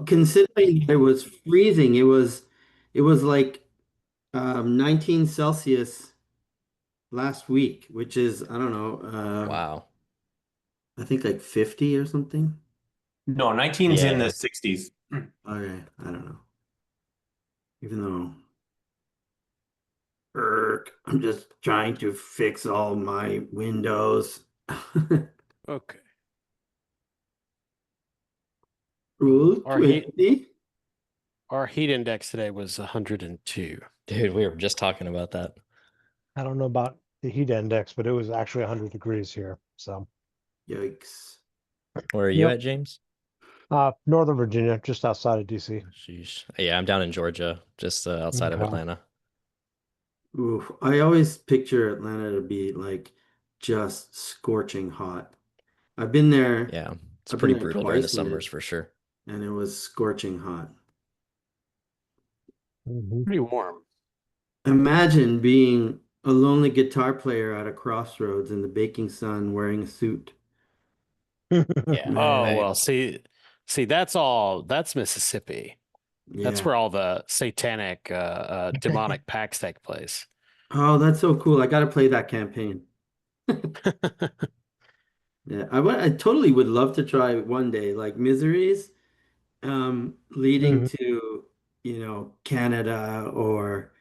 Well, considering it was freezing, it was like 19 Celsius last week, which is I don't know, Wow. I think like 50 or something. No, 19's in the Yeah. 60s. Okay, I don't know. Even though I'm just trying to fix all my windows. Okay. Rule Our heat 20. our heat index today was 102. Dude, we were just talking about that. I don't know about the heat index, but it was actually 100 degrees here. So, Yikes. Where are you yep. at, James? Northern Virginia, just outside of DC. Sheesh. Yeah, I'm down in Georgia, just outside of Okay. Atlanta. Oof. I always picture Atlanta to be like just scorching hot. I've been there, Yeah, it's I've been pretty there brutal during the twice summers for sure. and it was scorching hot. Mhm. Pretty warm. Imagine being a lonely guitar player at a crossroads in the baking sun wearing a suit. Yeah, Oh, Man, well, see, that's Mississippi. That's yeah. where all the satanic demonic pacts take place. Oh, that's so cool. I got to play that campaign. Yeah, I totally would love to try one day, like Miseries, leading Mhm. to, Canada or,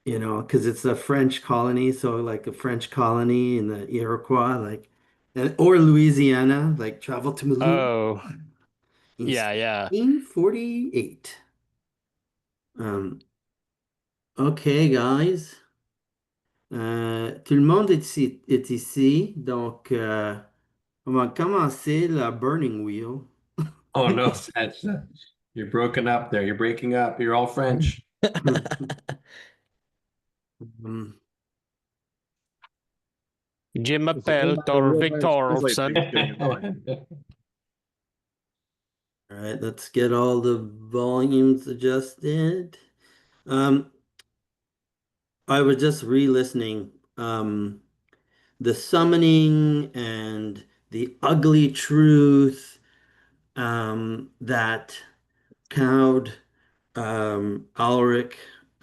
because it's a French colony, so like a French colony in the Iroquois, like, or Louisiana, like travel to Louisiana Oh, in yeah, yeah. 1648. Um, ok, guys. Tout le monde est ici, donc on va commencer la Burning Wheel. Oh no, that's you're broken up there. You're breaking up. You're all French. Um, Je Is it m'appelle the Tor real French translate Victorson. Thanksgiving in volume? all right, let's get all the volumes adjusted. Um, I was just re-listening the summoning and the ugly truth that cowed Alric,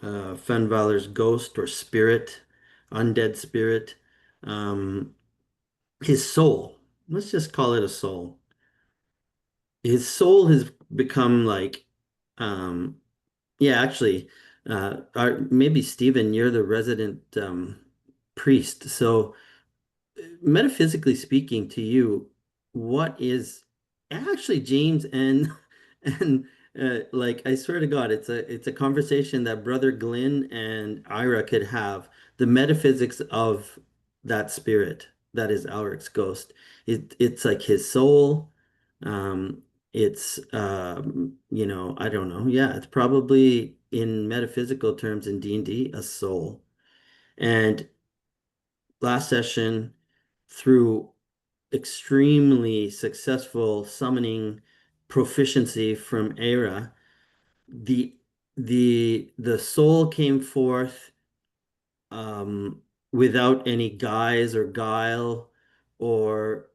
Fenvaler's ghost or spirit, undead spirit, um, his soul. Let's just call it a soul. His soul has become like, um, yeah, actually, maybe Stephen, you're the resident priest. So, metaphysically speaking, to you, what is actually James and and like I swear to God, it's a conversation that Brother Glenn and Ira could have. The metaphysics of that spirit that is Alric's ghost. It's like his soul. Um, it's I don't know. Yeah, it's probably in metaphysical terms in D&D a soul. And last session, through extremely successful summoning proficiency from Era, the the soul came forth without any guise or guile or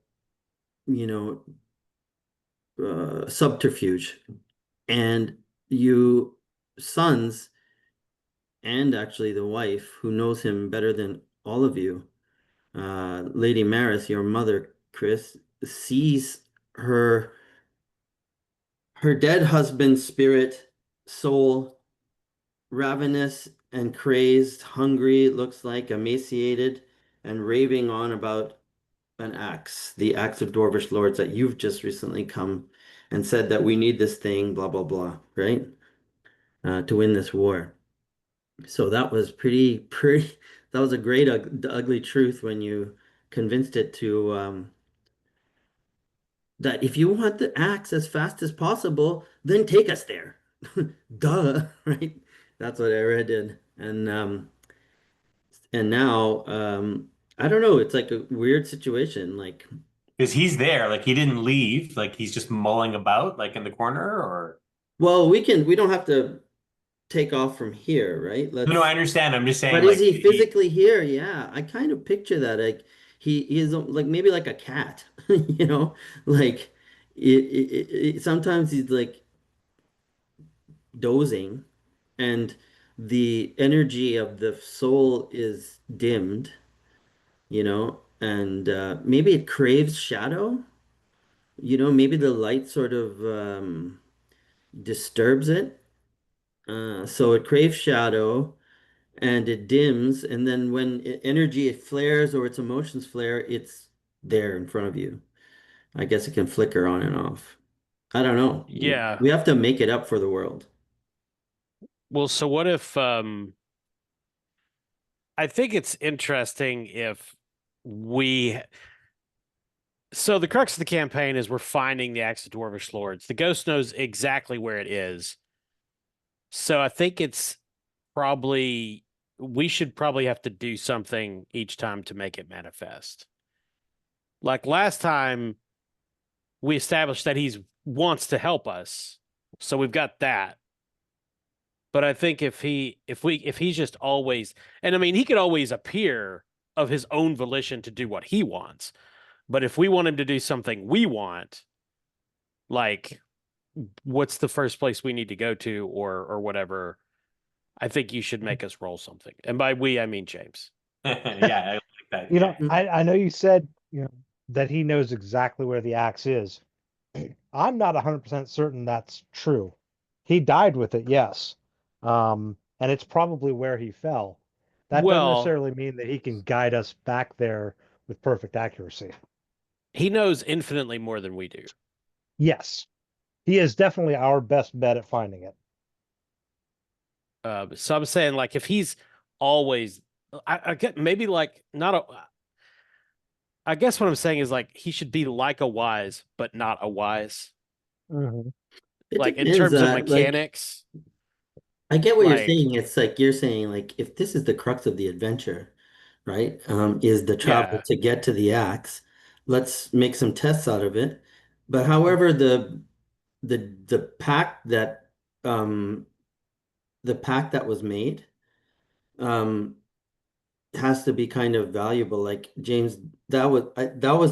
you know subterfuge, and you sons and actually the wife who knows him better than all of you, Lady Maris, your mother, Chris, sees her dead husband's spirit, soul, ravenous and crazed, hungry, it looks like, emaciated, and raving on about an axe, the axe of Dwarvish lords that you've just recently come and said that we need this thing, blah, blah, blah, right? To win this war. So that was that was a great ugly truth when you convinced it to that if you want the axe as fast as possible, then take us there. Duh, right? That's what Era did. And now I don't know, it's like a weird situation. Like, Because he's there, like he didn't leave, like he's just mulling about, like in the corner, or well, we don't have to take off from here, right? no, I Let's understand. I'm just saying, But is like he he, physically here? Yeah, I kind of picture that. Like he is like maybe like a cat, you know? Like sometimes he's like dozing and the energy of the soul is dimmed, and maybe it craves shadow, maybe the light sort of disturbs it. So it craves shadow and it dims, and then when energy it flares or its emotions flare, it's there in front of you. I guess it can flicker on and off. I don't know. Yeah. We have to make it up for the world. Well, so what if I think it's interesting if we so the crux of the campaign is we're finding the Axe of Dwarvish Lords. The ghost knows exactly where it is. So I think it's probably we should probably have to do something each time to make it manifest. Like last time we established that he's wants to help us. So we've got that. But I think if he's just always, and I mean he could always appear of his own volition to do what he wants. But if we want him to do something we want, like what's the first place we need to go to or whatever, I think you should make us roll something. And by we I mean James. Yeah, I like that. You know, Yeah. I know you said, that he knows exactly where the axe is. I'm not 100% certain that's true. He died with it, yes. And it's probably where he fell. That doesn't Well, necessarily mean that he can guide us back there with perfect accuracy. he knows infinitely more than we do. Yes, he is definitely our best bet at finding it. So I'm saying like if he's always I get maybe like not a I guess what I'm saying is like he should be like a wise, but not a wise. Mhm. It Like in depends. terms of Like mechanics, I get what you're like saying. It's like you're saying, like if this is the crux of the adventure, right? Is the travel yeah, to get to the axe. Let's make some tests out of it. But however, the pact that um was made um has to be kind of valuable. Like James, that was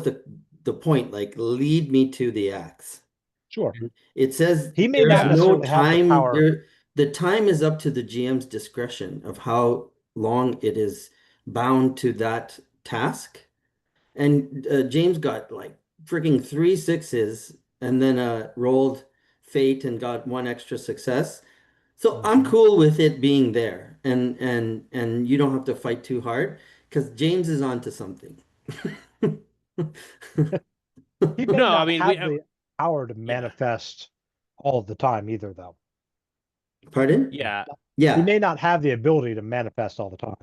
the point. Like lead me to the axe. Sure. It says He may there's not yeah. no necessarily have the time power. there. The time is up to the GM's discretion of how long it is bound to that task. And James got like freaking 3 6s and then rolled fate and got one extra success. So I'm Mhm. cool with it being there, and you don't have to fight too hard because James is onto something. He may No, I not mean have the power to yeah. manifest all the time either, though. Pardon? Yeah. He Yeah. may not have the ability to manifest all the time.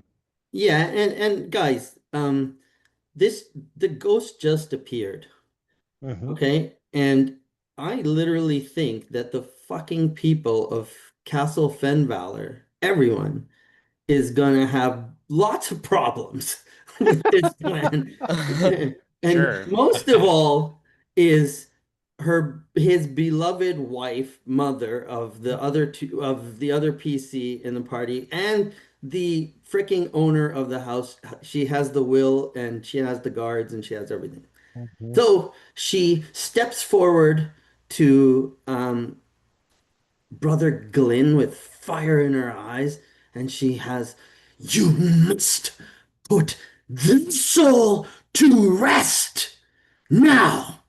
Yeah, and guys, this the ghost just appeared, Hmm. okay? And I literally think that the fucking people of Castle Fenvalor, everyone, is gonna have lots of problems with this plan. And Sure. most of all is his beloved wife, mother of the other PC in the party, and the freaking owner of the house. She has the will and she has the guards and she has everything. Hmm. So she steps forward to Brother Glynn with fire in her eyes, and she has, "You must put the soul to rest now.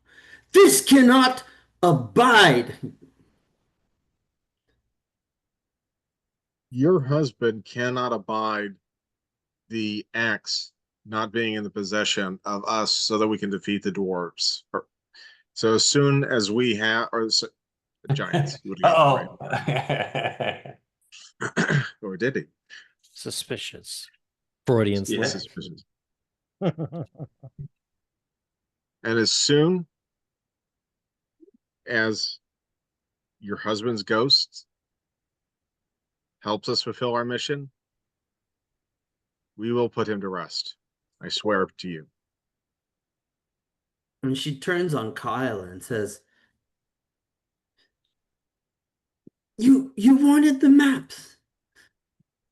This cannot abide." Your husband cannot abide the axe not being in the possession of us so that we can defeat the dwarves. So as soon as we have, or the giants, you would get that Oh. right. Or did he? Suspicious. Freudian Yeah. slip. Suspicious. And as soon as your husband's ghost helps us fulfill our mission, we will put him to rest. I swear to you. And she turns on Kyle and says, You wanted the maps.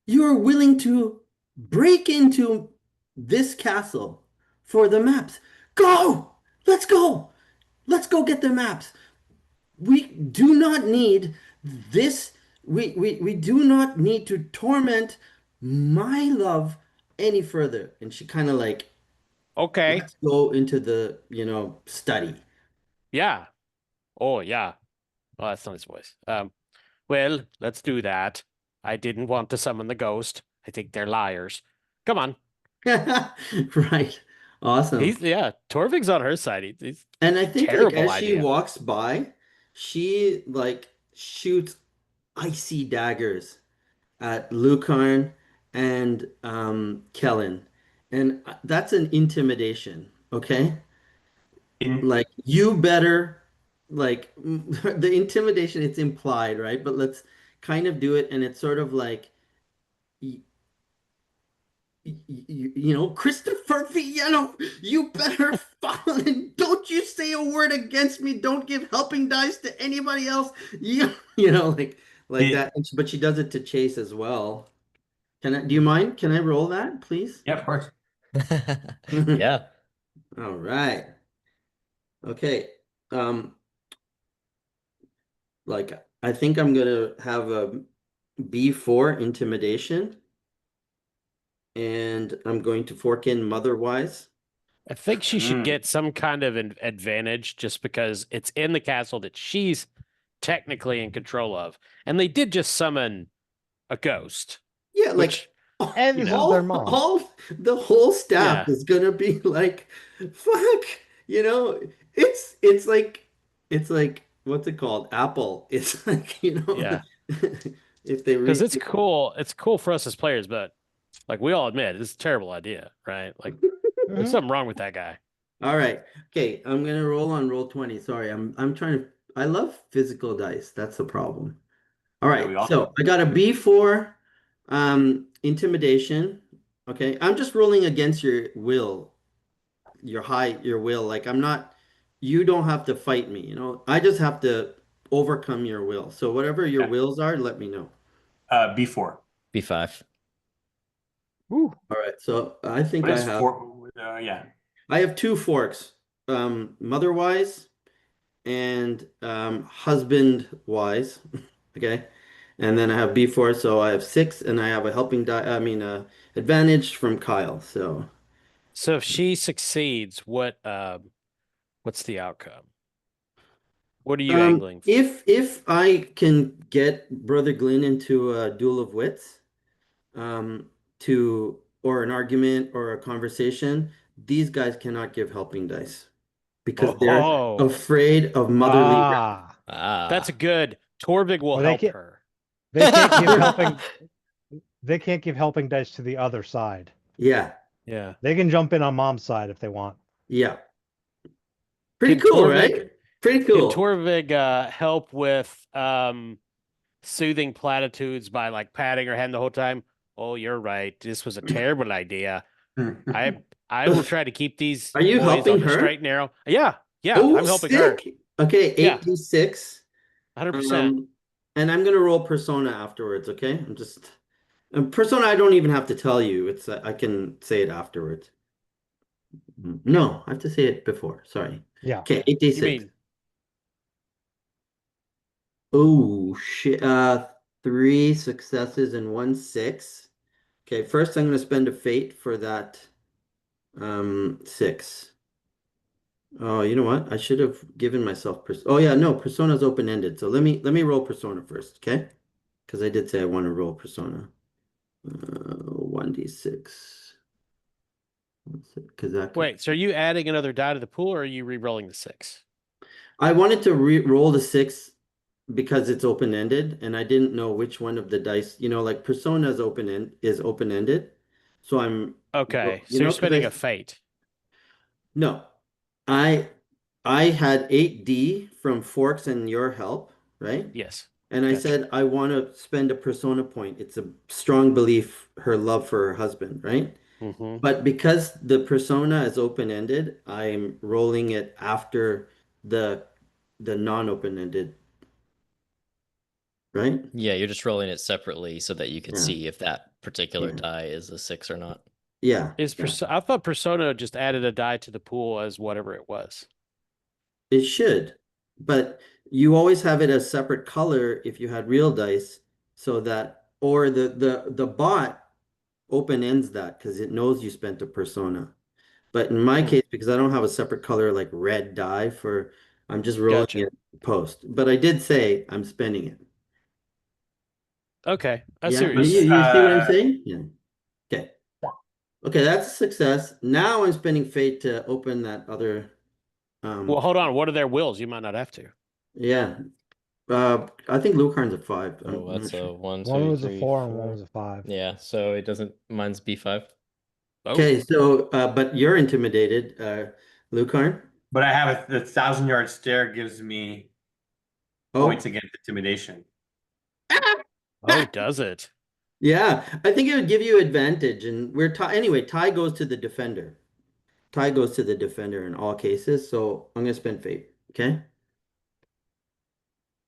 You're willing to break into this castle for the maps. Go! Let's go! Let's go get the maps. We do not need this we do not need to torment my love any further. And she kind of like, Okay. let's go into the, study. Yeah. Oh, yeah. Oh, that's not his voice. Well, let's do that. I didn't want to summon the ghost. I think they're liars. Come on. Right. Awesome. Yeah, Torvig's on her side. He's And I think like terrible as she idea. walks by, she like shoots icy daggers at Lucarn and Kellen. And that's an intimidation, okay? In Like you better like the intimidation, it's implied, right? But let's kind of do it, and it's sort of like Christopher Vienna, you better follow and don't you say a word against me. Don't give helping dice to anybody else. Like it, that. But she does it to Chase as well. Do you mind? Can I roll that, please? yeah, of course. Yeah. All right. Okay. Um, like I think I'm gonna have a B4 intimidation, and I'm going to fork in Motherwise. I think she should Mm. get some kind of an advantage just because it's in the castle that she's technically in control of. And they did just summon a ghost, Yeah, like which, And you this know, is their all mom. all the whole staff Yeah. is gonna be like, fuck, it's like what's it called? Apple. It's like, yeah. if they Because read. it's cool. It's cool for us as players, but like we all admit, it's a terrible idea, right? Like there's Mhm. something wrong with that guy. All right. Okay, I'm gonna roll on roll 20. Sorry, I'm trying to I love physical dice. That's the problem. All Yeah, right, we all so I got a B4 intimidation. Okay, I'm just rolling against your will, your will. Like you don't have to fight me, I just have to overcome your will. So whatever your yeah. wills are, let me know. B4. B5. Woo. All right, so I think What I is have four? Yeah. I have two forks, mother-wise and husband-wise. Okay. And then I have B4, so I have six, and I have a helping die, I mean, advantage from Kyle. So, So if she succeeds, what's the outcome? What are you angling for? if I can get Brother Glynn into a duel of wits, um, or an argument or a conversation, these guys cannot give helping dice because they're Oh, afraid of motherly wrath. Ah. that's a Ah. good. Torvig will Well, help her. they can't give helping they can't give helping dice to the other side. Yeah, Yeah. They can jump in on mom's side if they want. yeah. Pretty Can cool, Torvig right? Pretty can cool. Torvig help with soothing platitudes by like patting her hand the whole time? Oh, you're right. This was a terrible idea. I will try to keep these Are you boys helping on the straight her? and narrow. Yeah, yeah, Oh, I'm helping her. sick. Okay, Yeah, 8d6. 100%. Um, and I'm gonna roll Persona afterwards, okay? Persona, I don't even have to tell you. It's I can say it afterwards. No, I have to say it before. Sorry. Yeah. Okay, You 8d6. mean Oh shit. Three successes and one six. Okay, first I'm gonna spend a fate for that six. Oh, you know what? I should have given myself Oh yeah, no, Persona's open-ended. So let me roll Persona first, okay? Because I did say I want to roll Persona. 1d6. Because that could. wait, so are you adding another die to the pool or are you re-rolling the 6? I wanted to roll the six because it's open-ended, and I didn't know which one of the dice, like Persona's open-ended. So Okay, so you're because spending a fate. no, I I had 8D from Forks and your help, right? Yes. And I Gotcha. said I want to spend a Persona point. It's a strong belief, her love for her husband, right? Mm-hmm. But because the persona is open-ended, I'm rolling it after the the non-open-ended, right? Yeah, you're just rolling it separately so that you could Yeah. see if that particular Yeah. die is a 6 or not. Yeah. Is Yeah. I thought Persona just added a die to the pool as whatever it was. It should. But you always have it as separate color if you had real dice, so that, or the bot open ends that because it knows you spent a persona. But in my Hmm. case, because I don't have a separate color like red die for, I'm just rolling Gotcha. it post. But I did say I'm spending it. Okay, I see Yeah, what you're you, Let's, saying. you see what I'm saying? Yeah. Okay. Okay, that's a success. Now I'm spending fate to open that other. Well, Um, hold on. What are their wills? You might not have to. yeah. I think Lucarn's a 5. Oh, I'm not that's sure. a one, One two, was a three, 4 and one four. was a 5. Yeah, so it doesn't. Mine's B5. Oh, Okay, so but you're intimidated, Lucarn. but I have the 1,000 yard stare gives me points Oh. against intimidation. oh, does it? Yeah, I think it would give you advantage, and we're tie anyway. Tie goes to the defender. Tie goes to the defender in all cases. So I'm gonna spend fate. Okay.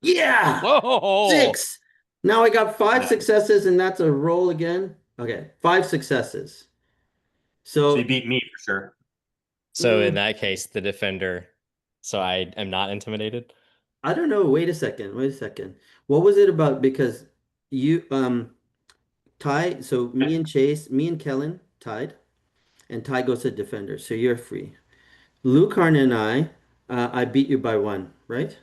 Yeah, Whoa! 6. Now I got 5 Nice. successes, and that's a roll again. Okay, 5 successes. So you So beat me for sure. So in mm, that case, the defender. So I am not intimidated. I don't know. Wait a second. Wait a second. What was it about? Because you Ty. So me and Chase, me and Kellen tied, and Ty goes to defender. So you're free. Lucarn and I beat you by 1, right?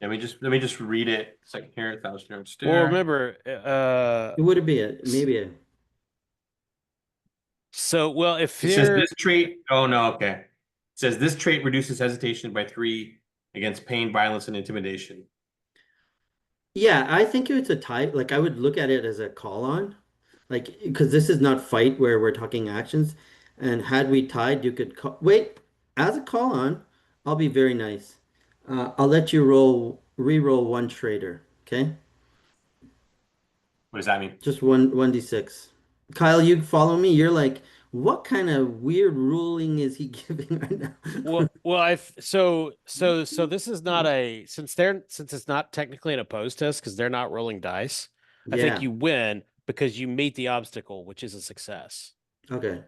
Let me just read it. Second here, 1,000 yard Well, stare. remember, It would be a s- maybe a so well, if It says you're this trait. Oh no, okay. It says this trait reduces hesitation by 3 against pain, violence, and intimidation. yeah. I think it's a type. Like I would look at it as a call on, like because this is not fight where we're talking actions. And had we tied, you could wait as a call on. I'll be very nice. I'll let you re-roll 1 trader. Okay, What does that mean? just 1d6. Kyle, you follow me? You're like, what kind of weird ruling is he giving right now? so this is not a since it's not technically an opposed test because they're not rolling dice. I think Yeah. you win because you meet the obstacle, which is a success. Okay.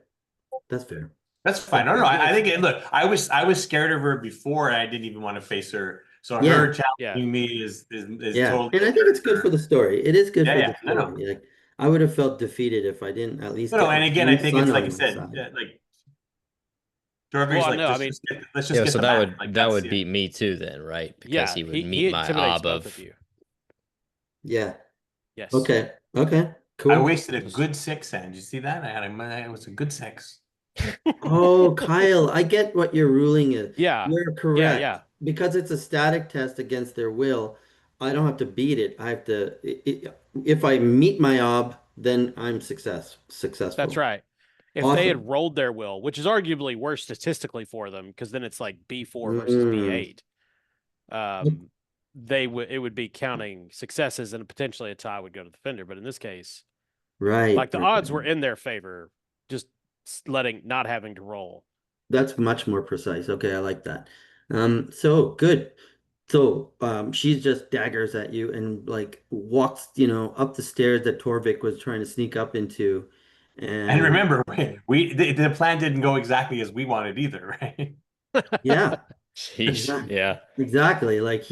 That's fair. That's fine. That's No, no. fair. I think look, I was scared of her before, and I didn't even want to face her. So her Yeah. Yeah. challenging me is Yeah. totally And I in think it's good for character. the story. It is good Yeah, for yeah. the No, no, story. Like I would have felt defeated if I didn't at least no, no. get my And again, I own think it's son like I on my said, side. like Dorothy's Well, like no, I just, mean, let's just Yeah, get so the that match. would Like that that's would it. beat me too then, right? Because yeah, he would he meet my intimidates ob both of of. you. Yeah. Yes. Okay. Okay. I Cool. wasted a good 6 and you see that? It was a good 6. Oh, Kyle, I get what your ruling is. Yeah. You're Yeah. correct. Yeah. Because it's a static test against their will, I don't have to beat it. I have to, if I meet my ob, then I'm That's successful. right. If they Awesome. had rolled their will, which is arguably worse statistically for them, because then it's like B4 versus Mm, B8. Um, they would it would be counting successes and potentially a tie would go to the defender. But in this case, right. like the odds were in their favor, just letting not having to roll. That's much more precise. Okay, I like that. So good. So, she's just daggers at you and like walks, up the stairs that Torvik was trying to sneak up into. And And remember, the plan didn't go exactly as we wanted either, right? yeah, Sheesh. exactly. Yeah. Exactly. Like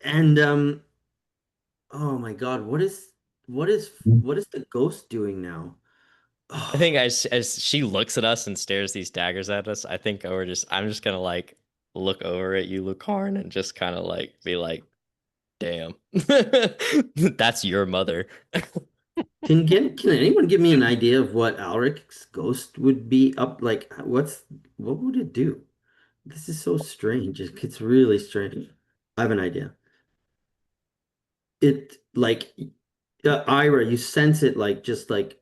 and oh my God, what is the ghost doing now? I think Oh, as she looks at us and stares these daggers at us, I think I'm just gonna like look over at you, Lucarn, and just kind of like be like, damn. That's your mother. can anyone give me an idea of what Alric's ghost would be up like? What would it do? This is so strange. It gets really strange. I have an idea. It like Ira, you sense it like just like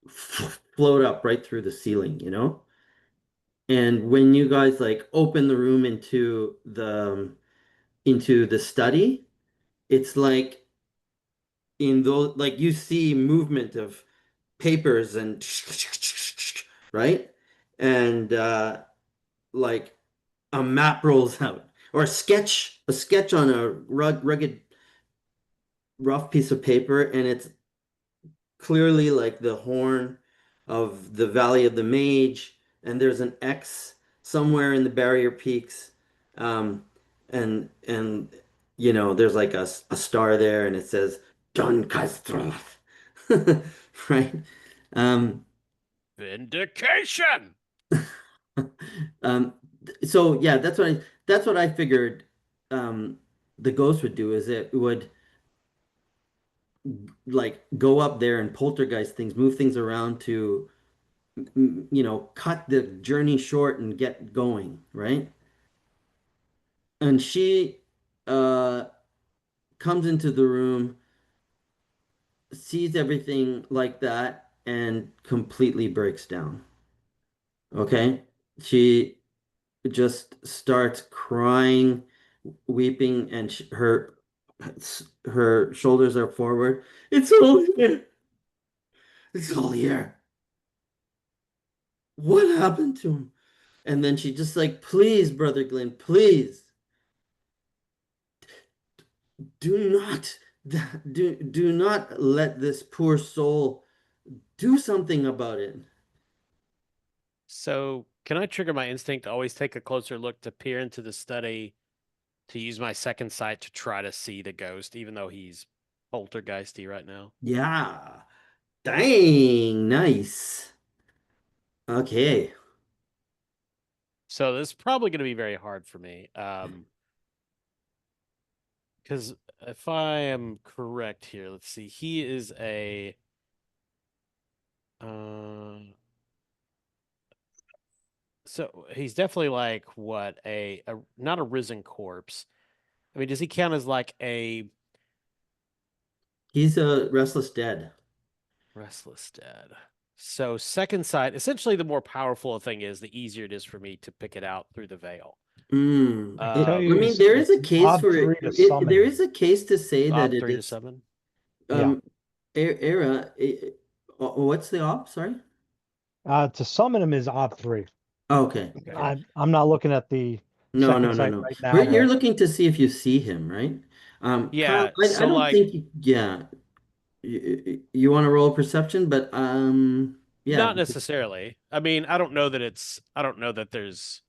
float up right through the ceiling, you know? And when you guys like open the room into the study, it's like in those like you see movement of papers and right? And like a map rolls out or a sketch on a rugged rough piece of paper and it's clearly like the horn of the Valley of the Mage and there's an X somewhere in the Barrier Peaks, um and there's like a star there and it says John Castroth. Right? Um, Vindication. so yeah, that's what I figured the ghost would do is it would like go up there and poltergeist things, move things around to cut the journey short and get going, right? And she uh comes into the room, sees everything like that, and completely breaks down. Okay? She just starts crying, weeping, and her shoulders are forward. It's all here. It's all here. What happened to him? And then she just like, please, Brother Glenn, please do not do not let this poor soul do something about it. So, can I trigger my instinct to always take a closer look to peer into the study to use my second sight to try to see the ghost, even though he's poltergeisty right now? Yeah. Dang, nice. Okay. So, this is probably going to be very hard for me. Because if I am correct here, let's see, he is a. So he's definitely like what a not a risen corpse. I mean, does he count as like a He's a restless dead. restless dead? So second sight, essentially, the more powerful a thing is, the easier it is for me to pick it out through the veil. I can tell I you mean, it's there is it's a case odd for three it. to summon There him. is a case to say that Odd it 3 to is 7. Yeah. Era. What's the op? Sorry. To summon him is odd three. Okay. Okay. I'm not looking at the No, no, second no, sight no. right now, You're but looking to see if you see him, right? Kyle, Yeah. I So don't like, think yeah. You want to roll perception, but yeah, not necessarily. I mean, I don't know that it's. I don't know that there's.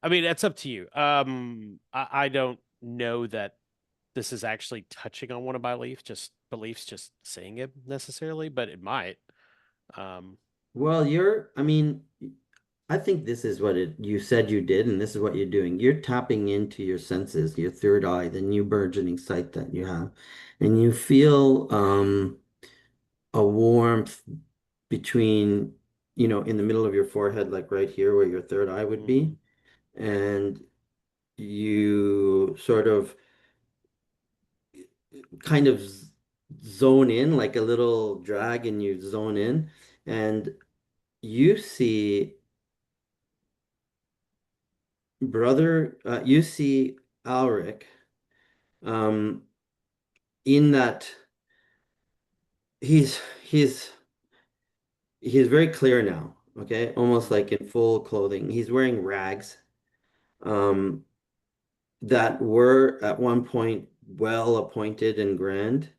I mean, it's up to you. I don't know that this is actually touching on one of my beliefs, just seeing it necessarily, but it might. Um, well, I mean, I think this is what you said you did, and this is what you're doing. You're tapping into your senses, your third eye, the new burgeoning sight that you have. And you feel a warmth between, in the middle of your forehead, like right here where your third eye would be. mhm. And you sort of kind of zone in, like a little drag, and you zone in, and you see you see Alric, um, in that he's he's very clear now, okay? Almost like in full clothing. He's wearing rags, um, that were at one point well appointed and grand.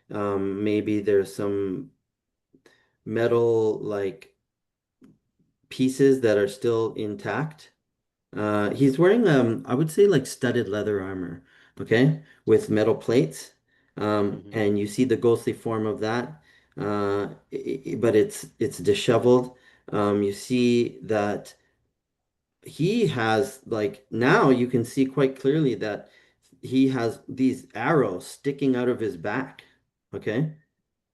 Maybe there's some metal like pieces that are still intact. He's wearing I would say like studded leather armor, okay, with metal plates. Mhm. And you see the ghostly form of that, but it's disheveled. You see that he has like now you can see quite clearly that he has these arrows sticking out of his back, okay,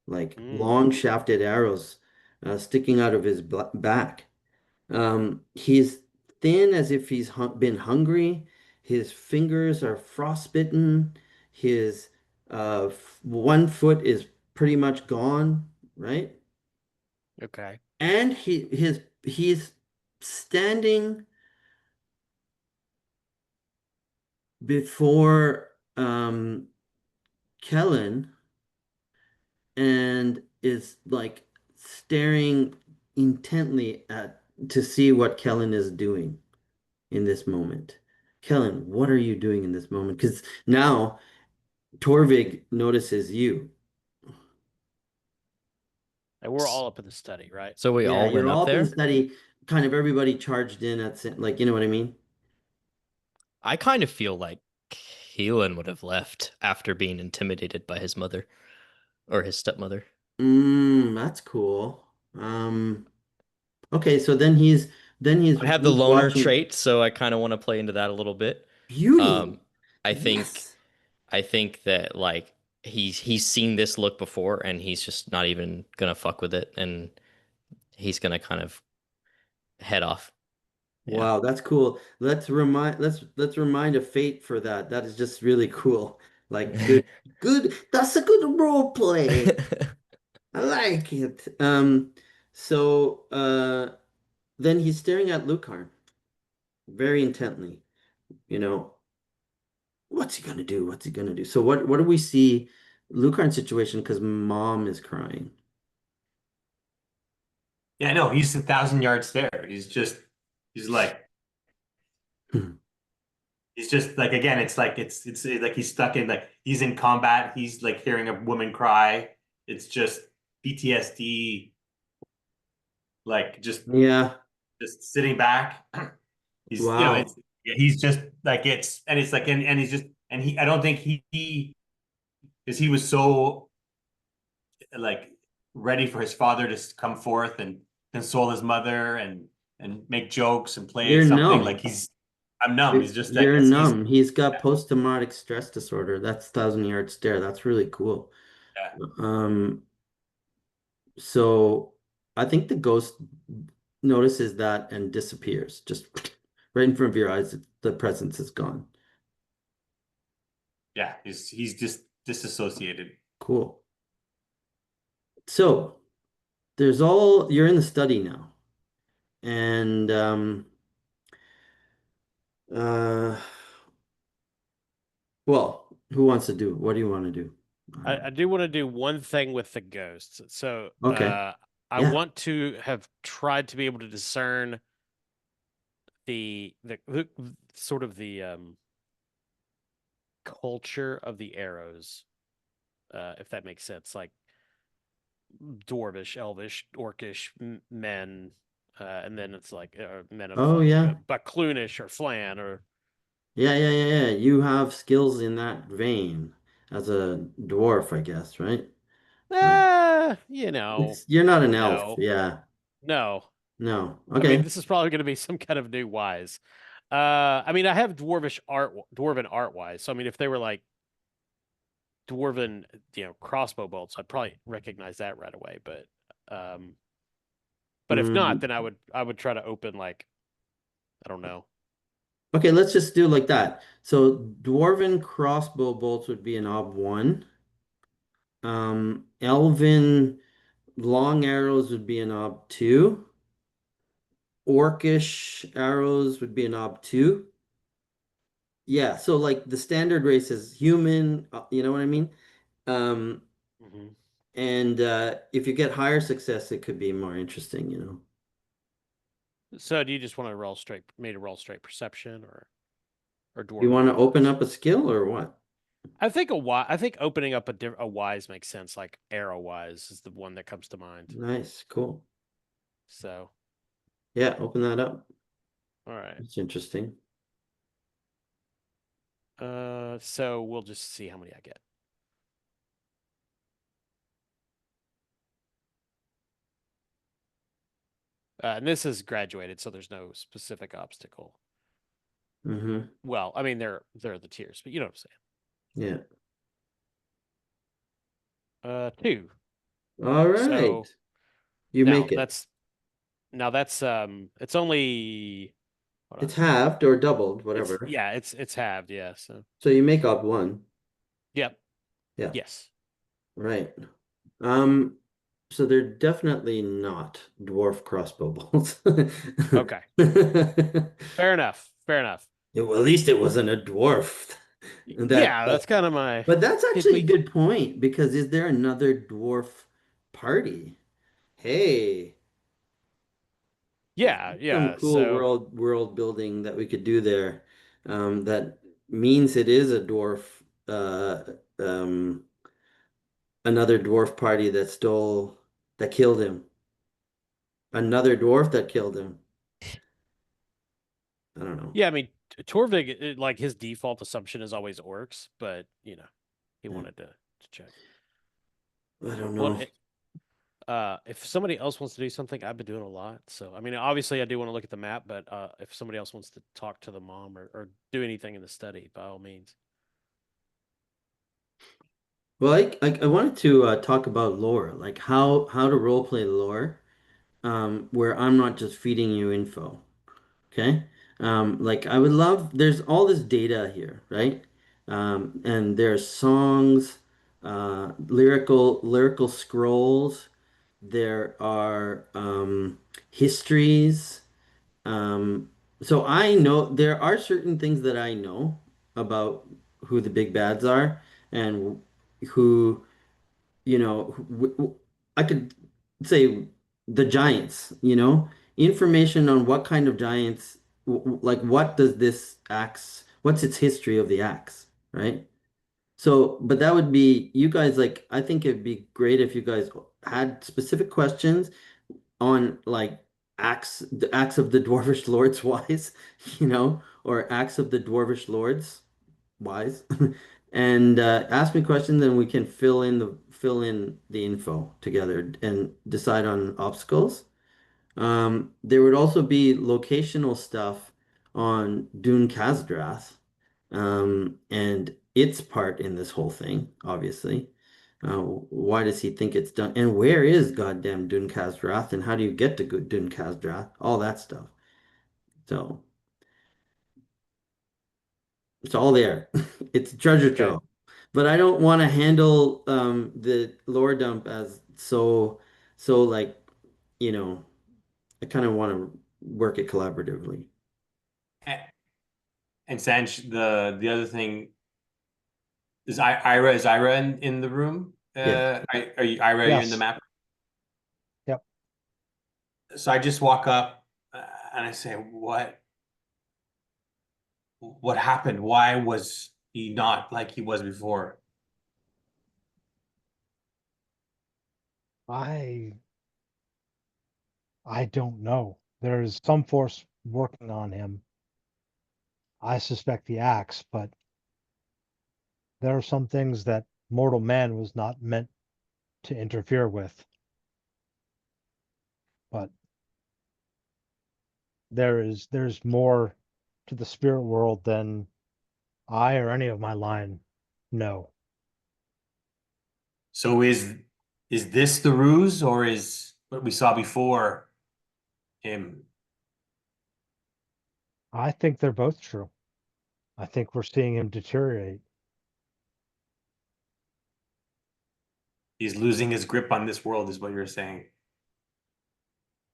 like Mm. long shafted arrows sticking out of his back. He's thin as if he's been hungry. His fingers are frostbitten. His one foot is pretty much gone, right? Okay. And he's standing before Kellen and is like staring intently at to see what Kellen is doing in this moment. Kellen, what are you doing in this moment? Because now Torvig notices you. And we're all up in the study, right? So we Yeah, all you're went up all up in there. study, kind of everybody charged in like, you know what I mean? I kind of feel like Heelan would have left after being intimidated by his mother or his stepmother. That's cool. Okay, so then I have the he's loner watching trait, so I kind of want to play into that a little bit. beauty. Um, I think Yes. I think that like he's seen this look before and he's just not even gonna fuck with it and he's gonna kind of head off. Yeah. Wow, that's cool. Let's remind a fate for that. That is just really cool. Like good. That's a good role play. I like it. So then he's staring at Lucar very intently. You know, what's he gonna do? What's he gonna do? So what do we see Lucar's situation because mom is crying. Yeah, no, he's 1,000 yard stare. He's like, he's just like, again, it's like, it's like he's stuck in, like, he's in combat. He's like hearing a woman cry. It's just PTSD, like Yeah. just sitting back. He's, Wow. it's, yeah, he's just like, and it's like, and he's just, and I don't think because he was so like ready for his father to come forth and console his mother and make jokes and play You're something like numb. I'm numb. He's just like You're he's numb. He's got post-traumatic stress disorder. That's thousand yard stare. That's really cool. yeah. Um, so I think the ghost notices that and disappears. Just right in front of your eyes, the presence is gone. Yeah, he's just disassociated. Cool. So you're in the study now. And uh well, who wants to do? What do you want to do? I do want to do one thing with the ghosts. So Okay. I Yeah. want to have tried to be able to discern the sort of the culture of the arrows, if that makes sense. Like dwarvish, elvish, orcish men, and then it's like men of Oh like yeah. Buckloonish or Flan or Yeah. You have skills in that vein as a dwarf, I guess, right? you know, You're not an elf. no, Yeah. no. No. I mean, Okay. this is probably going to be some kind of new wise. I mean, I have dwarven art wise. So I mean, if they were like dwarven, crossbow bolts, I'd probably recognize that right away. Um, but if not, Mm, then I would try to open like I don't know. okay, let's just do like that. So dwarven crossbow bolts would be an ob one. Elven long arrows would be an ob two. Orcish arrows would be an ob two. Yeah, so like the standard race is human, you know what I mean? Um, Mhm. and if you get higher success, it could be more interesting, you know. So do you just want to roll straight perception or You dwarven want to open knowledge? up a skill or what? I think opening up a wise makes sense. Like arrow wise is the one that comes to mind. Nice, cool. So Yeah, open that up. all right. It's interesting. So we'll just see how many I get. And this is graduated, so there's no specific obstacle. Mm-hmm. Well, I mean they're the tiers, but you know what Yeah. I'm saying. Two. All right. So You now make it. that's it's only hold It's on. halved or doubled, It's whatever. yeah, it's halved, yeah. So So you make up one. yep, Yeah, yes. right. Um, so they're definitely not dwarf crossbow bolts. Okay. Fair enough. Fair enough. Yeah, well, at least it wasn't a dwarf. That, Yeah, that's kind of my but that's actually a piddly. good point because is there another dwarf party? Hey, Yeah, some yeah. cool So world building that we could do there. That means it is a dwarf, um, another dwarf party that killed him. Another dwarf that killed him. I don't know. yeah, I mean Torvig, like his default assumption is always orcs, but he Yeah. wanted to check. I don't Well, know. if somebody else wants to do something, I've been doing a lot. So, I mean, obviously, I do want to look at the map, but if somebody else wants to talk to the mom or do anything in the study, by all means. Well, I wanted to talk about lore, like how to role play lore, where I'm not just feeding you info. Okay. Like I would love, there's all this data here, right? And there's songs, lyrical scrolls. There are histories. Um, so I know there are certain things that I know about who the big bads are and who, I could say the giants, information on what kind of giants, like what does this axe, what's its history of the axe, right? So, but that would be you guys like I think it'd be great if you guys had specific questions on like the acts of the Dwarvish Lords wise, or acts of the Dwarvish Lords wise, and ask me questions, and we can fill in the info together and decide on obstacles. There would also be locational stuff on Dune Khazdrath, and its part in this whole thing, obviously. Why does he think it's done? And where is goddamn Dune Khazdrath? And how do you get to good Dune Khazdrath? All that stuff. So it's all there. It's a treasure Okay. trove. But I don't want to handle the lore dump as so like, you know, I kind of want to work it collaboratively. And Sanch, the other thing is Ira in the room? Yeah. Ira, are you in the Yes. map? Yep. So I just walk up and I say, what happened? Why was he not like he was before? I don't know. There's some force working on him. I suspect the axe, but there are some things that mortal man was not meant to interfere with. But there's more to the spirit world than I or any of my line know. So is this the ruse, or is what we saw before him? I think they're both true. I think we're seeing him deteriorate. He's losing his grip on this world, is what you're saying.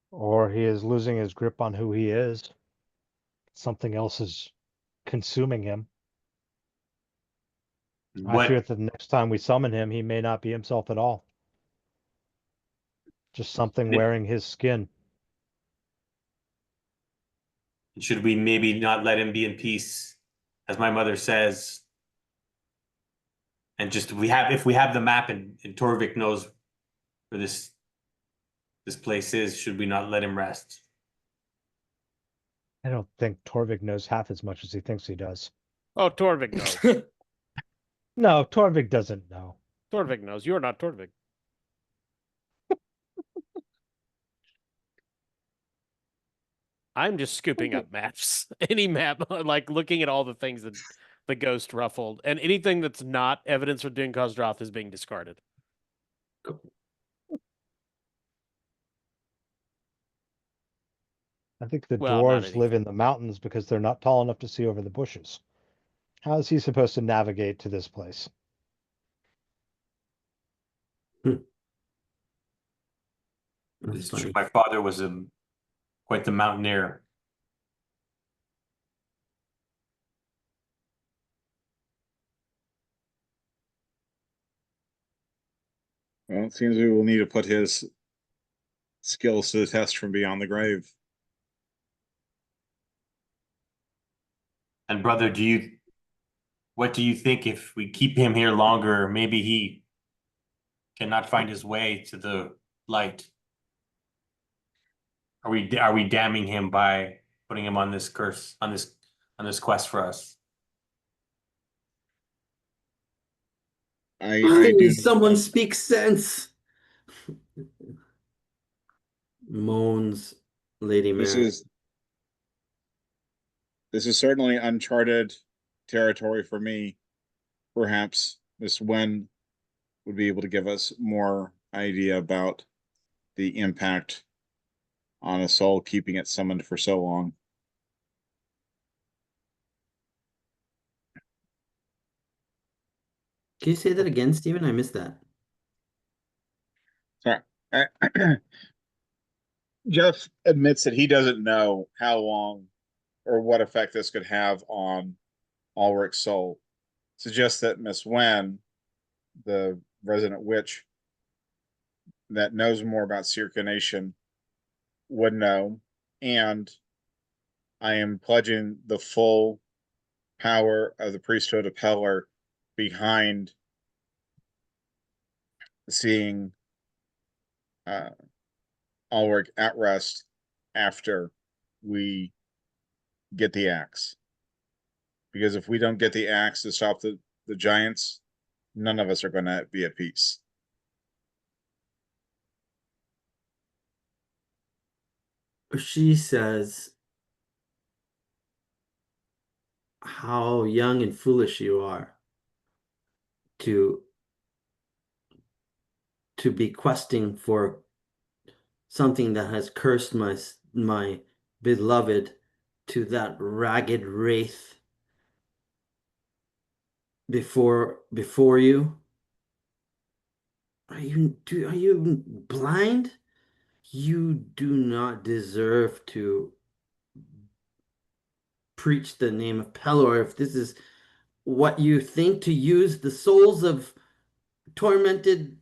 Or he is losing his grip on who he is. Something else is consuming him. I fear What that the next time we summon him, he may not be himself at all. Just something wearing his skin. should we maybe not let him be in peace, as my mother says, and just if we have the map and Torvik knows where this place is, should we not let him rest? I don't think Torvik knows half as much as he thinks he does. Oh, Torvik knows. No, Torvik doesn't know. Torvik knows. You're not Torvik. I'm just scooping up maps. Any map, like looking at all the things that the ghost ruffled, and anything that's not evidence for Dune Khazdrath is being discarded. I think the Well, not dwarves live anything. in the mountains because they're not tall enough to see over the bushes. How is he supposed to navigate to this place? That's It's true. funny. My father was quite the mountaineer. Well, it seems we will need to put his skills to the test from beyond the grave. And brother, what do you think if we keep him here longer? Maybe he cannot find his way to the light. Are we damning him by putting him on this curse, on this on this quest for us. I Finally, do. someone speaks sense. Moans Lady This Mary. is certainly uncharted territory for me. Perhaps Miss Wen would be able to give us more idea about the impact on a soul keeping it summoned for so long. Can you say that again, Stephen? I missed that. Sorry. Geoff admits that he doesn't know how long or what effect this could have on Alric's soul. Suggests that Miss Wen, the resident witch that knows more about circulation, would know. And I am pledging the full power of the priesthood of Heller behind seeing uh, Alric at rest after we get the axe. Because if we don't get the axe to stop the giants, none of us are going to be at peace. She says, how young and foolish you are to be questing for something that has cursed my beloved to that ragged wraith before you. Are you blind? You do not deserve to preach the name of Pelor if this is what you think, to use the souls of tormented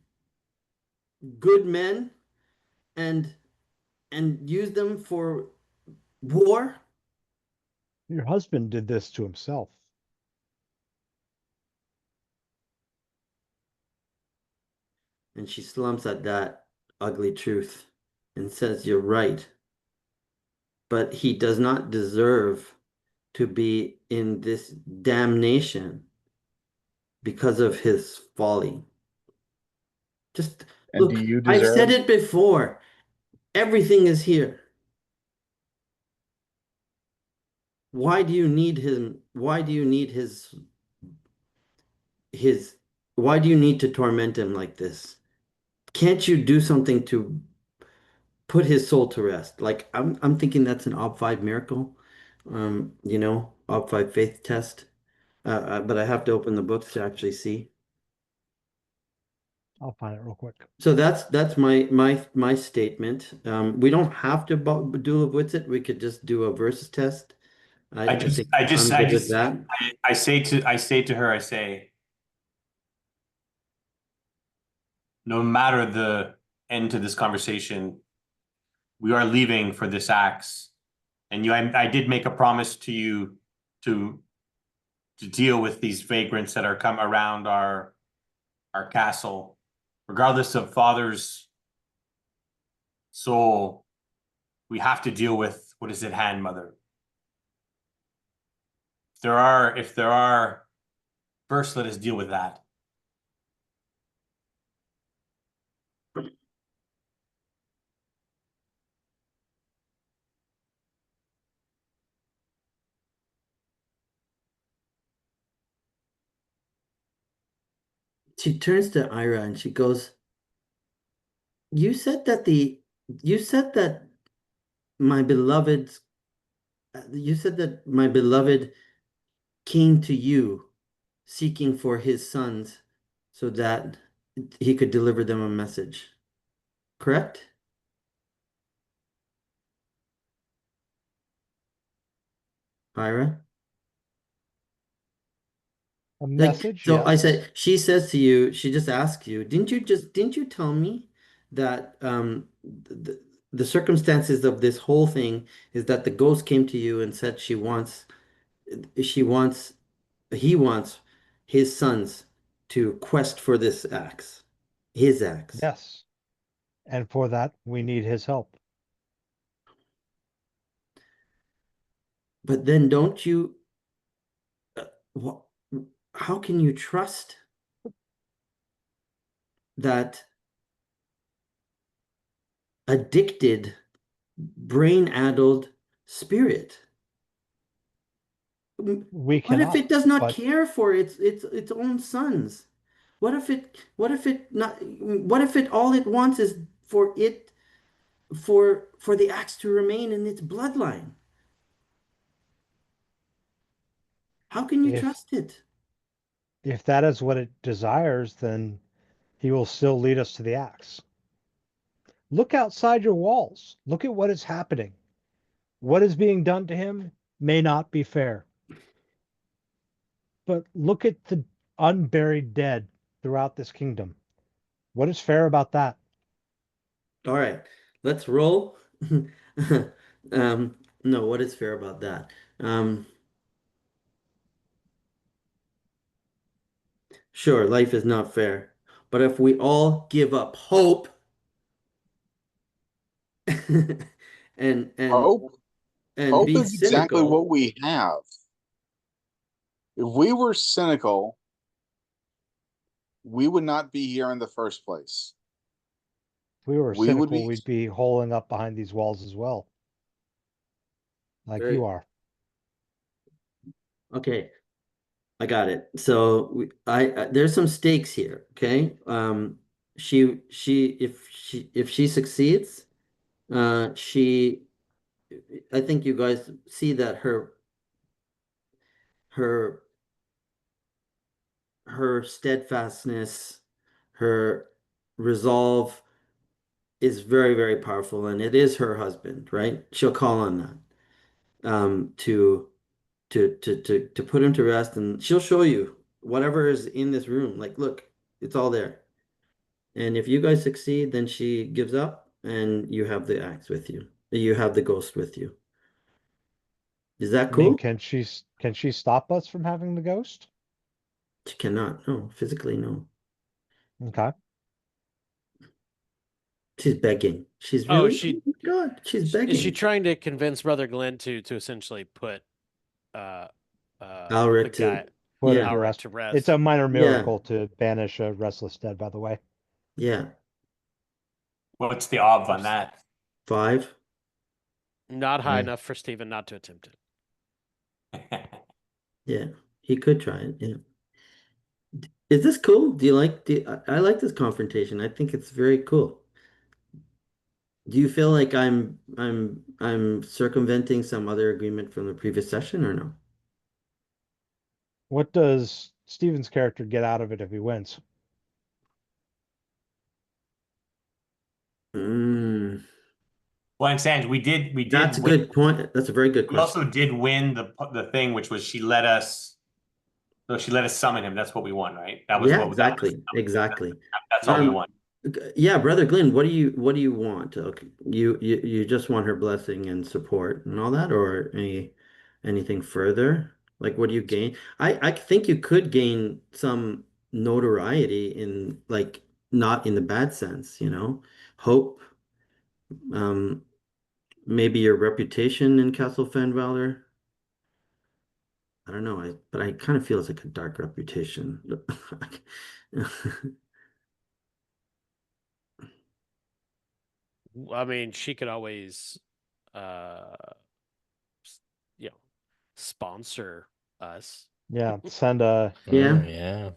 good men and use them for war. Your husband did this to himself. And she slumps at that ugly truth and says, you're right. But he does not deserve to be in this damnation because of his folly. Just And do look, you I've said deserve? it before. Everything is here. Why do you need him? Why do you need his why do you need to torment him like this? Can't you do something to put his soul to rest? Like I'm thinking that's an Op 5 miracle. Op 5 faith test. But I have to open the books to actually see. I'll find it real quick. So that's my statement. We don't have to duel of wits it. We could just do a versus test. I think I'm good with that. I say to her, I say, no matter the end to this conversation, we are leaving for this axe. And I did make a promise to you to deal with these vagrants that are come around our castle, regardless of father's soul. We have to deal with what is at hand, mother. If there are, first let us deal with that. She turns to Ira and she goes, You said that my beloved you said that my beloved came to you seeking for his sons so that he could deliver them a message. Correct? Ira? A Like, message, so I yes. said, she says to you, she just asks you, didn't you tell me that the circumstances of this whole thing is that the ghost came to you and said she wants, he wants his sons to quest for this axe, his axe. Yes. And for that, we need his help. But then don't you what, how can you trust that addicted, brain-addled spirit? We What if cannot, it does not but care for its own sons? What if it not what if it all it wants is for the axe to remain in its bloodline? How can you if trust it? if that is what it desires, then he will still lead us to the axe. Look outside your walls. Look at what is happening. What is being done to him may not be fair. But look at the unburied dead throughout this kingdom. What is fair about that? All right, let's roll. No, what is fair about that? Sure, life is not fair, but if we all give up hope and and Hope, and hope be is exactly cynical, what we have. If we were cynical, we would not be here in the first place. If we were We would cynical, be, we'd be holing up behind these walls as well, like very you are. okay. I got it. So I there's some stakes here. Okay. If she succeeds, she I think you guys see that her her steadfastness, her resolve is very, very powerful, and it is her husband, right? She'll call on that to put him to rest, and she'll show you whatever is in this room. Like, look, it's all there. And if you guys succeed, then she gives up, and you have the axe with you. You have the ghost with you. Is that I mean, cool? can she stop us from having the ghost? She cannot. No, physically, no. Okay. She's begging. She's Oh, really, oh my God, she's is she begging. trying to convince Brother Glenn to essentially put uh the Alric to, guy Put him yeah, to Alric rest. to It's rest? a minor yeah, miracle to banish a restless dead, by the way. yeah. What's the odds on that? 5. Not high Mm. enough for Stephen not to attempt it. Yeah, he could try it. Yeah. Is this cool? Do you like, I like this confrontation. I think it's very cool. Do you feel like I'm circumventing some other agreement from the previous session or no? What does Steven's character get out of it if he wins? Mm, Well, and Sanj, we did that's a win. good point. That's a very good We also question. did win the thing, which was she let us. No, she let us summon him. That's what we won, right? That was Yeah, what that was. exactly. Exactly. That's all we Um, won. yeah, Brother Glenn, what do you want? Okay, you just want her blessing and support and all that, or anything further? Like, what do you gain? I think you could gain some notoriety in, like, not in the bad sense, hope, um, maybe your reputation in Castle Fenvalor. I don't know, but I kind of feel it's like a dark reputation. I mean, she could always uh you know, sponsor us. Yeah, send a Oh, Yeah. yeah.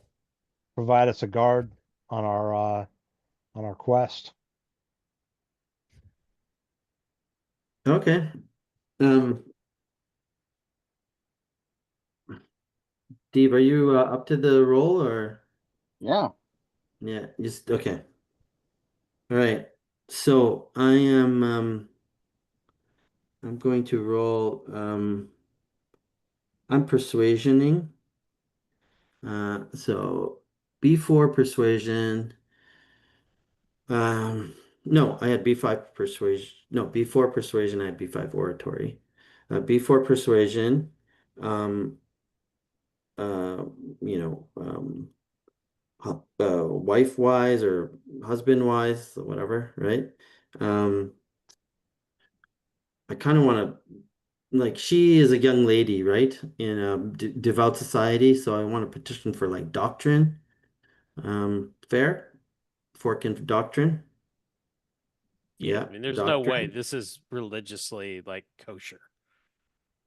provide us a guard on our quest. Okay. Um, Steve, are you up to the role or yeah. yeah, just okay. All right. So I'm going to roll I'm persuasioning. So B4 persuasion. No, I had B5 persuasion. No, B4 persuasion, I had B5 oratory. B4 persuasion, um uh you know, wife wise or husband wise, whatever, right? Um, I kind of want to. like she is a young lady, right? In a devout society, so I want to petition for like doctrine. Fair? Fork in doctrine. Yeah, Yeah, I mean, there's no way doctrine. this is religiously like kosher.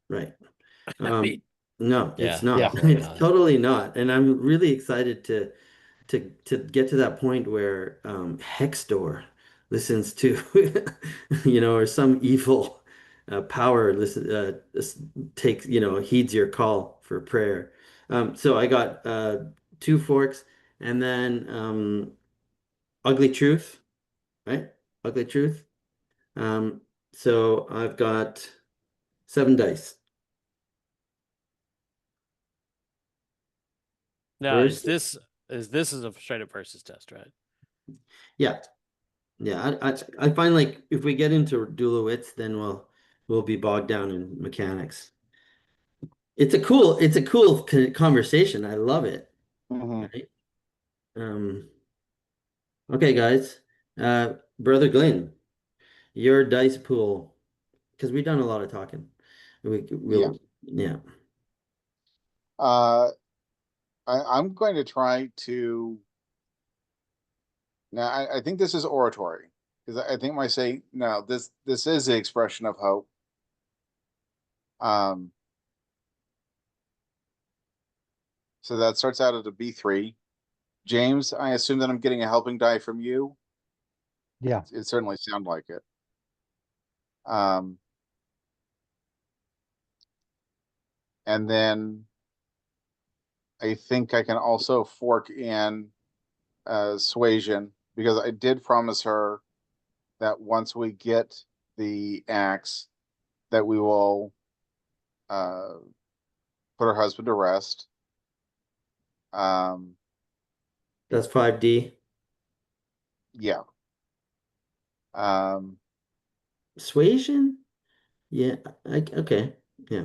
Right. I mean, No, it's Yeah, not. Yeah. definitely It's not. totally not. And I'm really excited to get to that point where Hextor listens to or some evil power takes, heeds your call for prayer. So I got two forks and then ugly truth, right? Ugly truth. Um, so I've got 7 dice. now Versus, this is a straight up versus test, right? yeah. Yeah, I find like if we get into dual wits, then we'll be bogged down in mechanics. It's a cool conversation. I love it. Mhm. Right? Um, okay, guys. Brother Glenn, your dice pool, because we've done a lot of talking. Yeah. Yeah. Uh, I'm going to try to. Now, I think this is oratory because I think my say no. This is the expression of hope. Um, so that starts out at a B3. James, I assume that I'm getting a helping die from you. Yeah. It certainly sounds like it. Um, and then I think I can also fork in suasion because I did promise her that once we get the axe, that we will uh, put her husband to rest. Um, That's 5D. yeah. Um, Suasion? Yeah. Okay. Yeah.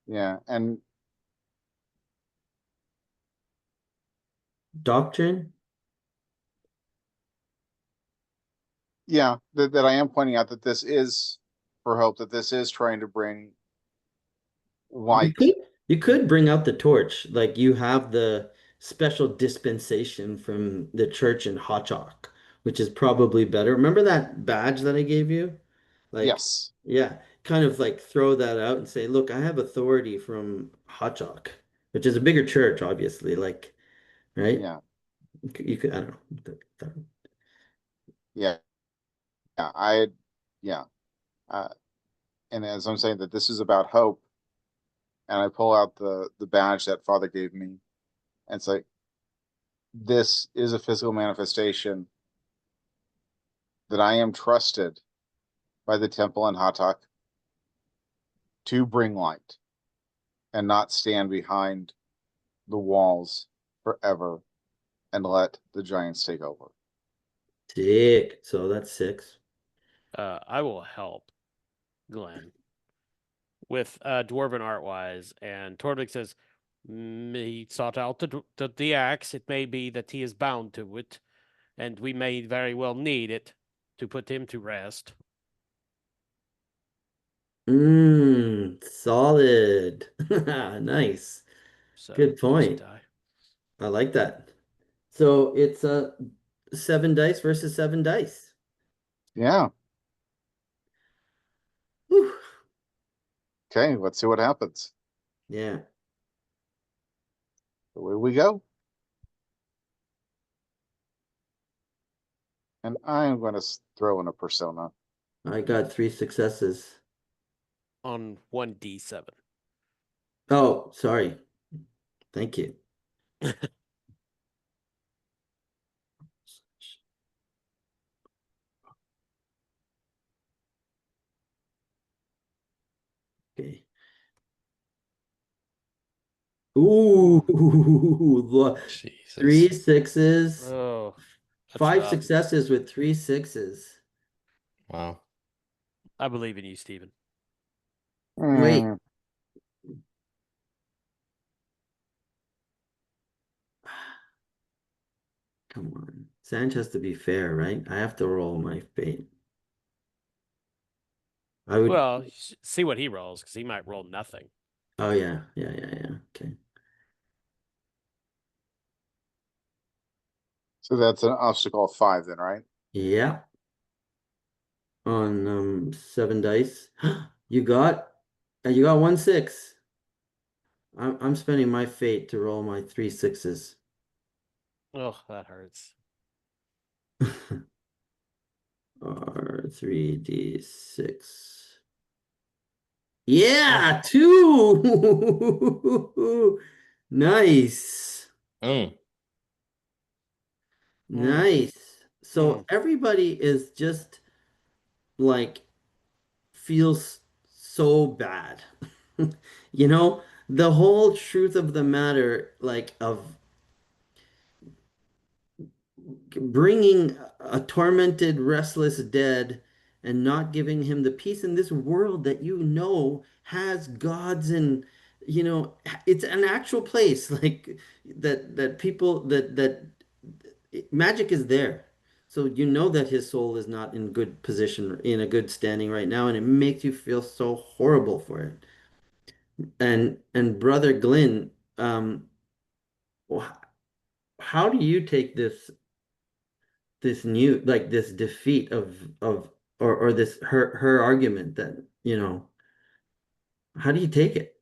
yeah. And Doctrine? yeah, that I am pointing out that this is for hope, that this is trying to bring You light. could you could bring out the torch. Like you have the special dispensation from the church in Hotchok, which is probably better. Remember that badge that I gave you? Like, Yes. yeah, kind of like throw that out and say, look, I have authority from Hotchok, which is a bigger church, obviously. Like, right? Yeah. You could, I don't know. Yeah. Yeah. Yeah. Uh, and as I'm saying that this is about hope, and I pull out the badge that Father gave me, and it's like this is a physical manifestation that I am trusted by the temple in Hatak to bring light and not stand behind the walls forever and let the giants take over. Sick. So that's 6. I will help Glenn with dwarven art wise, and Tordvik says he sought out the axe. It may be that he is bound to it, and we may very well need it to put him to rest. Solid. Nice. So Good there's a point. die. I like that. So it's a 7 dice versus 7 dice. Yeah. Whew. Okay. Let's see what happens. Yeah, Away we go. And I'm going to throw in a persona. I got 3 successes. On 1d7. Oh, sorry. Thank you. Okay. Ooh, three Jesus. sixes, Oh, that's five rough. successes with 3 6s. Wow. I believe in you, Stephen. Wait, Hmm. come on. Sanch has to be fair, right? I have to roll my fate. I would. Well, see what he rolls because he might roll nothing. Oh yeah, yeah, yeah, yeah. Okay. So that's an obstacle of 5 then, right? Yeah. On 7 dice. You got 1 6. I'm spending my fate to roll my 3 6s. Oh, that hurts. Or 3d6. Yeah, 2. Nice. Mm. Nice. So Mm. everybody is just like feels so bad. You know, the whole truth of the matter, like of bringing a tormented, restless dead and not giving him the peace in this world that you know has gods and it's an actual place like that people that magic is there. So you know that his soul is not in good position, in a good standing right now, and it makes you feel so horrible for it. And Brother Glynn, wh- how do you take this new like this defeat of or this her argument that how do you take it?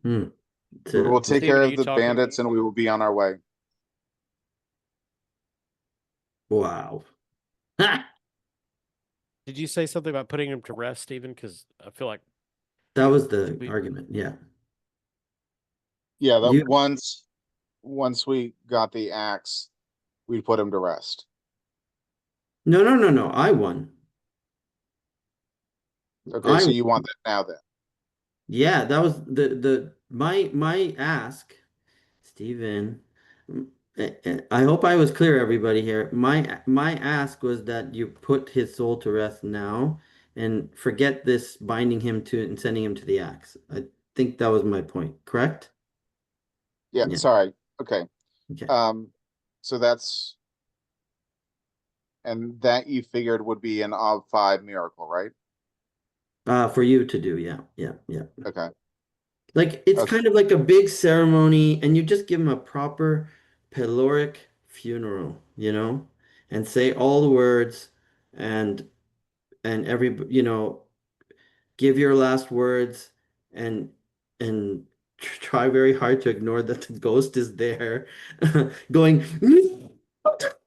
Hmm. We will To, take Steven, care are of you the talking? bandits and we will be on our way. wow. Ha! Did you say something about putting him to rest, Steven? Because I feel like That was the we. argument. Yeah. Yeah, that You once we got the axe, we'd put him to rest. No, no, no, no. I won. Okay, I so you want that now then? Yeah, that was the my ask, Stephen. I hope I was clear, everybody here. My ask was that you put his soul to rest now and forget this binding him to and sending him to the axe. I think that was my point, correct? Yeah, Yeah. sorry. Okay. Okay. Um, so that's and that you figured would be an of 5 miracle, right? For you to do, yeah, yeah, yeah. Okay. Like it's Okay. kind of like a big ceremony, and you just give him a proper peloric funeral, and say all the words, and give your last words, and and try very hard to ignore that the ghost is there, going. But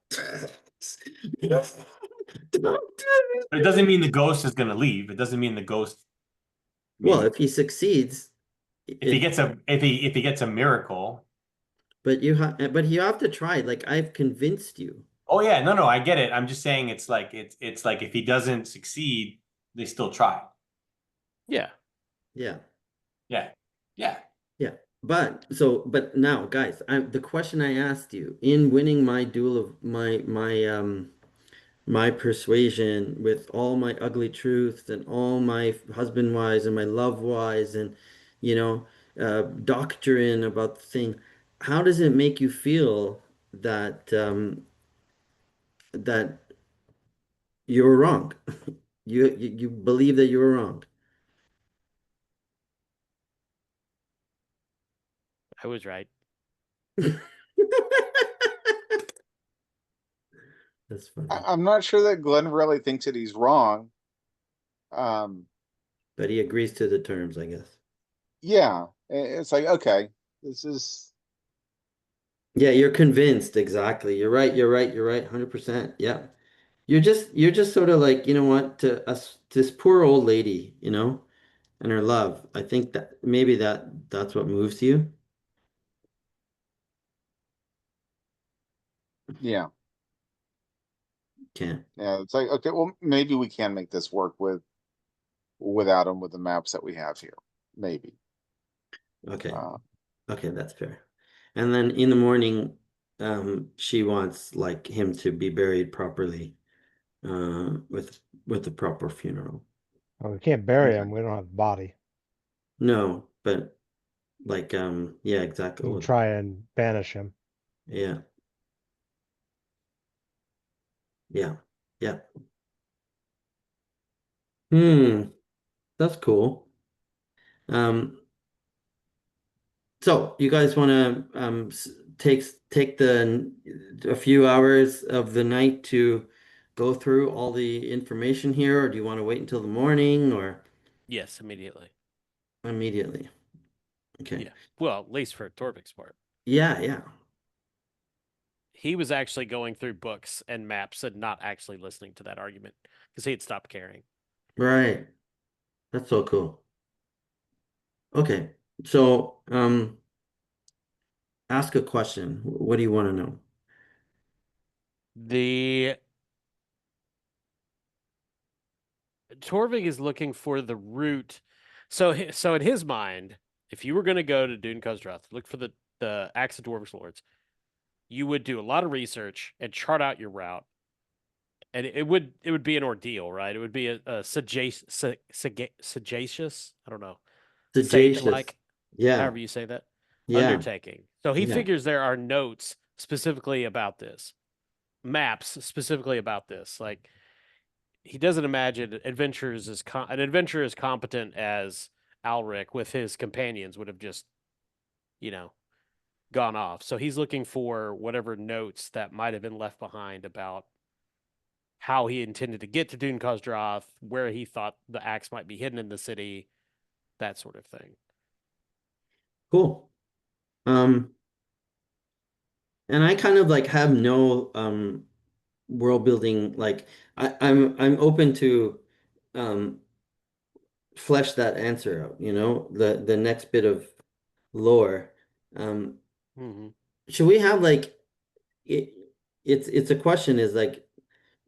it doesn't mean the ghost is going to leave. It doesn't mean the ghost. I Well, mean, if he succeeds, if he it gets a if he gets a miracle. but you have to try. Like I've convinced you. Oh yeah, no, I get it. I'm just saying it's like if he doesn't succeed, they still try. Yeah. Yeah. Yeah, yeah. Yeah. But now, guys, the question I asked you in winning my duel of my persuasion with all my ugly truths and all my husband wise and my love wise and you know doctrine about the thing, how does it make you feel that you were wrong? You believe that you were wrong. I was right. That's funny. I'm not sure that Glenn really thinks that he's wrong. Um, But he agrees to the terms, I guess. yeah, it's like, okay, this is, Yeah, you're convinced. Exactly. You're right. You're right. You're right. 100%. Yeah. You're just sort of like, you know what, to us, this poor old lady, and her love. I think that maybe that's what moves you. yeah, Can't. yeah, it's like, okay, well, maybe we can make this work without him with the maps that we have here. Maybe. Okay. Uh, Okay, that's fair. And then in the morning, she wants like him to be buried properly, with a proper funeral. Well, we can't bury okay. him. We don't have a body. No, but Like, yeah, exactly. and try and banish him. Yeah, yeah, yeah. Hmm, that's cool. Um, so you guys want to take the a few hours of the night to go through all the information here, or do you want to wait until the morning or Yes, immediately. immediately? Okay. Yeah. Well, at least for Torvik's part. Yeah, yeah. He was actually going through books and maps and not actually listening to that argument because he had stopped caring. Right. That's so cool. Okay. So, ask a question. What do you want to know? The Torvik is looking for the route. So in his mind, if you were going to go to Dune Kozdrath, look for the Axe of Dwarvish Lords, you would do a lot of research and chart out your route, and it would be an ordeal, right? It would be a sagacious, I don't know, Sage Sagacious. like, Yeah. however you say that, Yeah. undertaking. So he Yeah. figures there are notes specifically about this, maps specifically about this. Like he doesn't imagine an adventurer as competent as Alric with his companions would have just, you know, gone off. So he's looking for whatever notes that might have been left behind about how he intended to get to Dune Kozdrath, where he thought the axe might be hidden in the city, that sort of thing. Cool. Um, and I kind of like have no world building like I'm open to um flesh that answer out, the next bit of lore. Um, Mm-hmm. should we have like it, it's a question is like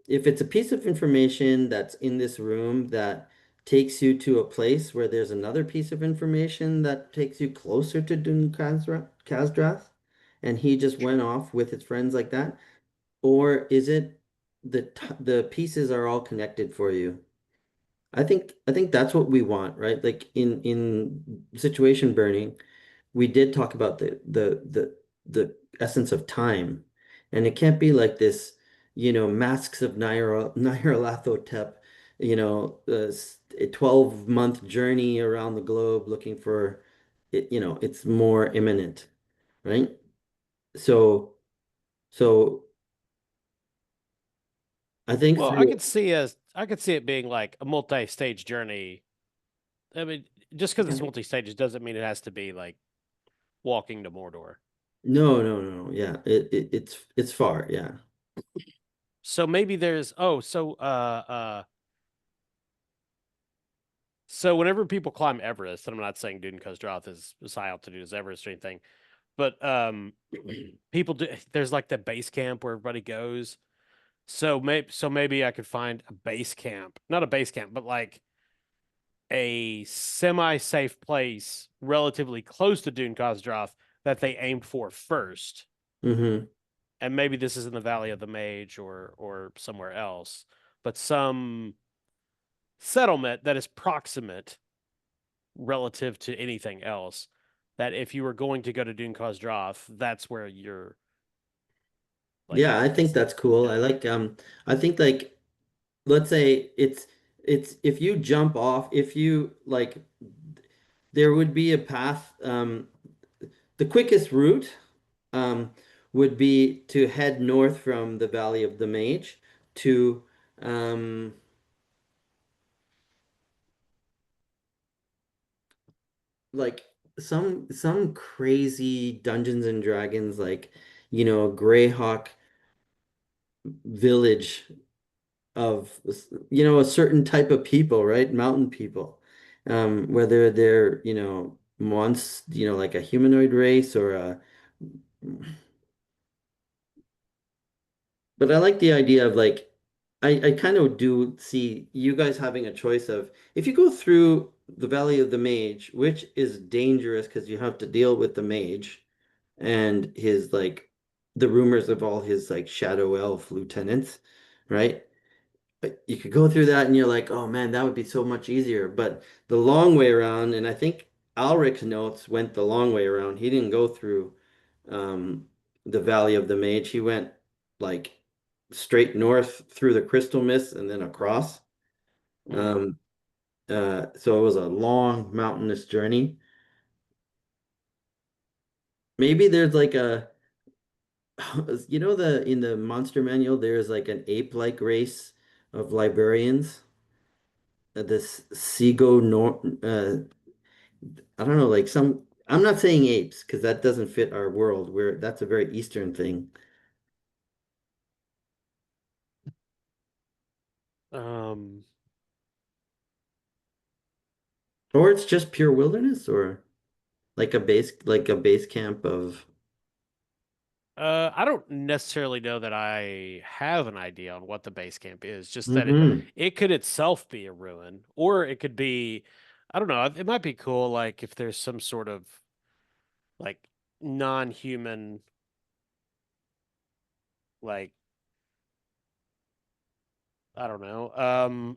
if it's a piece of information that's in this room that takes you to a place where there's another piece of information that takes you closer to Dun Khazdrath, and he just went off with his friends like that, or is it the pieces are all connected for you? I think that's what we want, right? Like in situation burning, we did talk about the essence of time, and it can't be like this, masks of Nyarlathotep, a 12-month journey around the globe looking for it, it's more imminent, right? So so I think Well, through I could see it being like a multi-stage journey. I mean, just because it's multi-stages doesn't mean it has to be like walking to Mordor. no, no, no, yeah, it's far, yeah. So maybe there's so whenever people climb Everest, and I'm not saying Dune Kozdrath is as high altitude as Everest or anything, but people do there's like the base camp where everybody goes. So maybe I could find a base camp. Not a base camp, but like a semi-safe place relatively close to Dune Kozdrath that they aimed for first. Hmm. And maybe this is in the Valley of the Mage or somewhere else, but some settlement that is proximate relative to anything else. That if you were going to go to Dune Kozdrath, that's where you're like, Yeah, I think that's cool. yeah. I think like let's say it's if you jump off, if you like there would be a path, the quickest route um would be to head north from the Valley of the Mage to um like some crazy Dungeons and Dragons like Greyhawk village of a certain type of people, right? Mountain people. Whether they're, like a humanoid race or a but I like the idea of like I kind of do see you guys having a choice of if you go through the Valley of the Mage, which is dangerous because you have to deal with the mage and his like the rumors of all his like shadow elf lieutenants, right? But you could go through that and you're like, oh man, that would be so much easier. But the long way around, and I think Alric's notes went the long way around. He didn't go through the Valley of the Mage. He went like straight north through the Crystal Mist and then across. Mhm. Um, so it was a long mountainous journey. Maybe there's like a, the in the monster manual, there's like an ape-like race of librarians. This Sego Nor I don't know, like some, I'm not saying apes because that doesn't fit our world. Where that's a very Eastern thing. Um, Or it's just pure wilderness, or like a base camp of. I don't necessarily know that I have an idea on what the base camp is, just that Hmm. it could itself be a ruin, or it could be, I don't know, it might be cool, like if there's some sort of like non-human, like I don't know,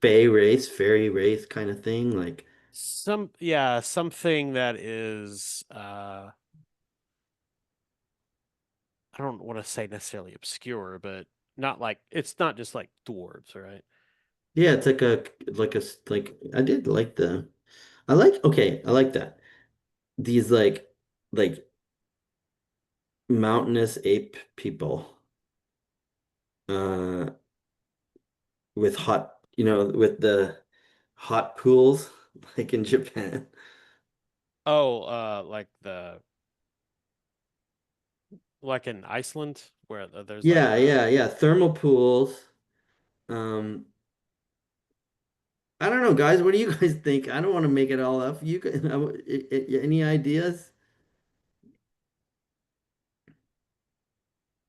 Fey race, fairy race kind of thing. Like, something that is I don't want to say necessarily obscure, but not like it's not just like dwarves, right? yeah, it's like I did like I like that. These like mountainous ape people uh with with the hot pools like in Japan. Oh, like in Iceland where there's like Yeah, yeah, yeah. Thermal pools. Um, I don't know, guys. What do you guys think? I don't want to make it all up. You can, any ideas?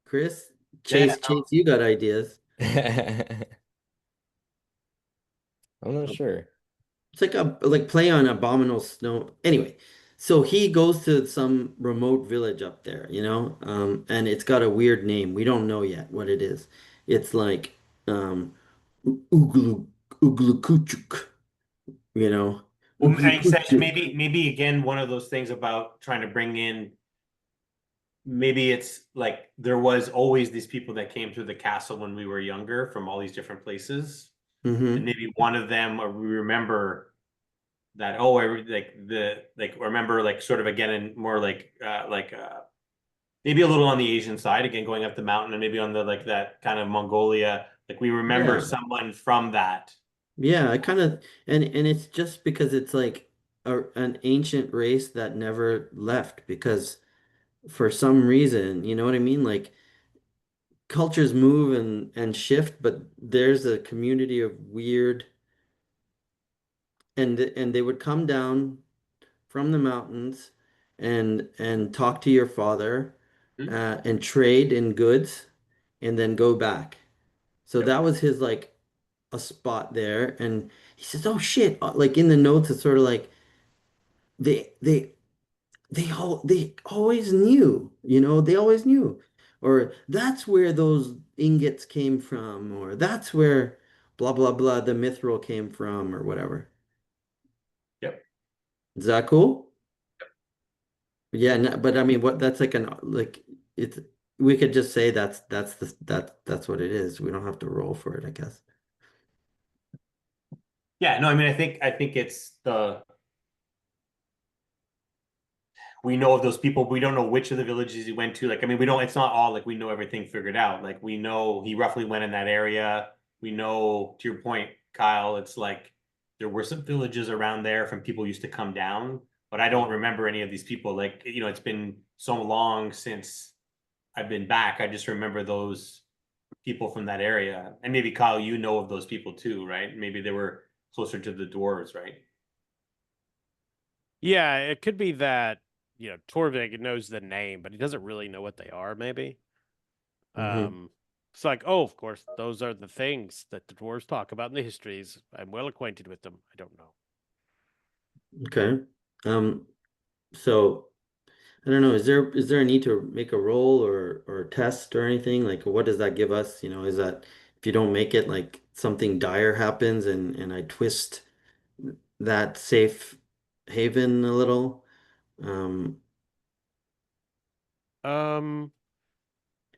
Chris, Yeah, Chase, you got ideas. I'm not sure. It's like a like play on Abominable Snow. Anyway, so he goes to some remote village up there, and it's got a weird name. We don't know yet what it is. It's like Uglu Uglukuchuk, you know. well, and said Uglukuchuk. maybe again one of those things about trying to bring in. Maybe it's like there was always these people that came through the castle when we were younger from all these different places, and Hmm. maybe one of them, or we remember that. Oh, like remember like sort of again and more like maybe a little on the Asian side again, going up the mountain, and maybe on the like that kind of Mongolia. Like we remember Yeah. someone from that. Yeah, I kind of and it's just because it's like an ancient race that never left because for some reason, you know what I mean? Like cultures move and shift, but there's a community of weird and they would come down from the mountains and talk to your father Hmm? and trade in goods and then go back. So Yep. that was his like a spot there and he says, "Oh shit." Like in the notes it's sort of like they they they always knew, they always knew. Or that's where those ingots came from, or that's where blah blah blah the mithril came from, or whatever. Yep. Is that cool? Yeah, no, but I mean, what that's like an like it's we could just say that's what it is. We don't have to roll for it, I guess. Yeah. No, I mean, I think it's the we know of those people. We don't know which of the villages he went to. Like, I mean, we don't, it's not all like we know everything figured out. Like, we know he roughly went in that area. We know, to your point, Kyle, it's like there were some villages around there from people who used to come down, but I don't remember any of these people. Like, it's been so long since I've been back. I just remember those people from that area. And maybe Kyle, you know of those people too, right? Maybe they were closer to the dwarves, right? Yeah, it could be that, Torvig knows the name, but he doesn't really know what they are, maybe. Hmm. Um, it's like, oh, of course, those are the things that the dwarves talk about in the histories. I'm well acquainted with them. I don't know. Okay. Um, so I don't know, is there a need to make a roll or test or anything? Like what does that give us? Is that if you don't make it, like something dire happens and I twist that safe Haven a little. Um,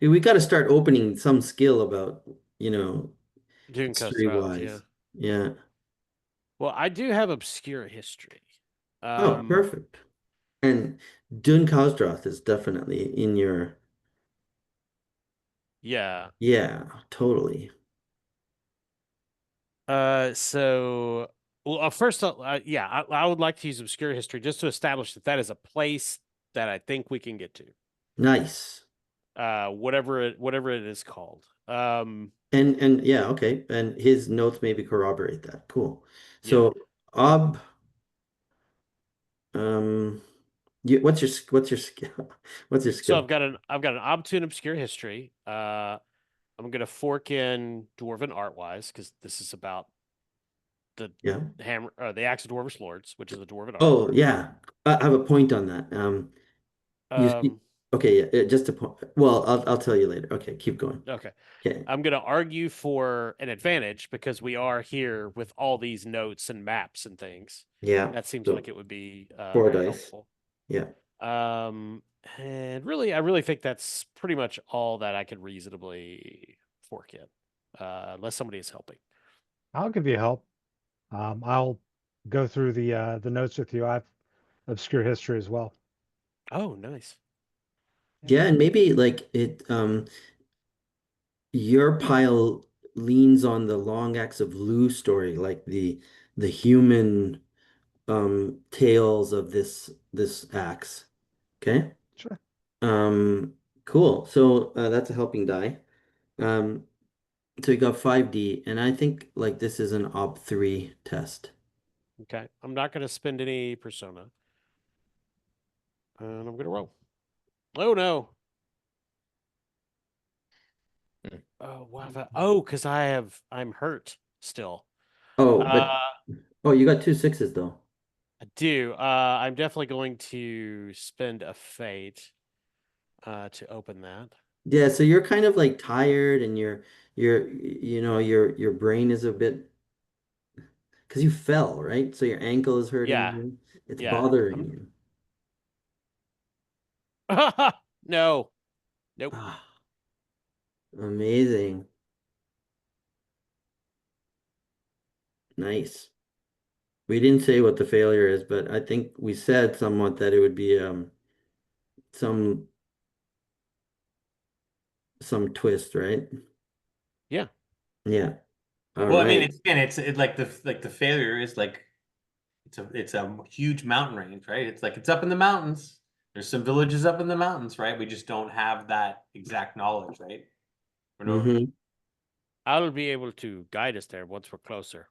We got to start opening some skill about, you know, Dune history Coast, yeah. wise. Yeah. Well, I do have obscure history. Oh, Um, perfect. And Dun Kostroth is definitely in your, yeah. yeah, totally. So, well, first, yeah, I would like to use obscure history just to establish that that is a place that I think we can get to. Nice. Whatever it is called. And yeah, okay. And his notes maybe corroborate that. Cool. Yeah. So Ob, um, what's your skill? What's your So skill? I've got an obtune obscure history. I'm gonna fork in dwarven art wise because this is about the Yeah. hammer, the axe of dwarvish lords, which is the dwarven art. Oh, yeah. I have a point on that. You see, Um, okay, yeah, just a point. Well, I'll tell you later. Okay, keep going. okay. Okay. I'm going to argue for an advantage because we are here with all these notes and maps and things. Yeah. That seems So like it would be four very dice. helpful. Yeah. And really, I really think that's pretty much all that I could reasonably fork in, unless somebody is helping. I'll give you help. I'll go through the notes with you. I've obscure history as well. Oh, nice. Yeah, and maybe like your pile leans on the long axe of Lou story, like the human tales of this axe. Okay? Sure. Um cool. So that's a helping die. Um so you got 5D, and I think like this is an op 3 test. Okay. I'm not going to spend any persona, and I'm going to roll. Oh, no. Hmm. Oh, wow. Oh, because I'm hurt still. Oh, Uh, but oh, you got two sixes though. I do. I'm definitely going to spend a fate to open that. Yeah, so you're kind of like tired, and your brain is a bit because you fell, right? So your ankle is hurting Yeah, you. It's yeah. bothering I'm you. no, nope. Ah, amazing. Nice. We didn't say what the failure is, but I think we said somewhat that it would be some some twist, right? Yeah, Yeah. All Well, I mean, right. it's again, it's like the failure is like it's a huge mountain range, right? It's like it's up in the mountains. There's some villages up in the mountains, right? We just don't have that exact knowledge, right? We're no, Mm-hmm. I'll be able to guide us there once we're closer.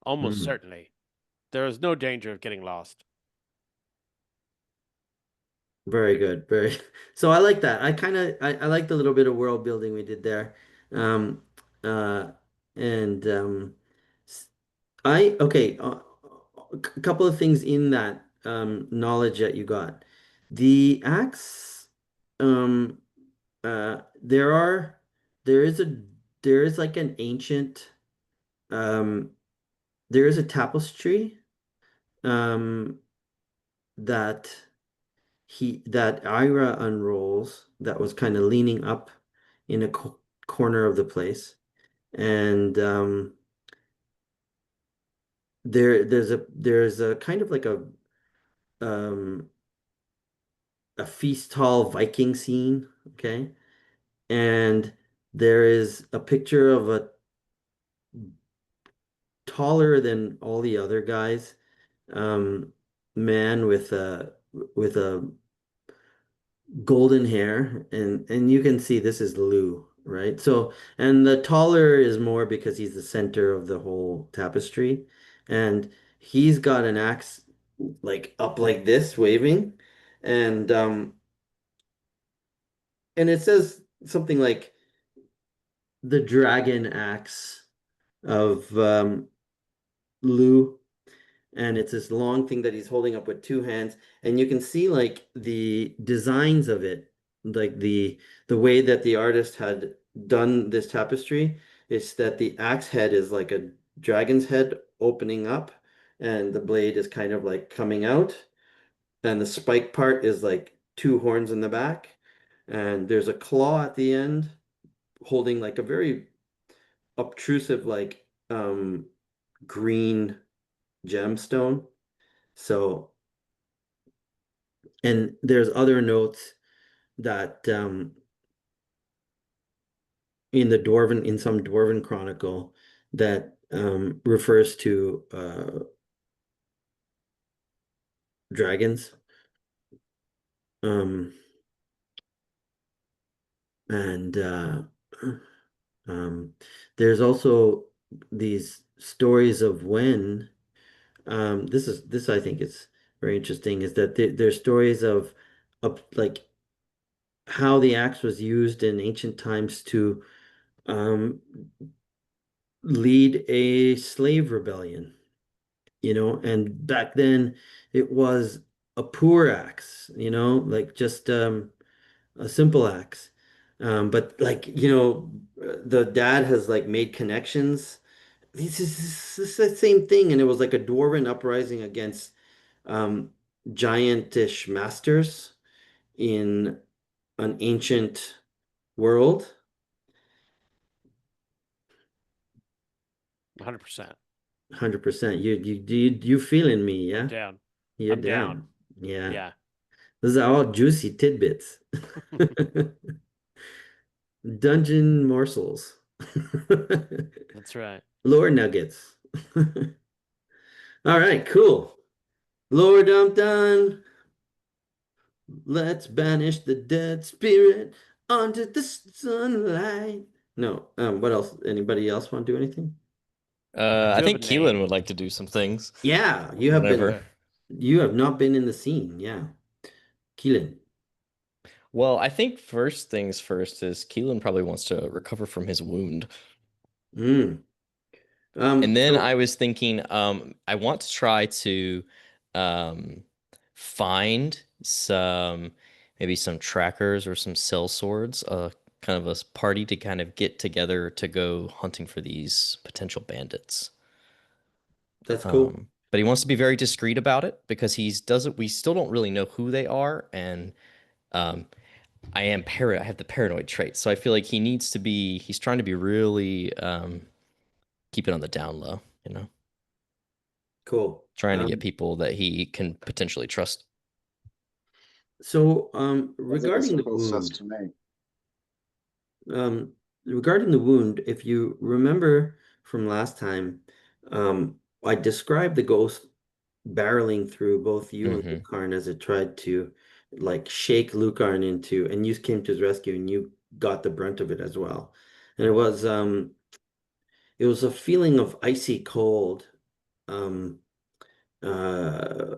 Almost Mm. certainly. There is no danger of getting lost. Very good. Very. So I like that. I like the little bit of world building we did there. Um uh and s- I okay, a couple of things in that knowledge that you got. The axe there are there is a there is like an ancient um there is a tapestry um that that Ira unrolls that was kind of leaning up in a corner of the place, and there's a kind of like um a feast hall Viking scene, okay, and there is a picture of a taller than all the other guys um man with a golden hair, and you can see this is Lou, right? So, and the taller is more because he's the center of the whole tapestry, and he's got an axe like up like this waving, and and it says something like the dragon axe of Lou, and it's this long thing that he's holding up with two hands, and you can see like the designs of it, like the way that the artist had done this tapestry is that the axe head is like a dragon's head opening up, and the blade is kind of like coming out, and the spike part is like two horns in the back, and there's a claw at the end holding like a very obtrusive like green gemstone. So, and there's other notes that in some Dwarven chronicle that refers to dragons. Um, and um, there's also these stories of when this I think is very interesting is that there's stories of like how the axe was used in ancient times to um, lead a slave rebellion, and back then it was a poor axe, like just a simple axe. But like, the dad has like made connections. This is the same thing, and it was like a dwarven uprising against um, giantish masters in an ancient world. 100%. 100%. You feeling me, I'm yeah? down. You're I'm down. down. Yeah. Yeah. Those are all juicy tidbits. Dungeon morsels. That's right. Lore nuggets. All right, cool. Lore dump done. Let's banish the dead spirit onto the sunlight. No, what else? Anybody else want to do anything? I I do have a think Keelan would name. like to do some things Yeah, Let me do it. you have not been in the scene. Yeah. Keelan. Well, I think first things first is Keelan probably wants to recover from his wound. Mm. And then So I was thinking, I want to try to um, find maybe some trackers or some cell swords, kind of a party to kind of get together to go hunting for these potential bandits. that's cool. But he wants to be very discreet about it because we still don't really know who they are, and um, I have the paranoid trait, so I feel like he's trying to be really keep it on the down low, Cool. trying to get people that he can potentially trust. So Sounds like a simple sus to me. um, regarding the wound, if you remember from last time, I described the ghost barreling through both you and Hmm. Lucarn as it tried to like shake Lucarn into, and you came to his rescue and you got the brunt of it as well. And it was a feeling of icy cold. Um, uh,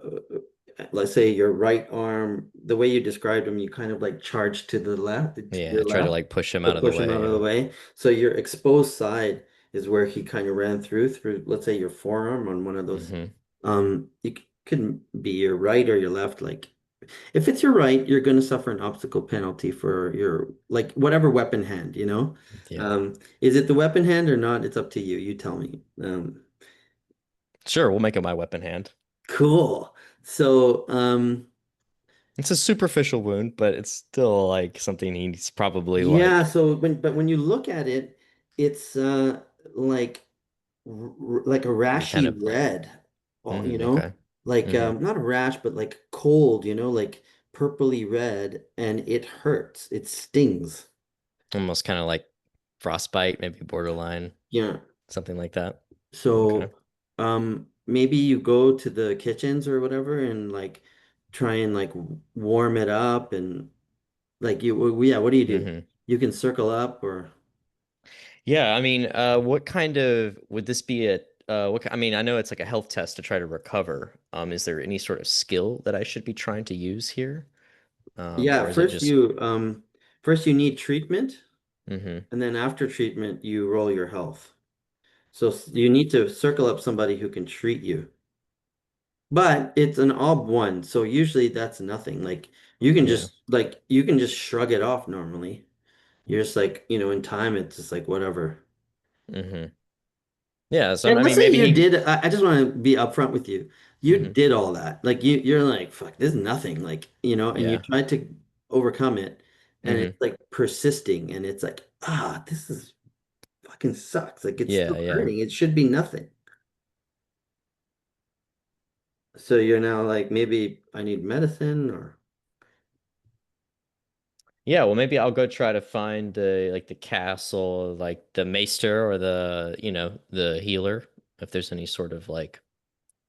let's say your right arm, the way you described him, you kind of like charged to Yeah, your I try to left like push him to out of the push him way. out of the Yeah. way. So your exposed side is where he kind of ran through, let's say your forearm on one of those. Hmm. Could be your right or your left. Like if it's your right, you're going to suffer an obstacle penalty for your like whatever weapon hand. Yeah. Is it the weapon hand or not? It's up to you. You tell me. Sure, we'll make it my weapon hand. Cool. So, It's a superficial wound, but it's still like something he's probably yeah, like. so when you look at it, it's like like a Be kind rashy of. red, Okay. like Hmm. not a rash, but like cold, like purpley red, and it hurts. It stings. Almost kind of like frostbite, maybe borderline, Yeah. something like that. Okay. So, maybe you go to the kitchens or whatever and like try and like warm it up and like yeah, what do you do? Hmm. You can circle up or Yeah, I mean, what kind of would this be I mean, I know it's like a health test to try to recover. Is there any sort of skill that I should be trying to use here? yeah, Or is it just first you need treatment hmm and then after treatment you roll your health. So you need to circle up somebody who can treat you. But it's an ob one, so usually that's nothing. Like yeah. you can just shrug it off normally. You're just like, in time it's just like whatever. Hmm. Yeah, so And I let's mean, say maybe you he. did, I just want to be upfront with you. You Mhm. did all that. Like you're like, fuck, this is nothing. Like, and you Yeah. tried to overcome it and Hmm. it's like persisting and it's like, this is fucking sucks. Like it's Yeah, still yeah. hurting. It should be nothing. So you're now like, maybe I need medicine or Yeah, well, maybe I'll go try to find the castle, like the maester or the healer, if there's any sort of like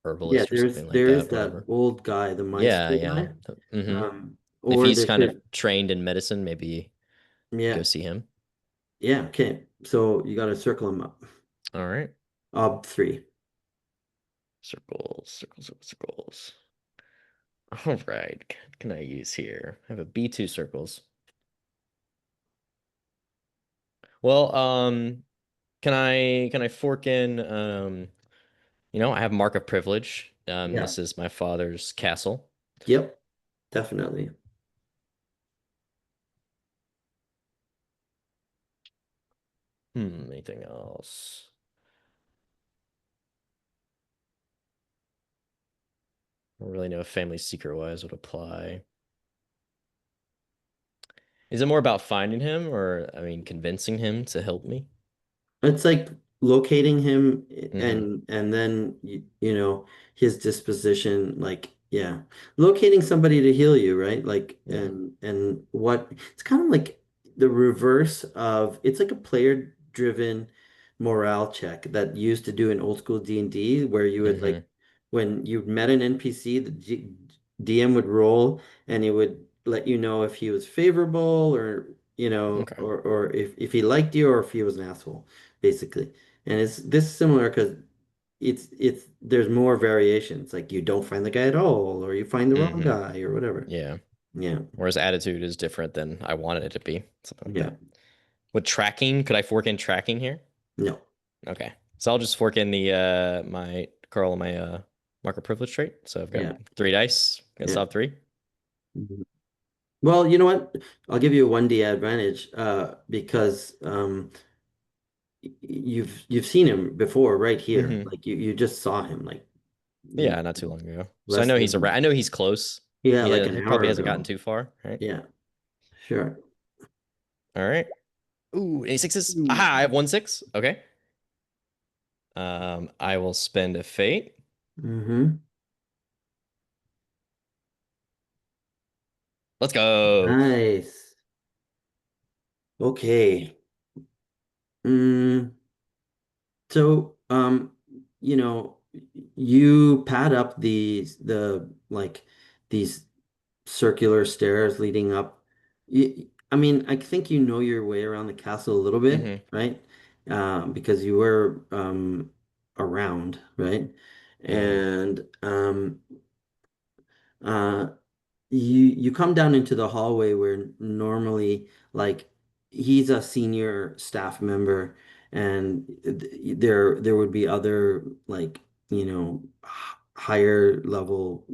yeah, herbalist or there's something like there is that, that whatever. old guy, the Yeah, Meister yeah. guy. Hmm. If Or he's there kind of could, trained in medicine, maybe go yeah, see him. yeah, okay. So you got to circle him up. All right. Ob 3. Circles, circles, circles, circles. All right. What can I use here? I have a B2 circles. Well, can I fork in I have mark of privilege. Yeah. This is my father's castle. Yep. Definitely. Anything else? I don't really know if family secret wise would apply. Is it more about finding him or I mean convincing him to help me? It's like locating him Mm-hmm. and then his disposition, like, yeah, locating somebody to heal you, right? Like, Yeah. and what it's kind of like the reverse of, it's like a player driven morale check that used to do in old school D&D, where you would, Mm-hmm. like, when you met an NPC, the DM would roll and it would let you know if he was favorable, or Okay. or if he liked you or if he was an asshole, basically. And it's this similar because it's there's more variations. Like you don't find the guy at all, or you find the wrong Mm-hmm. guy, or whatever. Yeah. Yeah, Whereas attitude is different than I wanted it to be. Something like yeah, that. With tracking, could I fork in tracking here? no, Okay. So I'll just fork in the my Carl my marker privilege trait. So I've got yeah, 3 dice. Gonna yeah. stop 3. Mhm. Well, you know what? I'll give you a 1D advantage, because you've seen him before right here. Mm-hmm. Like you just saw him like Yeah, not too long ago. So I less know he's around. than, I know he's close. yeah, He, like an he probably hour hasn't gotten ago. too far, right? Yeah, sure. All right. Ooh, any sixes? Ooh. Aha, I have 1 6. Okay. I will spend a fate. Mm-hmm. Let's go. Nice. Okay. Mm, so, you pad up these circular stairs leading up. I mean, I think you know your way around the castle a little bit, Mm-hmm. right? Because you were around, right? Mm-hmm. And uh, you come down into the hallway where normally, like, he's a senior staff member, and there would be other, like, higher level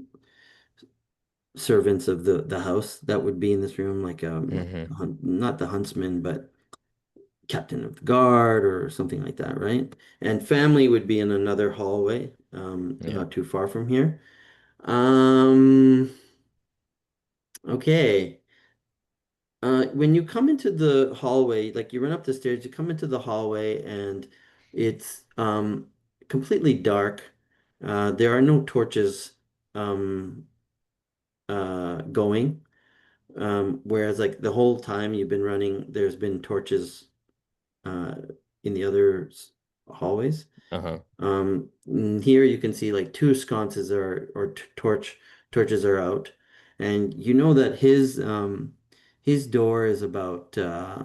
servants of the house that would be in this room, like, Mm-hmm. not the huntsman, but captain of the guard or something like that, right? And family would be in another hallway, Yeah. not too far from here. Um, okay. When you come into the hallway, like you run up the stairs, you come into the hallway and it's completely dark. There are no torches um, going. Whereas, like, the whole time you've been running, there's been torches uh, in the other hallways. Uh-huh. Here you can see like two sconces or torches are out, and you know that his door is about uh,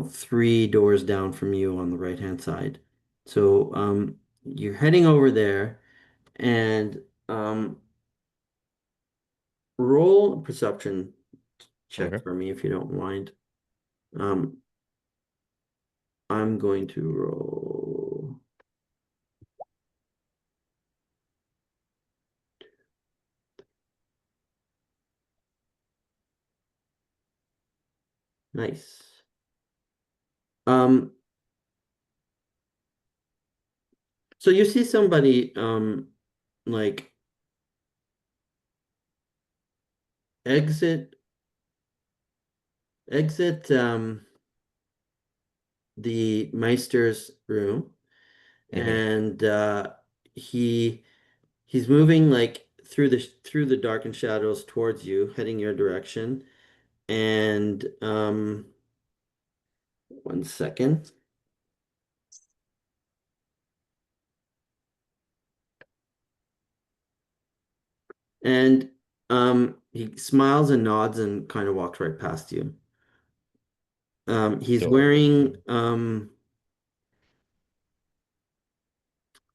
3 doors down from you on the right hand side. So you're heading over there, and roll a perception check Okay. for me if you don't mind. Um, I'm going to roll. Nice. Um, So you see somebody like exit exit the Meister's room, Hmm. and he he's moving like through the darkened shadows towards you, heading your direction. And one second. And he smiles and nods and kind of walks right past you. He's So, wearing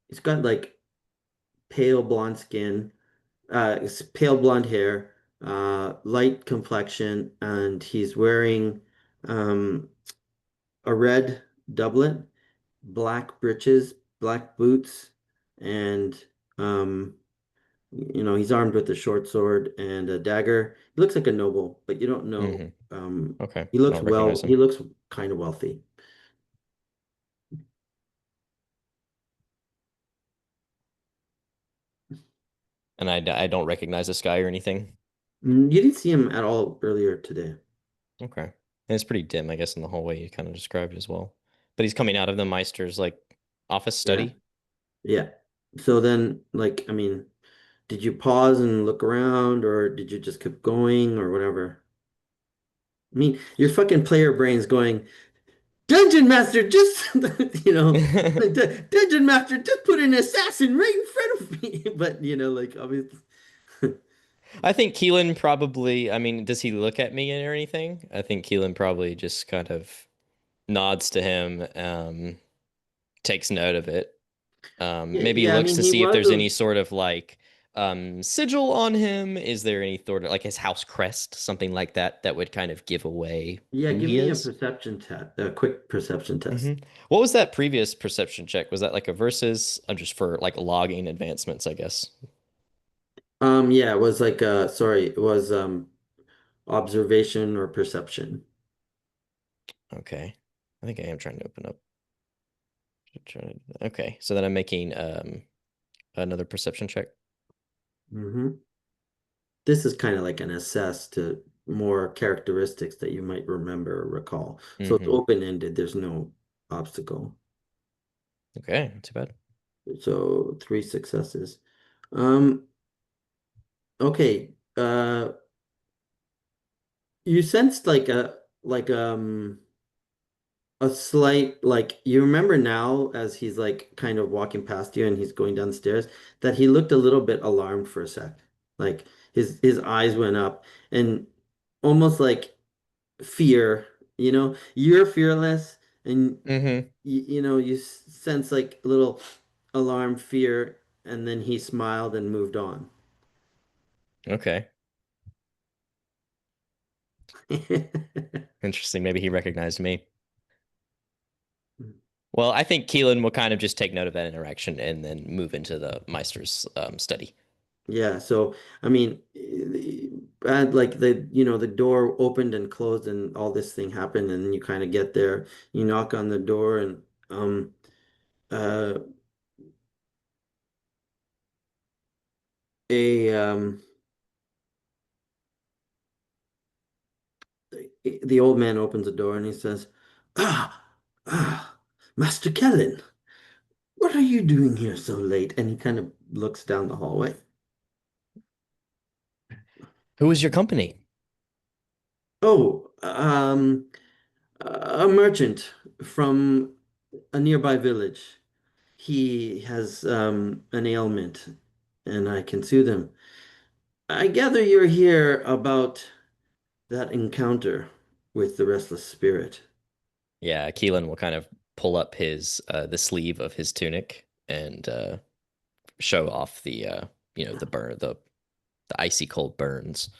he's got like pale blonde skin, pale blonde hair, light complexion, and he's wearing um a red doublet, black breeches, black boots, and um he's armed with a short sword and a dagger. He looks like a noble, but you don't know. hmm. Okay. He I looks don't recognize he him. looks kind of wealthy. And I don't recognize this guy or anything. You didn't see him at all earlier today. Okay. And it's pretty dim, I guess, in the hallway you kind of described as well. But he's coming out of the Meister's like office Yeah. study. Yeah. So then, like, I mean, did you pause and look around, or did you just keep going, or whatever? I mean, your fucking player brain's going, Dungeon Master, just, Dungeon Master, just put an assassin right in front of me. But, like, obviously. I think Keelan probably, I mean, does he look at me or anything? I think Keelan probably just kind of nods to him, takes note of it. Yeah, Maybe yeah, I looks mean, to he see if was there's any a, sort of like sigil on him. Is there any sort of like his house crest, something like that, that would kind of give away yeah, who give he me a is? perception test, a quick perception Hmm. test. What was that previous perception check? Was that like a versus? Just for like logging advancements, I guess. Yeah, it was like sorry, it was observation or perception. Okay. I think I am trying to open up. Okay, so then I'm making another perception check. Hmm. This is kind of like an assess to more characteristics that you might remember or recall. So it's Hmm. open-ended, there's no obstacle. Okay, not too bad. So three successes. Um, okay. You sensed like a slight, like, you remember now as he's like kind of walking past you and he's going downstairs, that he looked a little bit alarmed for a sec. Like his eyes went up, and almost like fear, you're fearless, and Hmm. you sense like a little alarm, fear, and then he smiled and moved on. Okay, interesting. Maybe he recognized me. Well, I think Keelan will kind of just take note of that interaction and then move into the Meister's study. Yeah, so I mean, and like the door opened and closed and all this thing happened, and you kind of get there, you knock on the door, and um uh a the old man opens the door and he says, "Ah, ah, Master Kellen, what are you doing here so late?" And he kind of looks down the hallway. Who is your company? Oh, a merchant from a nearby village. He has an ailment, and I can soothe him. I gather you're here about that encounter with the restless spirit. Yeah, Keelan will kind of pull up his the sleeve of his tunic and show off the the burn the icy cold burns.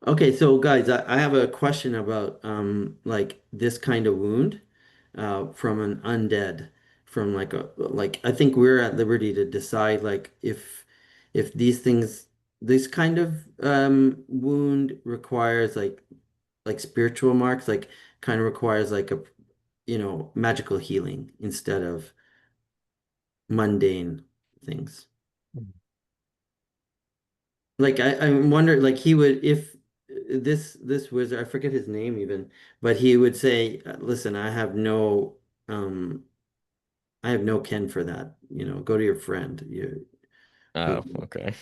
Okay, so guys, I have a question about like this kind of wound from an undead, from like I think we're at liberty to decide like if this kind of wound requires like spiritual marks, like kind of requires like a magical healing instead of mundane things. Hmm. Like I wonder, like he would if this wizard, I forget his name even, but he would say, "Listen, um, I have no ken for that. You know, go to your friend. You who, Oh, okay.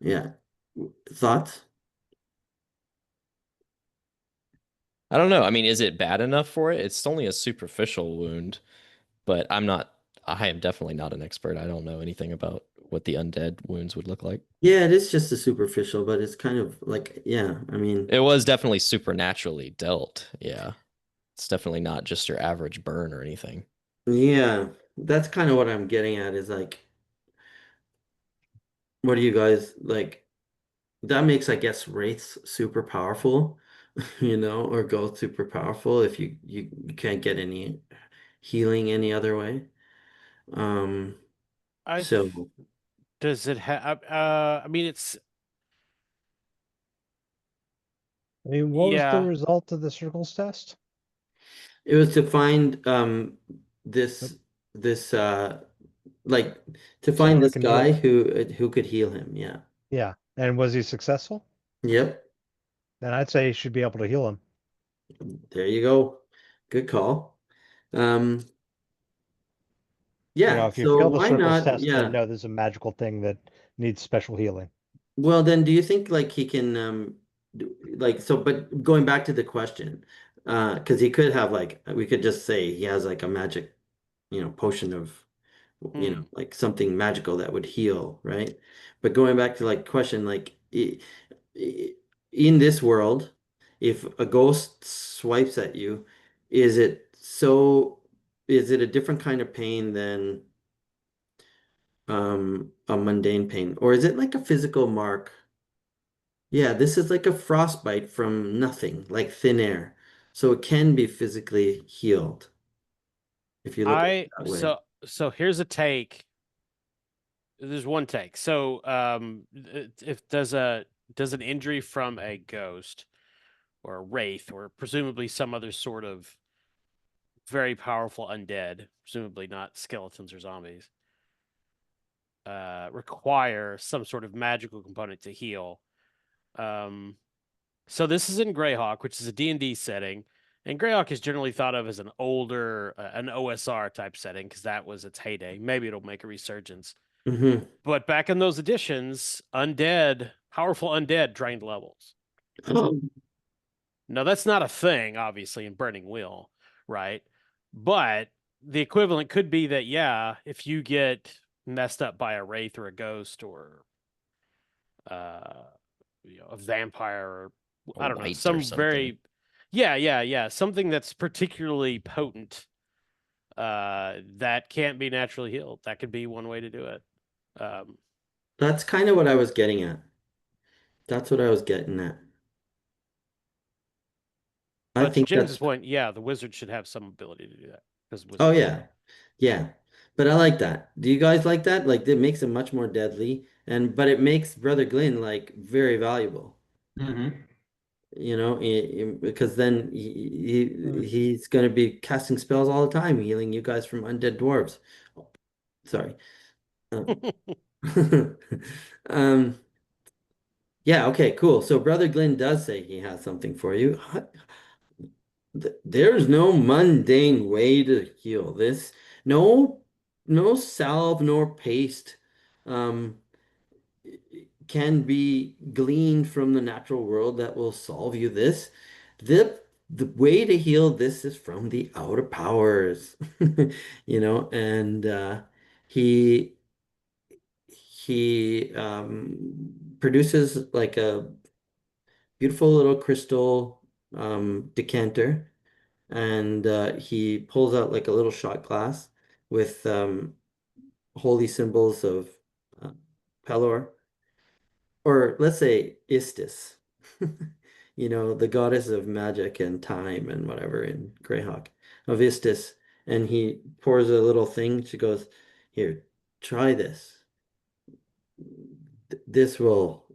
yeah. Thoughts? I don't know. I mean, is it bad enough for it? It's only a superficial wound, but I am definitely not an expert. I don't know anything about what the undead wounds would look like. Yeah, it is just a superficial, but it's kind of like, yeah, I mean, It was definitely supernaturally dealt. Yeah. It's definitely not just your average burn or anything. yeah, that's kind of what I'm getting at is like, what do you guys like? That makes, I guess, wraiths super powerful, you know, or ghosts super powerful if you can't get any healing any other way. Um, I so does it have? I mean, it's I mean, what was the yeah. result of the circles test? it was to find this Nope. this like to find Someone who this can heal guy him. who could heal him. Yeah. Yeah. And was he successful? Yep. Then I'd say he should be able to heal him. There you go. Good call. Um, You know, yeah, if you so fail the why circles not? test, then Yeah. no, there's a magical thing that needs special healing. Well, then do you think like he can like so but going back to the question, because he could have like we could just say he has like a magic, potion of Hmm. like something magical that would heal, right? But going back to like question like i- in this world, if a ghost swipes at you, is it so is it a different kind of pain than a mundane pain, or is it like a physical mark? Yeah, this is like a frostbite from nothing, like thin air. So it can be physically healed if you look at it I that way. so so here's a take. There's one take. So if does an injury from a ghost or a wraith or presumably some other sort of very powerful undead, presumably not skeletons or zombies, require some sort of magical component to heal. Um, so this is in Greyhawk, which is a D&D setting, and Greyhawk is generally thought of as an older, an OSR type setting because that was its heyday. Maybe it'll make a resurgence. Hmm. But back in those editions, undead, powerful undead drained levels. Now that's not a thing, obviously, in Burning Wheel, right? But the equivalent could be that, yeah, if you get messed up by a wraith or a ghost or uh a vampire or A I don't know, white or some something. very yeah, something that's particularly potent that can't be naturally healed. That could be one way to do it. Um That's kind of what I was getting at. That's what I was getting at. I but to think James's that's, point, yeah, the wizard should have some ability to do that because oh wizards can. yeah. Yeah. But I like that. Do you guys like that? Like it makes him much more deadly and but it makes Brother Glynn like very valuable. Mm-hmm. Because then he's going to be casting spells all the time, healing you guys from undead dwarves. Sorry. Um, um, yeah, okay, cool. So Brother Glenn does say he has something for you. There's no mundane way to heal this. No, no salve nor paste um, can be gleaned from the natural world that will solve you this. The way to heal this is from the outer powers, and he he produces like a beautiful little crystal decanter, and he pulls out like a little shot glass with holy symbols of uh, Pelor, or let's say Istis, the goddess of magic and time and whatever in Greyhawk, of Istis. And he pours a little thing. She goes, "Here, try this. This will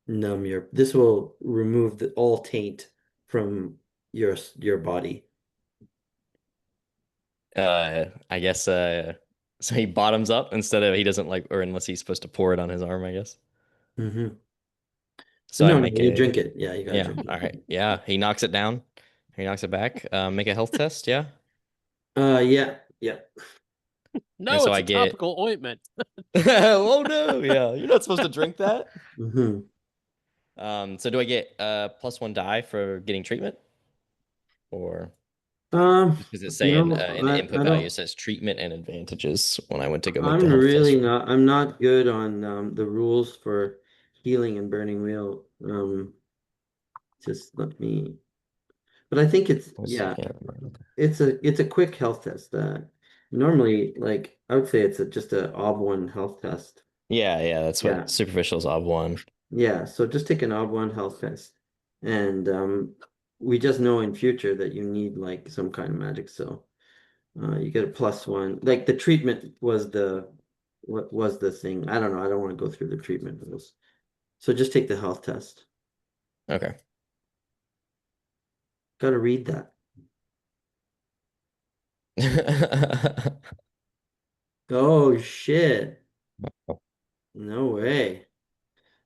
this will remove all taint from your body." I guess So he bottoms up instead of he doesn't like, or unless he's supposed to pour it on his arm, I guess. Mm-hmm. So I No, no, make you drink a, it. Yeah, you gotta yeah, drink all it. right. Yeah, he knocks it down. He knocks it back. Make a health test, yeah. Yeah, yeah. And No, so it's I a get, topical ointment. oh no, yeah, you're not supposed to drink that. Mm-hmm. So do I get +1 die for getting treatment? Or just because it's You saying know, in the input I value, don't. it says treatment and advantages when I went to go make the I'm health test really for him. not. I'm not good on the rules for healing and burning wheel. Just let me. But I think it's Let's see. yeah. Yeah, It's a quick health test. Normally, like I would say, it's just a OB1 health test. yeah, that's Yeah, what superficial is OB1. yeah. So just take an OB1 health test, and we just know in future that you need like some kind of magic. So you get a +1. Like the treatment was the what was the thing? I don't know. I don't want to go through the treatment rules. So just take the health test. Okay. Got to read that. Oh shit! No way.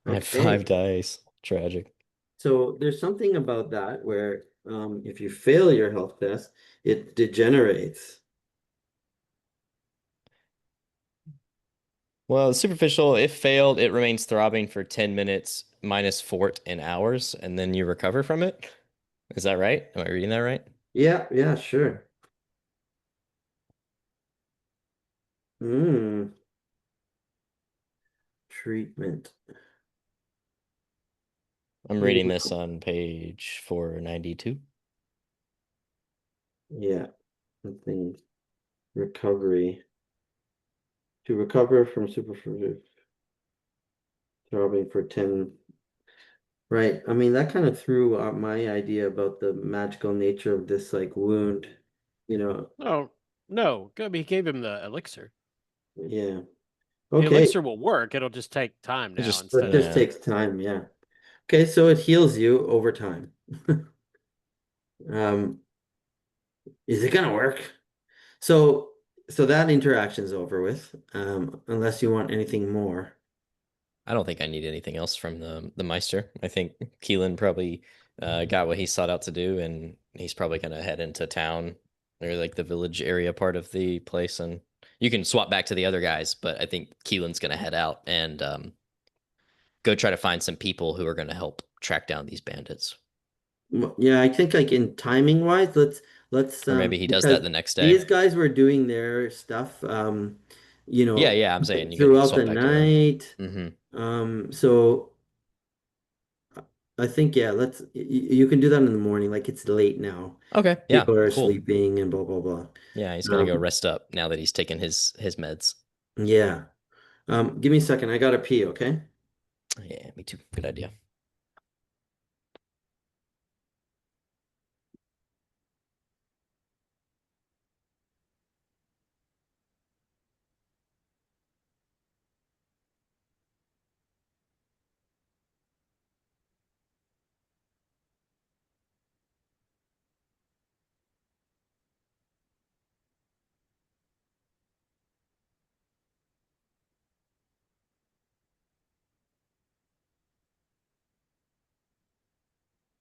I have 5 Okay. dice. Tragic. So there's something about that where if you fail your health test, it degenerates. Well, superficial, if failed, it remains throbbing for 10 minutes minus fort in hours, and then you recover from it. Is that right? Am I reading that right? Yeah, yeah, sure. Hmm. Treatment. I'm reading this Ooh, on page 492. yeah, something recovery. To recover from superficial throbbing for 10. Right. I mean, that kind of threw out my idea about the magical nature of this like wound, you know. Oh, no. I mean, he gave him the elixir. Yeah. The Okay. elixir will work. It'll just take time It now just, It instead of. just yeah. takes time, yeah. Okay, so it heals you over time. Um, is it gonna work? So so that interaction's over with, unless you want anything more. I don't think I need anything else from the Meister. I think Keelan probably got what he sought out to do, and he's probably gonna head into town or like the village area part of the place, and you can swap back to the other guys. But I think Keelan's gonna head out and go try to find some people who are gonna help track down these bandits, Yeah, I think like in timing wise, let's or maybe he does that because the next day. these guys were doing their stuff you Yeah, know, yeah. I'm saying you can throughout swap the back to them. night. Hmm. So I think yeah, you can do that in the morning, like it's late now. Okay. Yeah. People are Cool. sleeping and blah blah blah. Yeah, he's gonna go Um, rest up now that he's taken his meds. yeah. Give me a second. I gotta pee, okay? Yeah, me too. Good idea.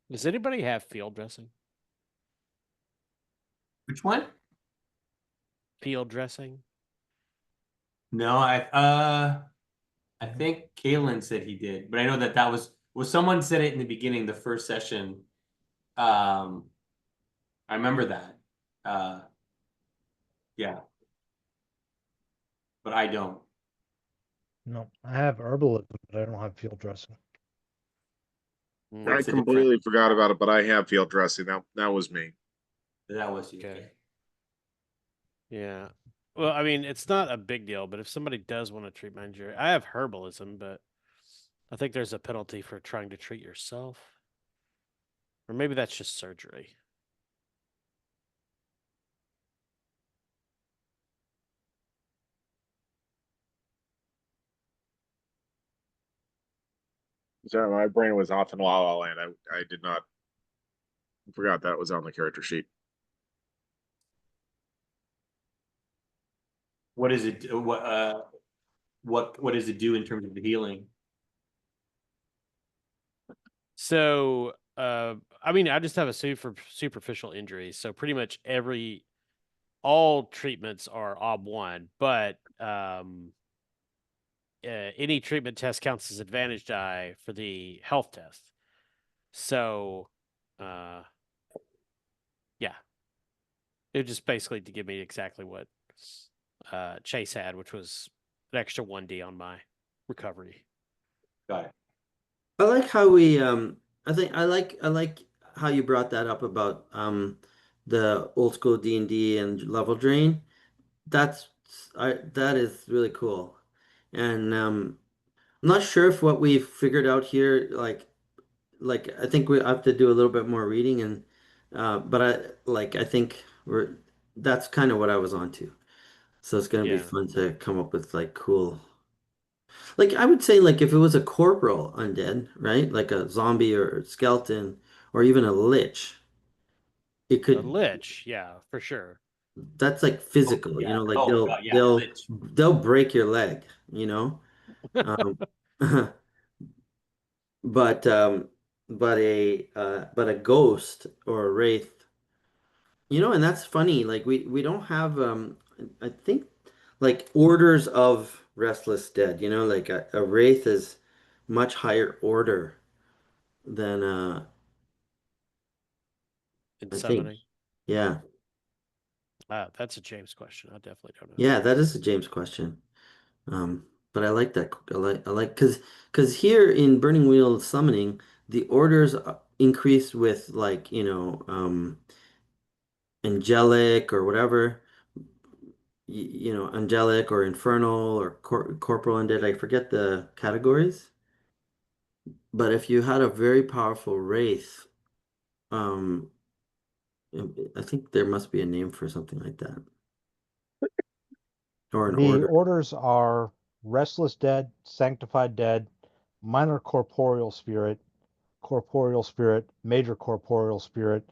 Does anybody have field dressing? Which one? Field dressing? No, I think Kalen said he did, but I know that someone said it in the beginning, the first session. Um, I remember that. Uh, yeah, but I don't. No, I have herbalism, but I don't have field dressing. I What's the difference? completely forgot about it, but I have field dressing. That was me. That was you. Okay. Yeah. Well, I mean, it's not a big deal, but if somebody does want to treat my injury, I have herbalism, but I think there's a penalty for trying to treat yourself. Or maybe that's just surgery. So my brain was off in La La Land. I did not forgot that was on the character sheet. what is it? What does it do in terms of the healing? So, I mean, I just have a superficial injury, so pretty much all treatments are OB1, but any treatment test counts as advantage die for the health test. So, yeah, it was just basically to give me exactly what Chase had, which was an extra 1D on my recovery. Got it. I like how we I like how you brought that up about the old school D&D and level drain. That's that is really cool. And I'm not sure if what we've figured out here, like I think we have to do a little bit more reading and but I think we're that's kind of what I was onto. So it's gonna be Yeah. fun to come up with like cool. Like I would say like if it was a corporal undead, right? Like a zombie or a skeleton or even a lich, it A could lich, yeah, for sure. that's like Oh, physical, yeah. like Oh, they'll God, yeah. they'll Lich. they'll break your leg, you know? Um but um but a ghost or a wraith, and that's funny. Like we don't have I think like orders of restless dead, like a wraith is much higher order than In I think. summoning. Yeah. That's a James question. I definitely don't know. Yeah, that is a James question. But I like that. I like because here in Burning Wheel summoning, the orders increase with like, angelic or whatever, angelic or infernal or corporal undead. I forget the categories. But if you had a very powerful wraith, um, I think there must be a name for something like that or an The order. orders are restless dead, sanctified dead, minor corporeal spirit, major corporeal spirit,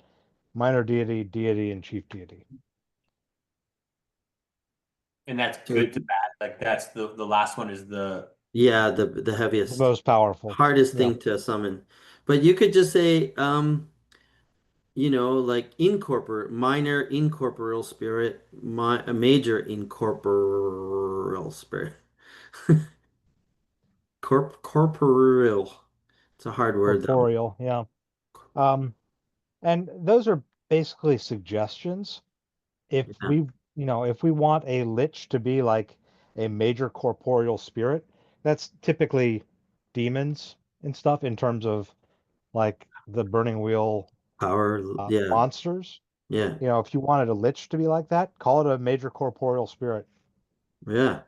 minor deity, deity, and chief deity. And that's So good to bad. Like that's the last one is the yeah, the The heaviest, most powerful. hardest Yeah. thing to summon. But you could just say, like minor incorporeal spirit, a major incorporeal spirit. Corporeal. It's a hard word though. Corporeal. Yeah. Um, and those are basically suggestions. If Yeah. if we want a lich to be like a major corporeal spirit, that's typically demons and stuff in terms of like the Burning Wheel Power. Yeah. monsters. Yeah. If you wanted a lich to be like that, call it a major corporeal spirit, Yeah.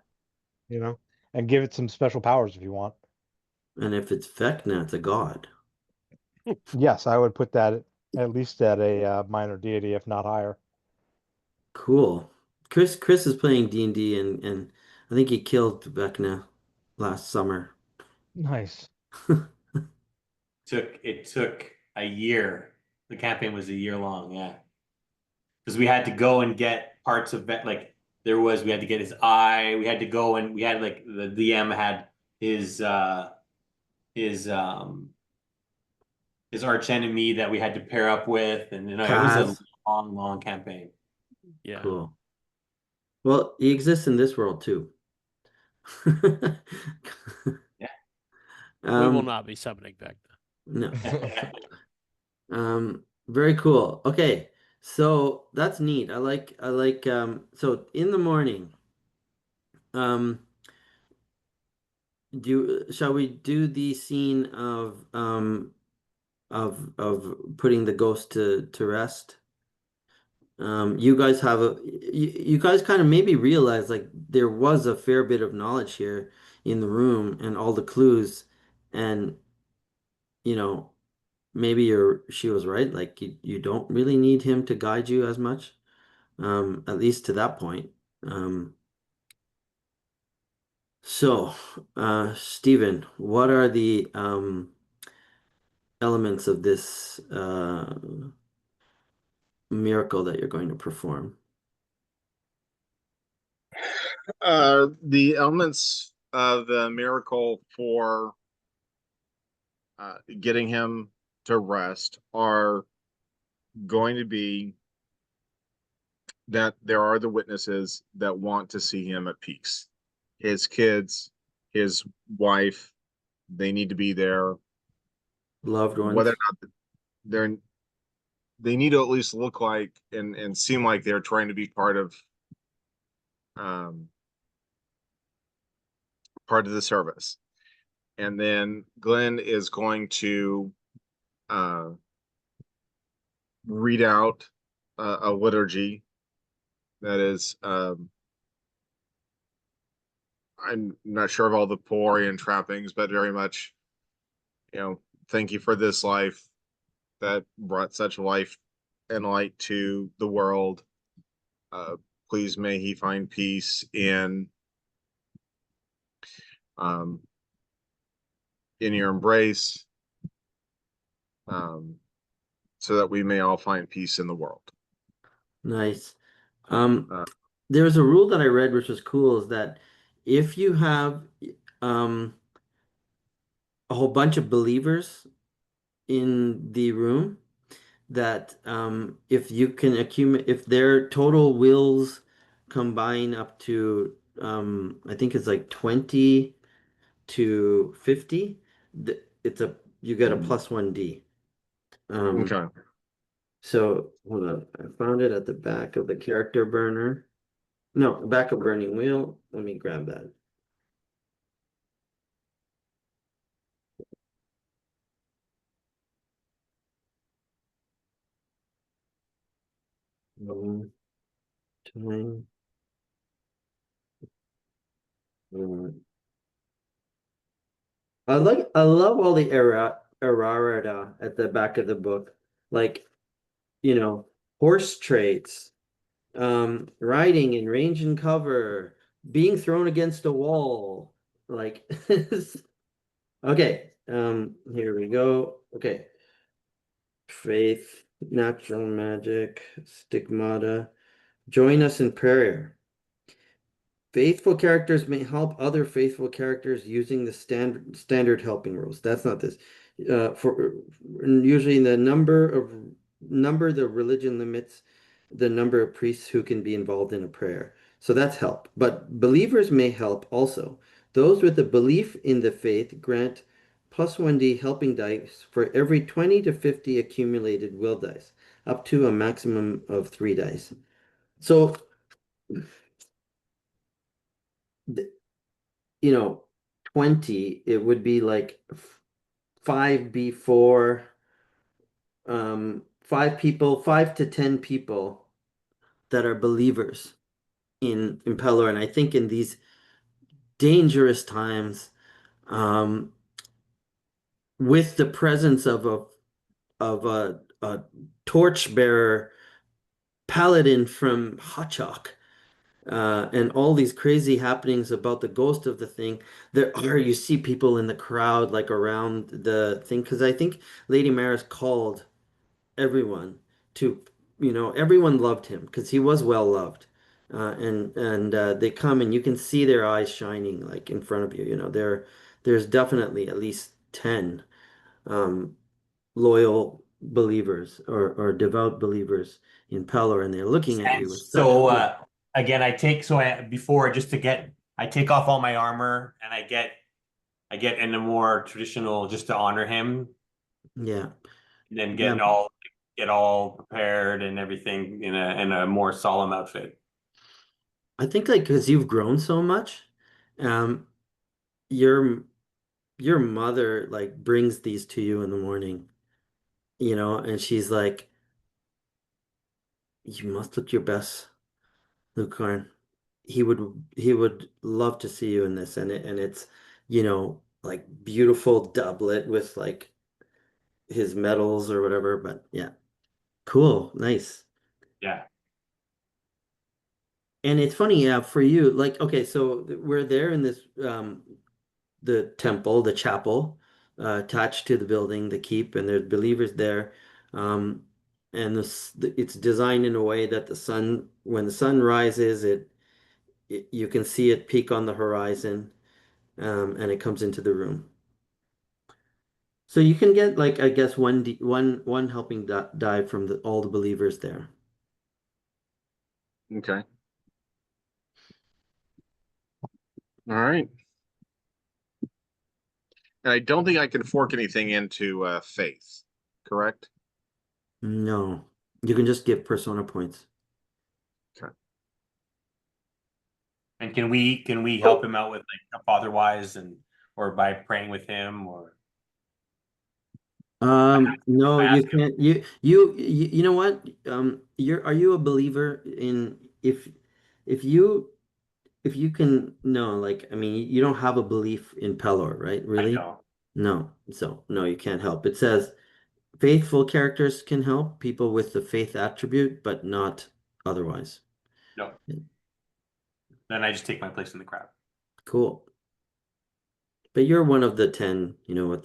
you know, and give it some special powers if you want. And if it's Vecna, it's a god. Yes, I would put that at least at a minor deity, if not higher. Cool. Chris is playing D&D and I think he killed Vecna last summer. Nice. took a year. The campaign was a year long, yeah. Because we had to go and get parts of it. Like we had to get his eye. We had to go and we had like the DM had his his um his arch enemy that we had to pair up with, and it was a Kaz. long campaign. Yeah. Cool. Well, he exists in this world too. Yeah. We will Um, not be summoning back no. Very cool. Okay. So that's neat. So in the morning, um, shall we do the scene of putting the ghost to rest? You guys you guys kind of maybe realize like there was a fair bit of knowledge here in the room and all the clues and you know maybe she was right, like you don't really need him to guide you as much, at least to that point. Um, so Stephen, what are the elements of this miracle that you're going to perform? The elements of the miracle for getting him to rest are going to be that there are the witnesses that want to see him at peace. His kids, his wife, they need to be there. Loved Whether ones. or not they're, they need to at least look like and seem like they're trying to be um, part of the service. And then Glenn is going to uh, read out a liturgy that is I'm not sure of all the Porian trappings, but very much, thank you for this life that brought such life and light to the world. Uh, Please may he find peace um, in your embrace, um, so that we may all find peace in the world. Nice. Uh, There's a rule that I read which was cool is that if you have um a whole bunch of believers in the room, that if you can accumulate, if their total wills combine up to I think it's like 20 to 50, it's a you get a plus 1D. okay. So hold on, I found it at the back of the character burner. No, back of burning wheel. Let me grab that. Time. I love all the errata at the back of the book. Like, horse traits, riding in range and cover, being thrown against a wall. Like, okay, here we go. Okay. Faith, natural magic, stigmata. Join us in prayer. Faithful characters may help other faithful characters using the standard helping rules. That's not this. For usually the number the religion limits the number of priests who can be involved in a prayer. So that's help. But believers may help also. Those with a belief in the faith grant plus 1D helping dice for every 20 to 50 accumulated will dice, up to a maximum of 3 dice. So you know, 20, it would be like 5 before 5 people, 5 to 10 people that are believers in Pelor. And I think in these dangerous times, um, with the presence of a torchbearer paladin from Hotchok, and all these crazy happenings about the ghost of the thing. You see people in the crowd, like around the thing, because I think Lady Maris called everyone to, everyone loved him because he was well loved. And they come and you can see their eyes shining like in front of you. There's definitely at least 10 um, loyal believers or devout believers in Pelor, and they're looking at And you with such so fear. again, before just to get I take off all my armor and I get in a more traditional just to honor him Yeah. and then Yeah. get all prepared and everything in a more solemn outfit. I think like because you've grown so much, um, your your mother like brings these to you in the morning, and she's like, "You must look your best, Lucarin. He would love to see you in this." And it's, like beautiful doublet with like his medals or whatever. But yeah, cool, nice. Yeah. And it's funny, yeah, for you, like, okay, so we're there in this the temple, the chapel, attached to the building, the keep, and there's believers there. Um, and it's designed in a way that when the sun rises, you can see it peak on the horizon, and it comes into the room. So you can get like I guess one helping die from all the believers there. Okay. All right. And I don't think I can fork anything into faith, correct? No, you can just give persona points. Okay. And can we help him out with like a father wise and or by praying with him or No, I you ask him? can't. You know what? Are you a believer in if you if you can no, like I mean, you don't have a belief in Pelor, right? I Really? know. No. So no, you can't help. It says faithful characters can help people with the faith attribute, but not otherwise. No. Then I just take my place in the crowd. Cool. But you're one of the 10, what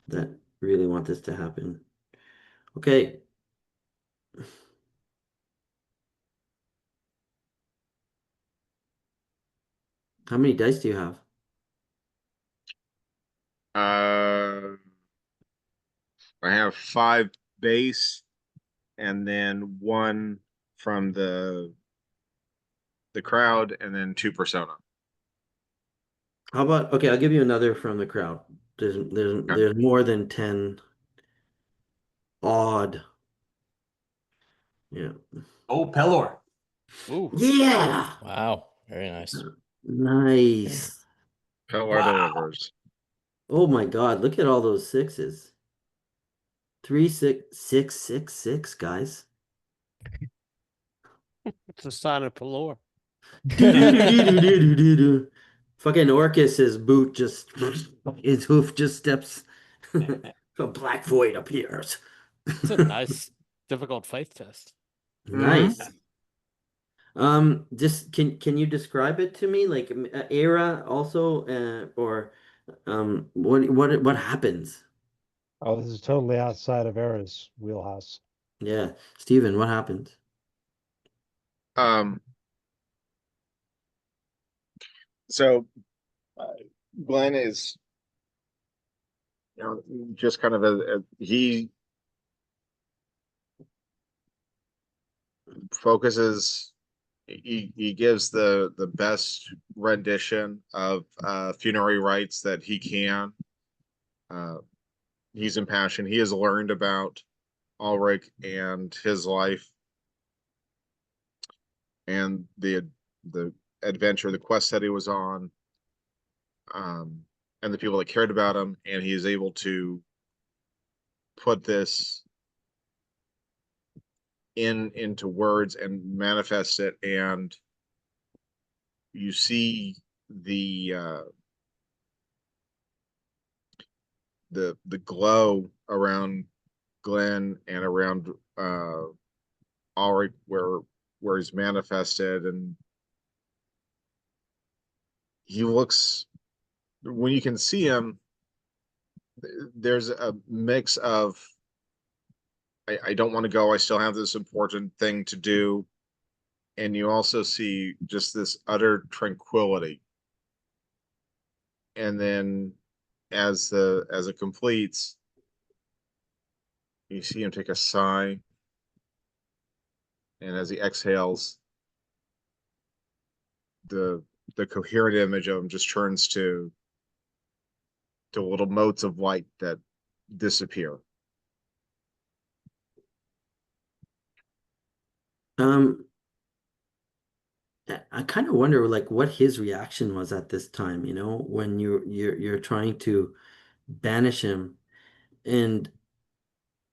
that really want this to happen. Okay. How many dice do you have? Uh, I have 5 base and then 1 from the crowd and then 2 persona. How about okay, I'll give you another from the crowd. Okay. There's more than 10 odd. Yeah. Oh, Pelor. Ooh. Yeah. Wow, very nice. Nice. Pellar Wow. delivers. Oh my God, look at all those sixes. 3 6 6 6 6, guys. It's a sign of Pelor. Do do do do do do do do do. Fucking Orcus's boot just his hoof just steps. A black void appears. It's a nice, difficult faith test. Mhm. Nice. Just can you describe it to me, like era also, or what happens? Oh, this is totally outside of Era's wheelhouse. Yeah, Steven, what happens? Um, so uh, Glenn is, just kind of he focuses, he gives the best rendition of funerary rites that he can. Uh, he's impassioned. He has learned about Alric and his life and the adventure, the quest that he was on, um, and the people that cared about him, and he is able to put this into words and manifest it, and you see the the glow around Glenn and around Ulrich where he's manifested, and he looks, when you can see him, there's a mix of I don't want to go, I still have this important thing to do, and you also see just this utter tranquility, and then as it completes, you see him take a sigh, and as he exhales, the the coherent image of him just turns to little motes of light that disappear. Um, I kind of wonder like what his reaction was at this time, when you're trying to banish him, and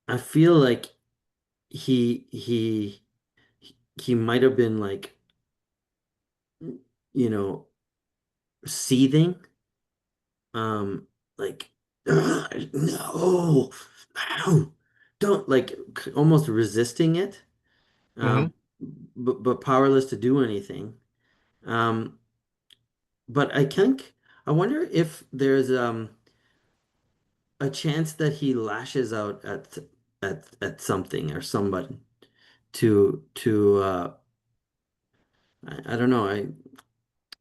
I feel like he he he might have been like, you know, seething, like, no, no, don't like almost resisting it, Mm-hmm. um, but powerless to do anything. Um, but I wonder if there's a chance that he lashes out at something or somebody to I don't know.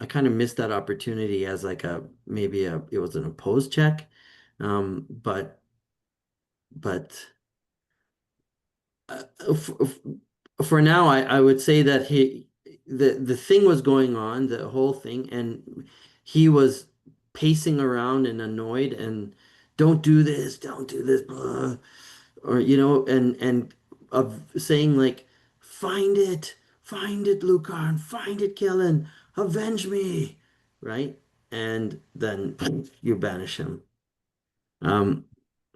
I kind of missed that opportunity as like a maybe it was an opposed check. But uh, f f- for now, I would say that the thing was going on, the whole thing, and he was pacing around and annoyed and don't do this, blah, or and of saying like, find it, Lucan, find it, Kellen, avenge me, right? And then you banish him. Um,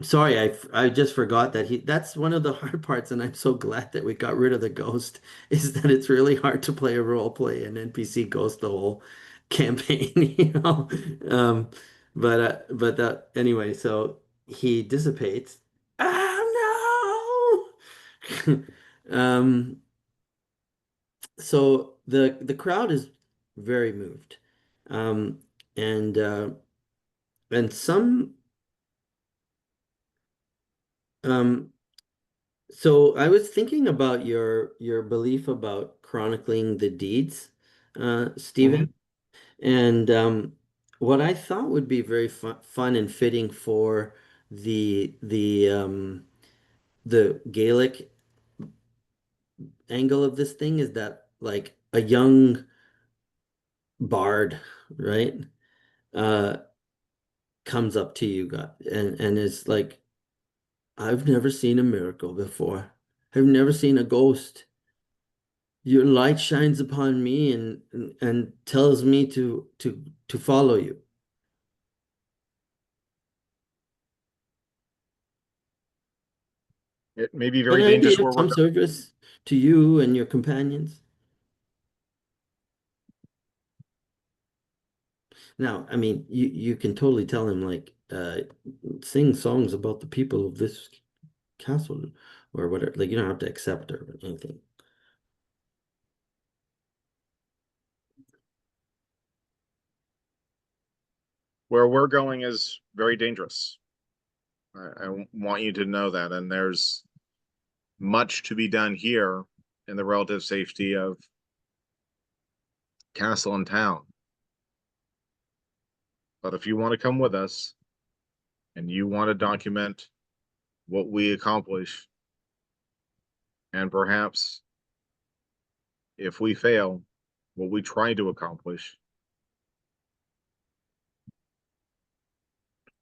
sorry, I just forgot that that's one of the hard parts, and I'm so glad that we got rid of the ghost, is that it's really hard to play a role play an NPC ghost the whole campaign, you know. But anyway, so he dissipates. Oh no! So the crowd is very moved. Um, and and some um So I was thinking about your belief about chronicling the deeds, Stephen, Mhm. and what I thought would be very fun and fitting for the Gaelic angle of this thing is that like a young bard, right, uh, comes up to you guys and is like, "I've never seen a miracle before. I've never seen a ghost. Your light shines upon me and tells me to follow you." It may be Can very I be dangerous of where we're some going. service to you and your companions? Now, I mean, you can totally tell him like sing songs about the people of this castle or whatever. Like you don't have to accept or anything. Where we're going is very dangerous. I want you to know that. And there's much to be done here in the relative safety of castle and town. But if you want to come with us and you want to document what we accomplish, and perhaps if we fail, what we try to accomplish,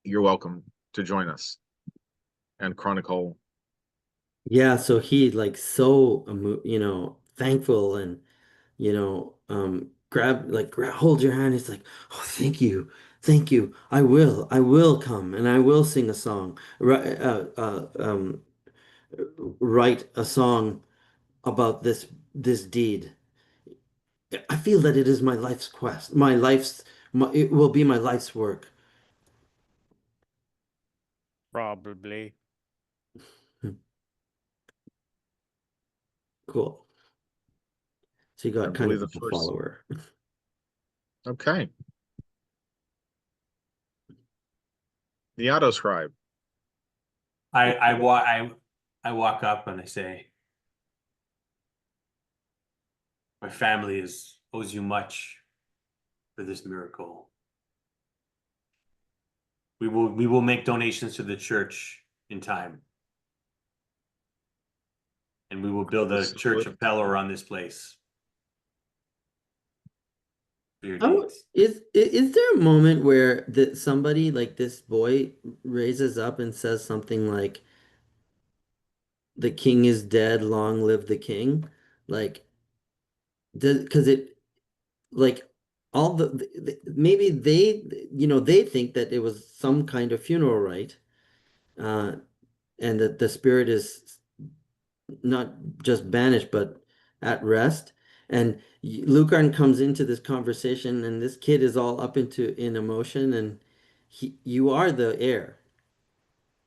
you're welcome to join us and chronicle. Yeah, so he like so thankful and hold your hand. It's like, oh, thank you. I will come and I will sing a song, write a song about this deed. I feel that it is my life's quest, it will be my life's work. Probably. Cool. So you I got kind believe of the a first. follower. Okay. The auto scribe. I walk up and I say, my family owes you much for this miracle. We will make donations to the church in time, and we will build a church of Pelor on this place for your deeds. Is there a moment where somebody like this boy raises up and says something like, "The king is dead, long live the king"? Like, because it like all maybe they think that it was some kind of funeral rite, uh, and that the spirit is not just banished but at rest. And Lucarin comes into this conversation, and this kid is all up in emotion, and you are the heir.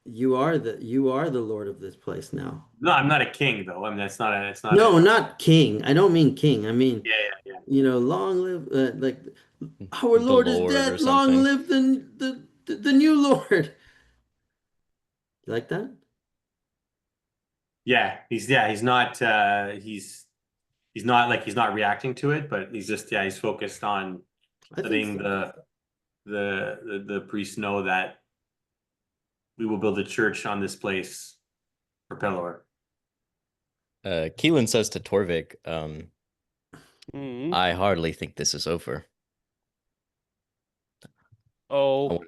You are the lord of this place now. No, I'm not a king though. I mean, that's not a. It's not No, a. not king. I don't mean king. I mean, Yeah, yeah, yeah. long live like our The Lord is Lord or dead. Long something. live the new Lord. You like that? Yeah, he's not. he's not reacting to it, but he's just he's focused on I think letting so. the priests know that we will build a church on this place for Pelor. Keelan says to Torvik, Mhm. I hardly think this is over. Oh,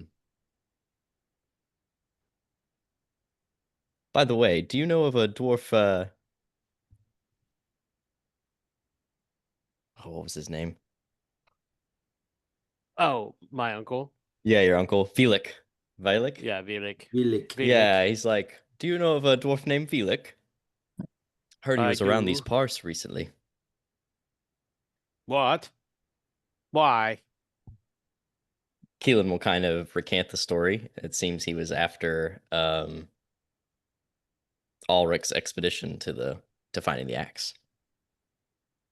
By the way, do you know of a dwarf, what was his name? oh, my uncle. Yeah, your uncle, Felix. Vilik? Yeah, Vilik. Vilik. Yeah, he's like, do you know of a dwarf named Felix? Heard he I was around these do. parts recently. What? Why? Keelan will kind of recant the story. It seems he was after Alric's expedition to finding the axe.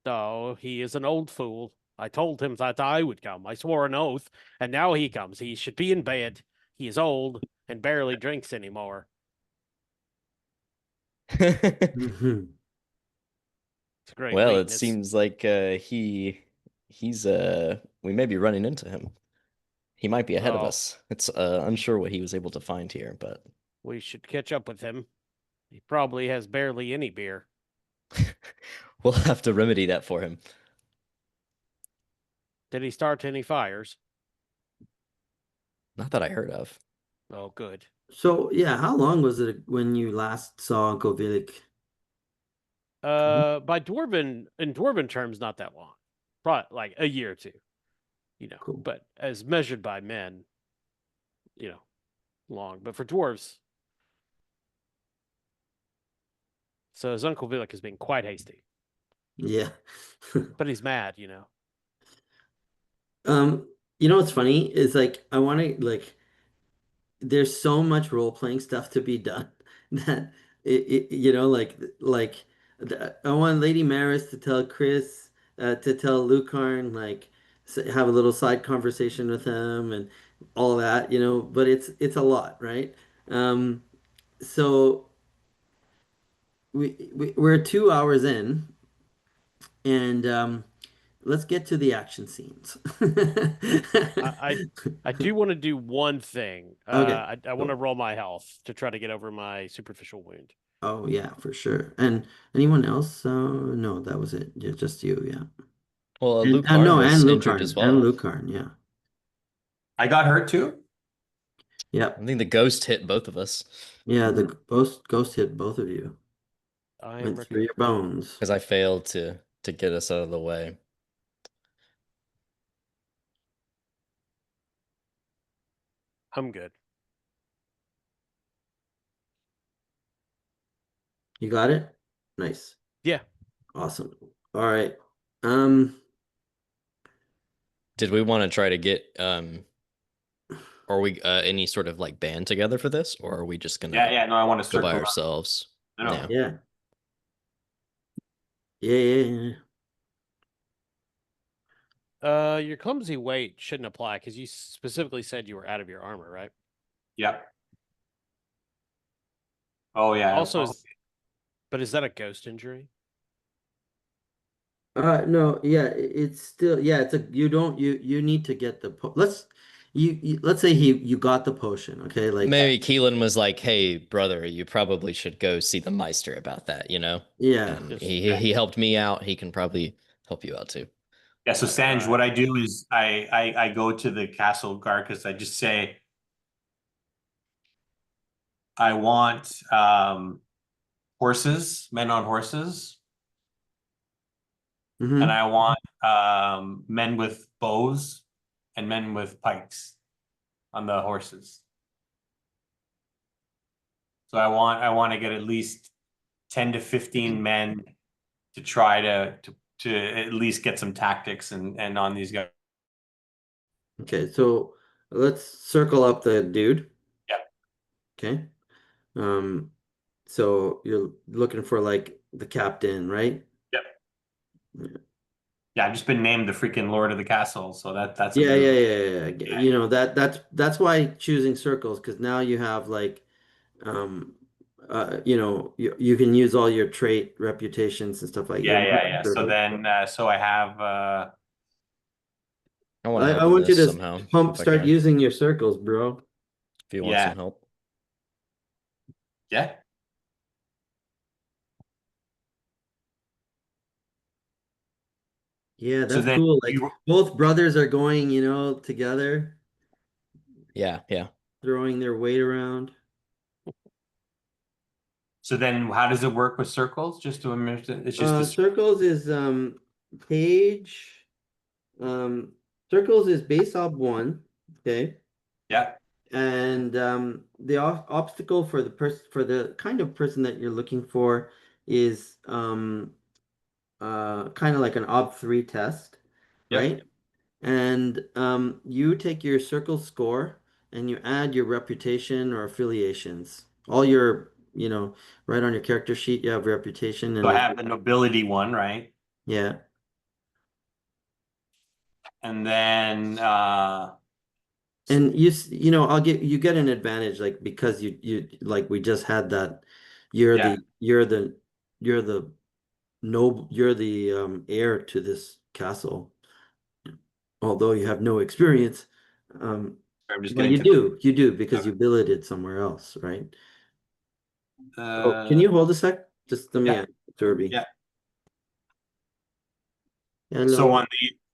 Oh, he is an old fool. I told him that I would come. I swore an oath, and now he comes. He should be in bed. He is old and barely drinks anymore. Mhm. It's a great Well, it weakness. seems like he's we may be running into him. He might be ahead of Oh, us. It's unsure what he was able to find here, but we should catch up with him. He probably has barely any beer. we'll have to remedy that for him. Did he start any fires? Not that I heard of. Oh, good. So yeah, how long was it when you last saw Uncle Vilik? By in dwarven terms, not that long. Probably like a year or two, Cool. but as measured by men, long. But for dwarves, so his uncle Vilik is being quite hasty, Yeah. but he's mad, You know what's funny is like I want to like there's so much role playing stuff to be done that I want Lady Maris to tell Chris to tell Lucarn like have a little side conversation with him and all that, but it's a lot, right? Um, so we're 2 hours in and let's get to the action scenes. I I do want to do one thing. Okay. I want to roll my health to try to get over my superficial wound. Oh yeah, for sure. And anyone else? No, that was it. Yeah, just you. Yeah. Well, And Lucarn no, and was injured as Lucarn, and well. Lucarn. Yeah. I got hurt too. Yep. I think the ghost hit both of us Yeah. The ghost hit both of you. I am Went through your recovering. bones. because I failed to get us out of the way. I'm good. You got it? Nice. Yeah. Awesome. All right. Um. Did we want to try to get are we any sort of like band together for this, or are we just gonna Yeah. No, I want to go by circle. ourselves? I know. Yeah. Yeah. Yeah. Your clumsy weight shouldn't apply because you specifically said you were out of your armor, right? Yeah. Oh yeah. Also, Oh, but is that a ghost injury? No. Yeah. It's still. Yeah. It's a. You don't. You need to get the. Let's say you got the potion. Okay. Like. Maybe Keelan was like, "Hey, brother, you probably should go see the Meister about that, you know?" Yeah. And Just he helped me out. He can probably help you out too. yeah. So Sanj, right. what I do is I go to the castle guard because I just say I want horses, men on horses, Hmm. and I want men with bows and men with pikes on the horses. So I want to get at least 10 to 15 men to try to at least get some tactics and on these guys. Okay. So let's circle up the dude. Yeah. Okay. Um. So you're looking for like the captain, right? Yep. Yeah. Yeah, I've just been named the freaking Lord of the Castle, so that's a Yeah, bit of yeah, a yeah, yeah. That's why choosing circles because now you have like um you know, you can use all your trait reputations and stuff like Yeah, that. yeah, yeah. So then, so I have, I want to I help in want you this to somehow if I start can. using your circles, bro. If you want Yeah. some help. yeah. Yeah, So that's then cool. Like you, both brothers are going, you know, together, Yeah, yeah. throwing their weight around. so then how does it work with circles? Just to understand, it's just this, Circles is page. Um, circles is base ob 1, okay? yeah. And the obstacle for the person for the kind of person that you're looking for is kind of like an ob 3 test, Yep. right? And you take your circle score and you add your reputation or affiliations. All your, you know, right on your character sheet, you have reputation So and I have the nobility one, right? yeah. And then, And you know, you get an advantage like because you like we just had that you're yeah. the you're the you're the noble you're the heir to this castle, although you have no experience. Um, I'm just well, getting to you do because you billeted somewhere else, right? the, Oh, can you hold a sec? Just let me yeah, add Derby. yeah. So Hello,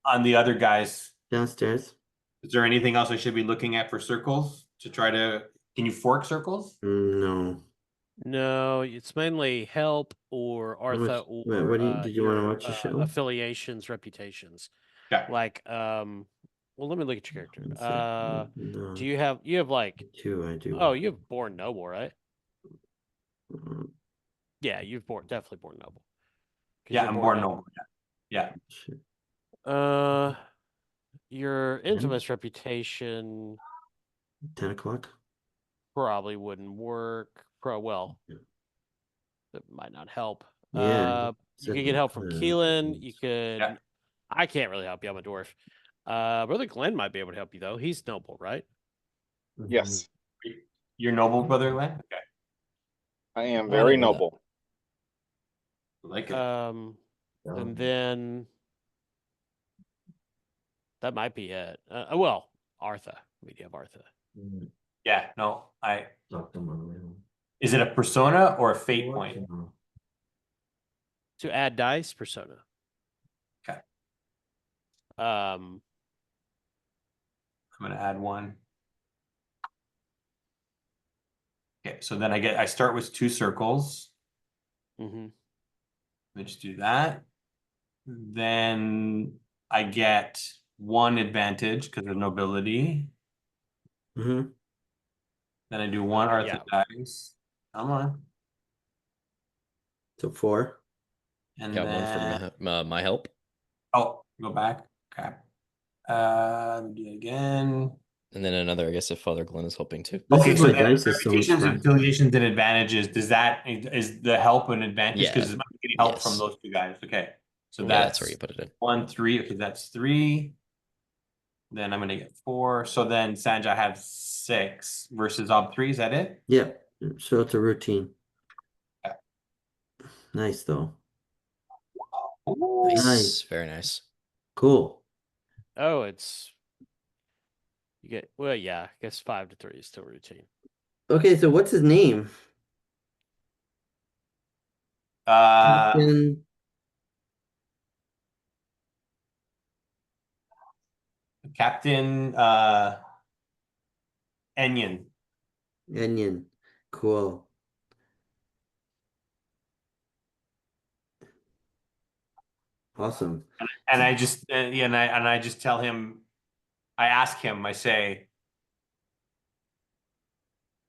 on the other guys, downstairs. is there anything else I should be looking at for circles to try to, can you fork circles? No. No, it's mainly help or How much? Artha What or did you want to your watch a show? affiliations, reputations. Okay. Like well, let me look at your character. One sec. Do No, you have like, two I do. oh, you have born noble, right? Um, Yeah, you've born definitely born noble. Because Yeah, you're I'm born born noble. noble. Yeah. shit. Your infamous reputation 10 o'clock. probably wouldn't work. Well, Yeah. that might not help. Yeah. You could Said, get help from Keelan. You Yeah. could. I can't really help you. I'm a dwarf. Brother Glenn might be able to help you though. He's noble, right? Yes, Your noble brother, Len? Okay. I am Oh, I very didn't know that. noble. I like it. And then that might be it. Well, Artha. We do have Artha. Yeah, no, Talk to him. is it a persona or a fate point? To add dice, persona. Okay. Um, I'm gonna add one. Okay, so then I start with 2 circles. mhm. Let's just do that. Then I get 1 advantage because of nobility. Mm-hmm. Then I do 1 Arthur Yeah. dice. Come on. So 4. And Got one then for my help. oh, go back. Okay. Let me do it again. And then another, I guess, if Father Glenn is helping too. This Okay, is so my then dice is so much reputations, fun. affiliations, and advantages. Is the help an advantage? Yeah. Because I'm getting help from Yes. those 2 guys. Okay. So Yeah, that's where you put it in. 1, 3. Okay, that's 3. Then I'm gonna get 4. So then Sanja, I have 6 versus ob 3. Is that it? Yeah. So it's a routine. Okay. Nice though. Nice. Nice. Very nice. Cool. Oh, it's you get well, yeah. I guess 5 to 3 is still routine. Okay, so what's his name? Captain Captain Enyon. Enion. Cool. Awesome. And I just and I just tell him, I ask him, I say,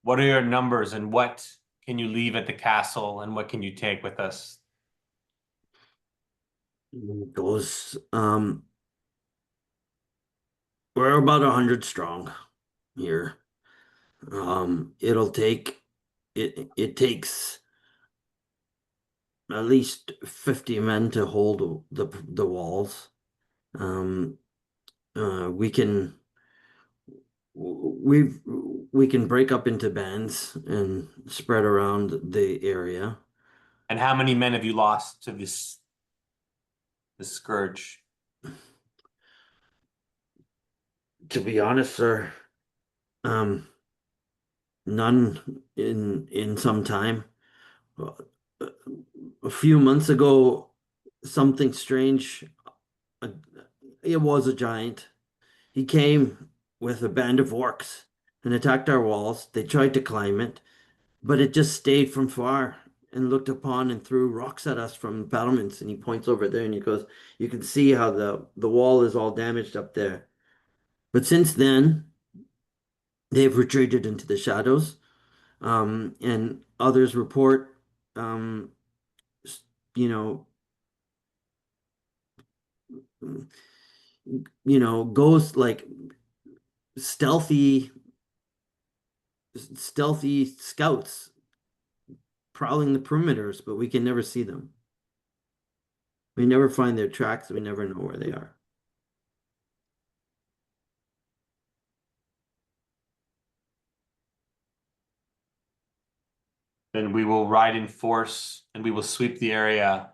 what are your numbers and what can you leave at the castle and what can you take with us? Those we're about 100 strong here. It'll take it takes at least 50 men to hold the walls. Um we can we can break up into bands and spread around the area. And how many men have you lost to this scourge? To be honest, sir, none in some time. A few months ago, something strange. uh, It was a giant. He came with a band of orcs and attacked our walls. They tried to climb it, but it just stayed from far and looked upon and threw rocks at us from the battlements. And he points over there and he goes, "You can see how the wall is all damaged up there." But since then, they've retreated into the shadows. And others report, um, you know, ghosts like stealthy, stealthy scouts prowling the perimeters, but we can never see them. We never find their tracks. We never know where they are. Then we will ride in force and we will sweep the area.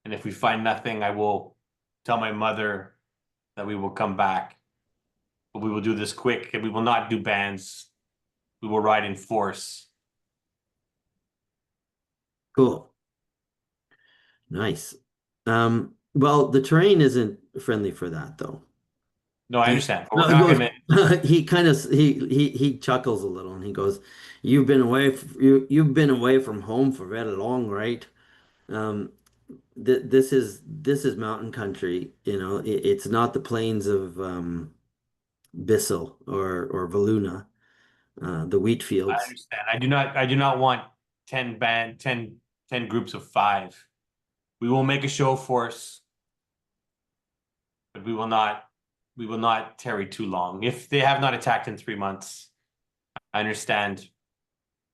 And if we find nothing, I will tell my mother that we will come back. But we will do this quick and we will not do bands. We will ride in force. Cool. Nice. Well, the terrain isn't friendly for that though. No, I understand. But No, we're he not goes, gonna. he kind of he chuckles a little and he goes, you've been away from home for very long, right? Um, this is mountain country, it's not the plains of Bissell or Valuna, the wheat I fields. understand. I do not want 10 groups of 5. We will make a show force, but we will not tarry too long. If they have not attacked in 3 months, I understand.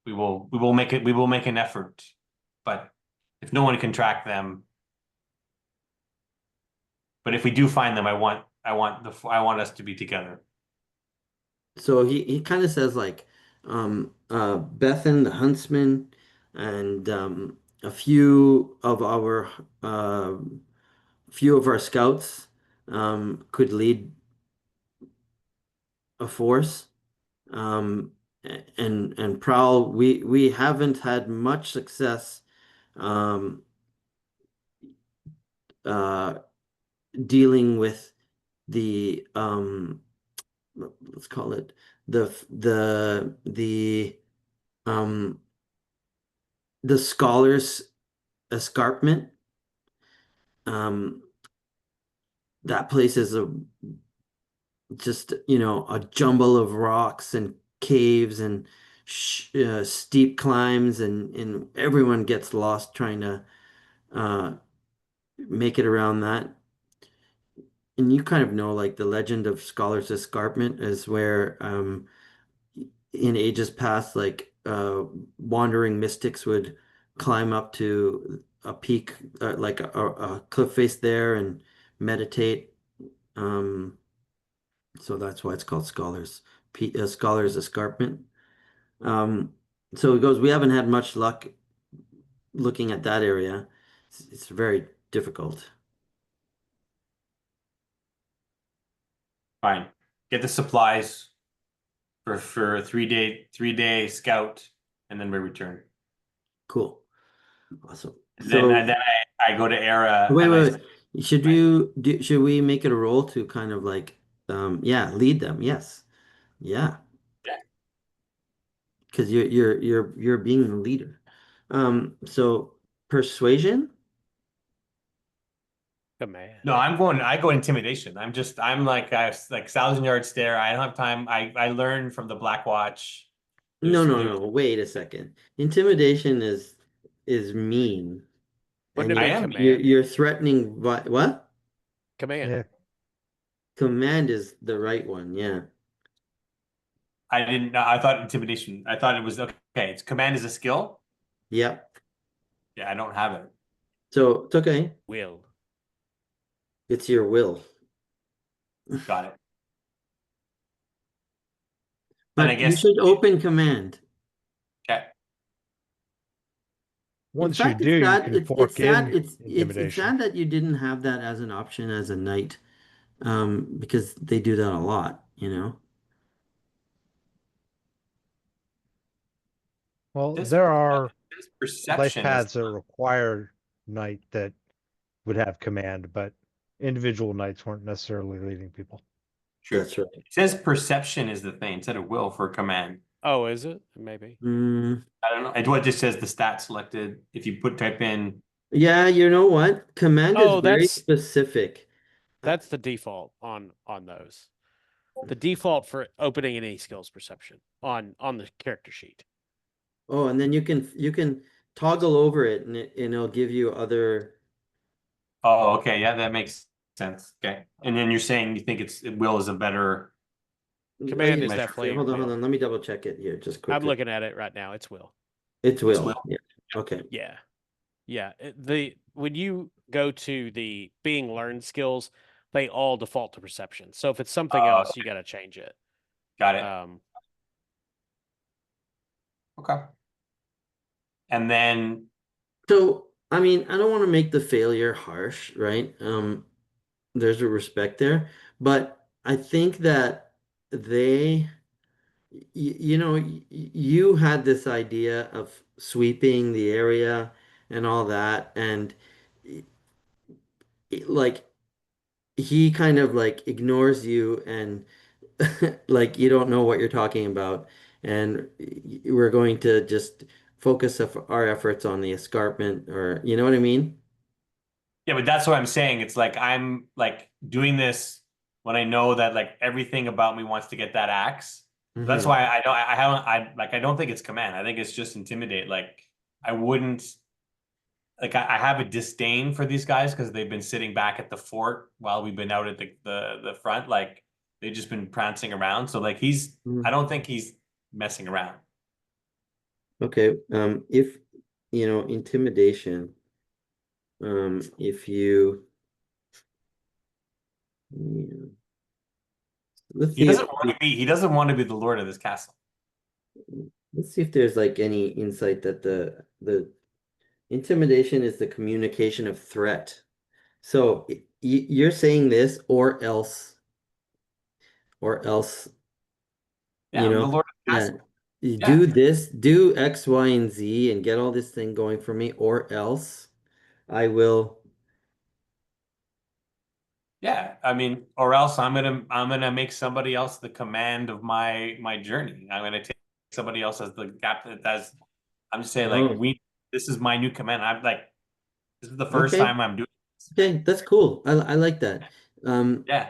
We will make an effort. But if no one can track them, but if we do find them, I want us to be together. So he kind of says like Bethan the huntsman and uh few of our scouts could lead a force. And Prowl, we haven't had much success um uh dealing with the let's call it the um the scholars escarpment. Um, that place is a just a jumble of rocks and caves and steep climbs, and everyone gets lost trying to uh, make it around that. And you kind of know, like the legend of Scholars Escarpment is where in ages past, like wandering mystics would climb up to a peak, like a cliff face there, and meditate. Um, so that's why it's called Scholars Escarpment. Um, so it goes, we haven't had much luck looking at that area. It's very difficult. Fine. Get the supplies for a 3-day scout, and then we return. Cool. Awesome. And then So and then I go to Era wait, and wait, wait. Should we make it a role to kind of like yeah, lead them? Yes. Yeah. Yeah. Because you're being the leader. So persuasion? Command. No, I go intimidation. I'm like like 1,000 yard stare. I don't have time. I learn from the Black Watch. No, no, There's no. Wait a second. Intimidation is mean. Wouldn't And it I be am. command? you're threatening what? Command. Yeah. Command is the right one, yeah. I didn't know. I thought intimidation. I thought it was okay. It's command is a skill. Yep. Yeah, I don't have it. So it's okay. Will. It's your will. Got it. then I But you guess should open command. okay. In Once you fact, do, it's you sad. can It's fork sad. in It's intimidation. sad that you didn't have that as an option as a knight, because they do that a lot, you know. Well, This, there are this life perception is paths that require knight that would have command, but individual knights weren't necessarily leading people. true. That's right. It says perception is the thing instead of will for command. Oh, is it? Maybe. Mm, I don't know. And what just says the stat selected. If you type in, yeah, you know what? Command is Oh, very specific. that's the default on those. The default for opening any skills perception on the character sheet. Oh, and then you can toggle over it and it'll give you other. oh, okay, yeah, that makes sense. Okay, and then you're saying you think will is a better. Command is measure. definitely Hold on, hold will. on. Let me double check it here just I'm quickly. looking at it right now. It's will. It's It's will. will. Yeah. Okay. Yeah. Yeah. The when you go to the being learned skills, they all default to perception. So if it's something else, you got to change it. Got it. Um, Okay. And then So, I mean, I don't want to make the failure harsh, right? There's a respect there, but I think that they, you had this idea of sweeping the area and all that, and like he kind of like ignores you and like you don't know what you're talking about, and we're going to just focus our efforts on the escarpment, or you know what I mean? yeah, but that's what I'm saying. It's like I'm like doing this when I know that like everything about me wants to get that axe. That's Hmm. why I haven't I don't think it's command. I think it's just intimidate. Like I wouldn't like I have a disdain for these guys because they've been sitting back at the fort while we've been out at the front. Like they've just been prancing around. So like I don't think he's messing around. Okay. If intimidation, if you yeah. Let's He see if doesn't want to be he doesn't want to be the lord of this castle. let's see if there's like any insight that the intimidation is the communication of threat. So you're saying this, or else, Yeah, I'm the lord of the yeah, castle. you Yeah. do this, do X, Y, and Z, and get all this thing going for me, or else I will. Yeah, I mean, or else I'm gonna make somebody else the command of my journey. I'm gonna take somebody else as the captain. That's I'm just saying like Oh, this is my new command. I'm like this is the first okay, time I'm doing this. okay, that's cool. I like that. Yeah.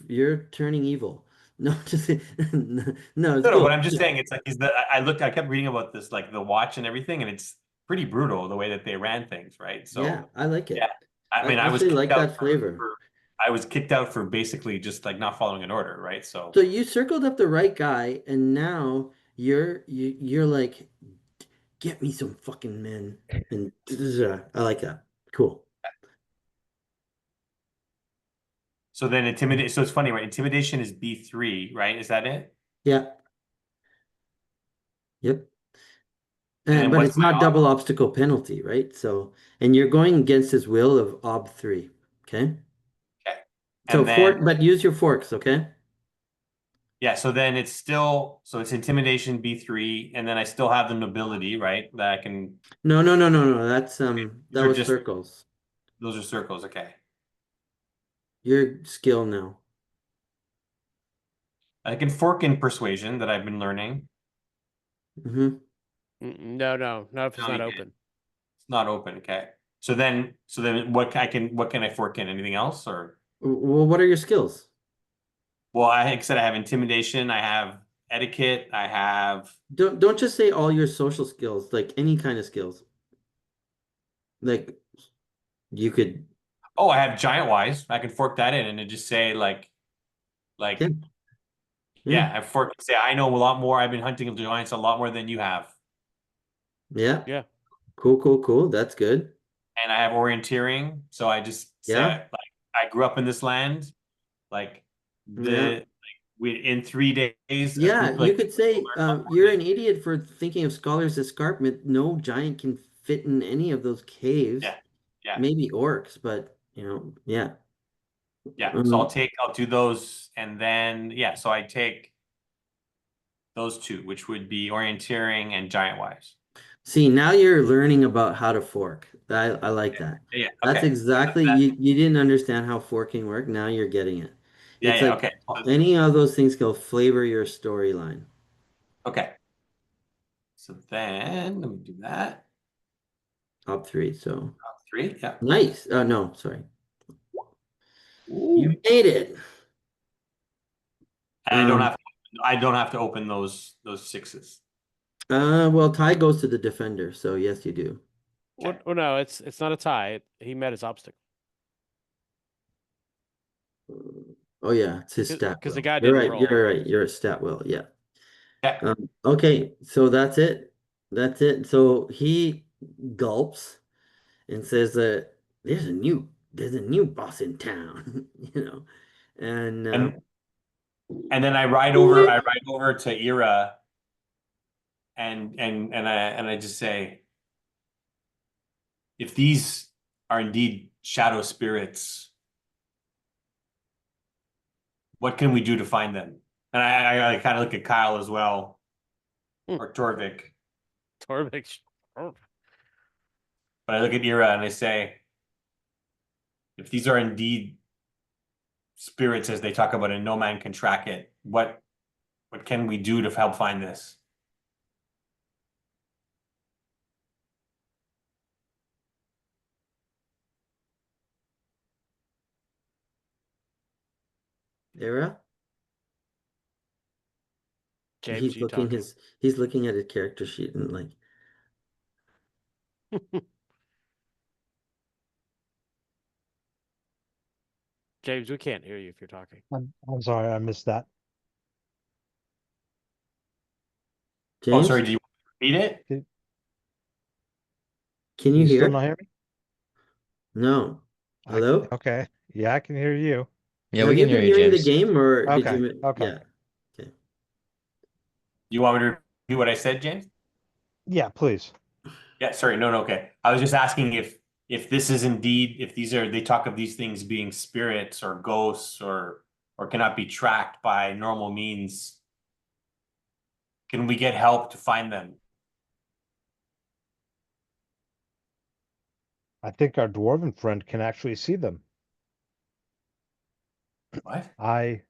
You're turning evil. No, just no, it's No, cool. but I'm just saying it's like I kept reading about this like the watch and everything, and it's pretty brutal the way that they ran things, right? Yeah, So I like yeah, it. I I mean actually like that flavor. I was kicked out for basically just like not following an order, right? So So you circled up the right guy, and now you're like, get me some fucking men, and I like that. Cool. so then intimidate. So it's funny, right? Intimidation is B3, right? Is that it? Yeah. Yep. And then But what's it's not my double obstacle penalty, right? So, and you're going against his will of ob 3. Okay. okay? So And then but use your forks, okay? yeah, so then it's still so it's intimidation B3, and then I still have the nobility, right? That I can No, no, no, no, no. these That are was just circles. those are circles, okay. Your skill now. I can fork in persuasion that I've been learning. Hmm. no, not if it's No, not you can't. open. It's not open, okay. So then what can I fork in? Anything else or Well, what are your skills? well, I said I have intimidation, I have etiquette, I have Don't just say all your social skills, like any kind of skills. Like you could, oh, I have giant wise. I can fork that in and then just say yeah, like yeah, yeah, I fork say I know a lot more. I've been hunting giants a lot more than you have. yeah. Yeah. Cool, cool, cool. That's good. And I have orienteering. So I just say Yeah, like I grew up in this land. Like yeah. in 3 days, a Yeah, group you like could say learn about you're 4 days. an idiot for thinking of Scholar's Escarpment. No giant can fit in any of those caves. Yeah, yeah, Maybe orcs, but yeah. yeah. So Um, I'll do those, and then yeah. So I take those two, which would be orienteering and giant wise. See, now you're learning about how to fork. I like that. Yeah. That's Okay. exactly you didn't understand how forking worked. Now you're getting it. Yeah. It's Yeah. like Okay. any of those things can flavor your storyline. Okay. So then let me do that. Top three. So Three. Yeah. nice. Oh no, sorry. You Ooh. made it. And Um, I don't have to open those sixes. well, tie goes to the defender, so yes, you do. Okay. Well, no, it's not a tie. He met his obstacle Oh yeah, it's his stat because the will. guy You're didn't right. roll. You're right. You're a stat will. Yeah. Okay. Okay, so that's it. That's it. So he gulps and says that there's a new boss in town, and And then I ride over to Ira and I just say, if these are indeed shadow spirits, what can we do to find them? And I kind of look at Kyle as well, Hmm. or Torvik, Torvik. but I look at Ira and I say, if these are indeed spirits as they talk about and no man can track it, what can we do to help find this? Era, James, you talking? he's looking at his character sheet and like, James, we can't hear you if you're talking. I'm sorry, I missed that. Oh, sorry, James, do you repeat it? can you You still hear? not hear me? No. I Hello? okay. Yeah, I can hear you. Yeah, we Have can you hear been you, hearing the James. game or did Okay, you? okay. Yeah. Okay. You want me to repeat what I said, James? Yeah, please. Yeah, sorry, no, okay. I was just asking if this is indeed if these are they talk of these things being spirits or ghosts or cannot be tracked by normal means. Can we get help to find them? I think our dwarven friend can actually see them. What? I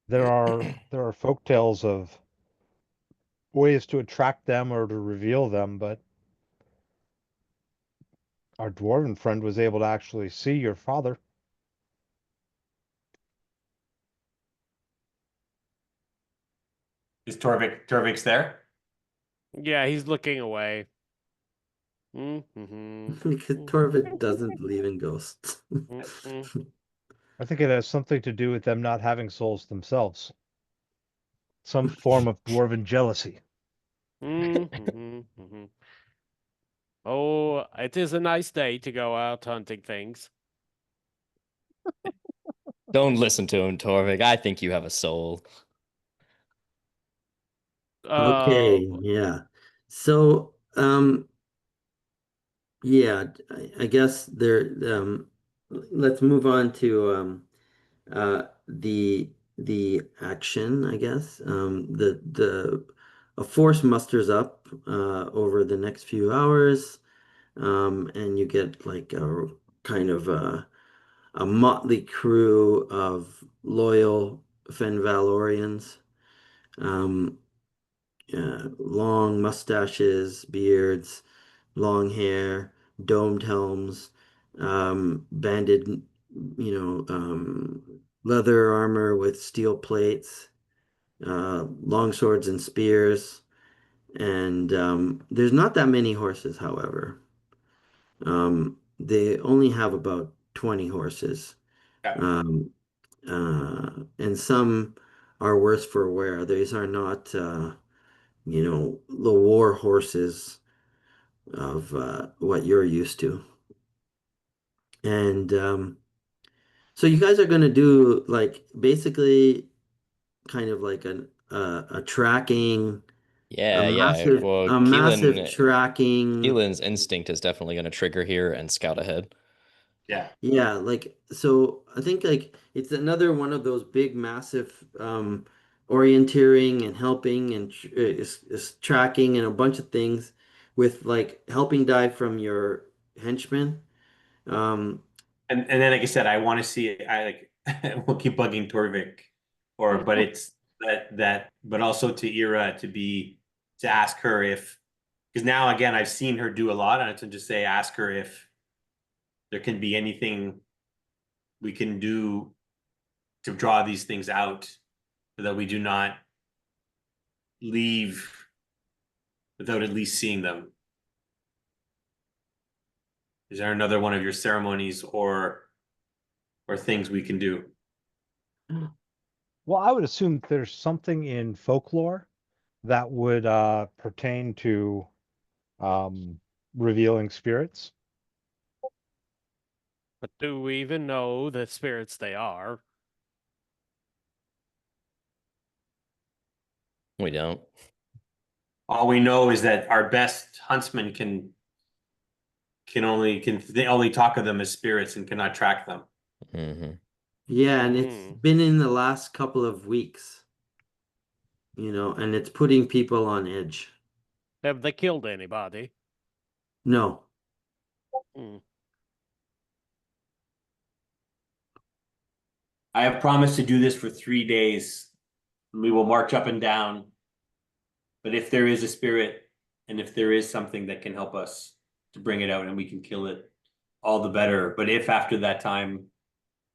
there are folk tales of ways to attract them or to reveal them, but our dwarven friend was able to actually see your father. Is Torvik's there? Yeah, he's looking away. Mm-hmm. Because Torvid doesn't believe in ghosts. Mm-mm. I think it has something to do with them not having souls themselves. Some form of dwarven jealousy. Mm-hmm. Oh, it is a nice day to go out hunting things. Don't listen to him, Torvik. I think you have a soul. Okay, Oh, yeah. So, yeah, I guess let's move on to the action, I guess. The a force musters up over the next few hours, and you get like a kind of a motley crew of loyal Fenvalorians. Um, Long mustaches, beards, long hair, domed helms, banded, leather armor with steel plates, long swords and spears. And there's not that many horses, however. They only have about 20 horses. Yeah. Um, and some are worse for wear. These are not, the war horses of what you're used to. And so you guys are going to do like basically kind of like a tracking, Yeah, yeah. Well, a massive tracking. Keelan's instinct is definitely going to trigger here and scout ahead. Yeah. Yeah, like so I think like it's another one of those big massive orienteering and helping and is tracking and a bunch of things with like helping dive from your henchmen. Um And then, like I said, I want to see it. I like we'll keep bugging Torvik, but it's but also to Ira to ask her if, because now again I've seen her do a lot, and to just say ask her if there can be anything we can do to draw these things out so that we do not leave without at least seeing them. Is there another one of your ceremonies or things we can do? Well, I would assume there's something in folklore that would pertain to um, revealing spirits. But do we even know the spirits they are? We don't. All we know is that our best huntsmen can they only talk of them as spirits and cannot track them. Hmm. yeah, and it's Hmm. been in the last couple of weeks, and it's putting people on edge. Have they killed anybody? No. Hmm. I have promised to do this for 3 days. We will march up and down. But if there is a spirit and if there is something that can help us to bring it out and we can kill it, all the better. But if after that time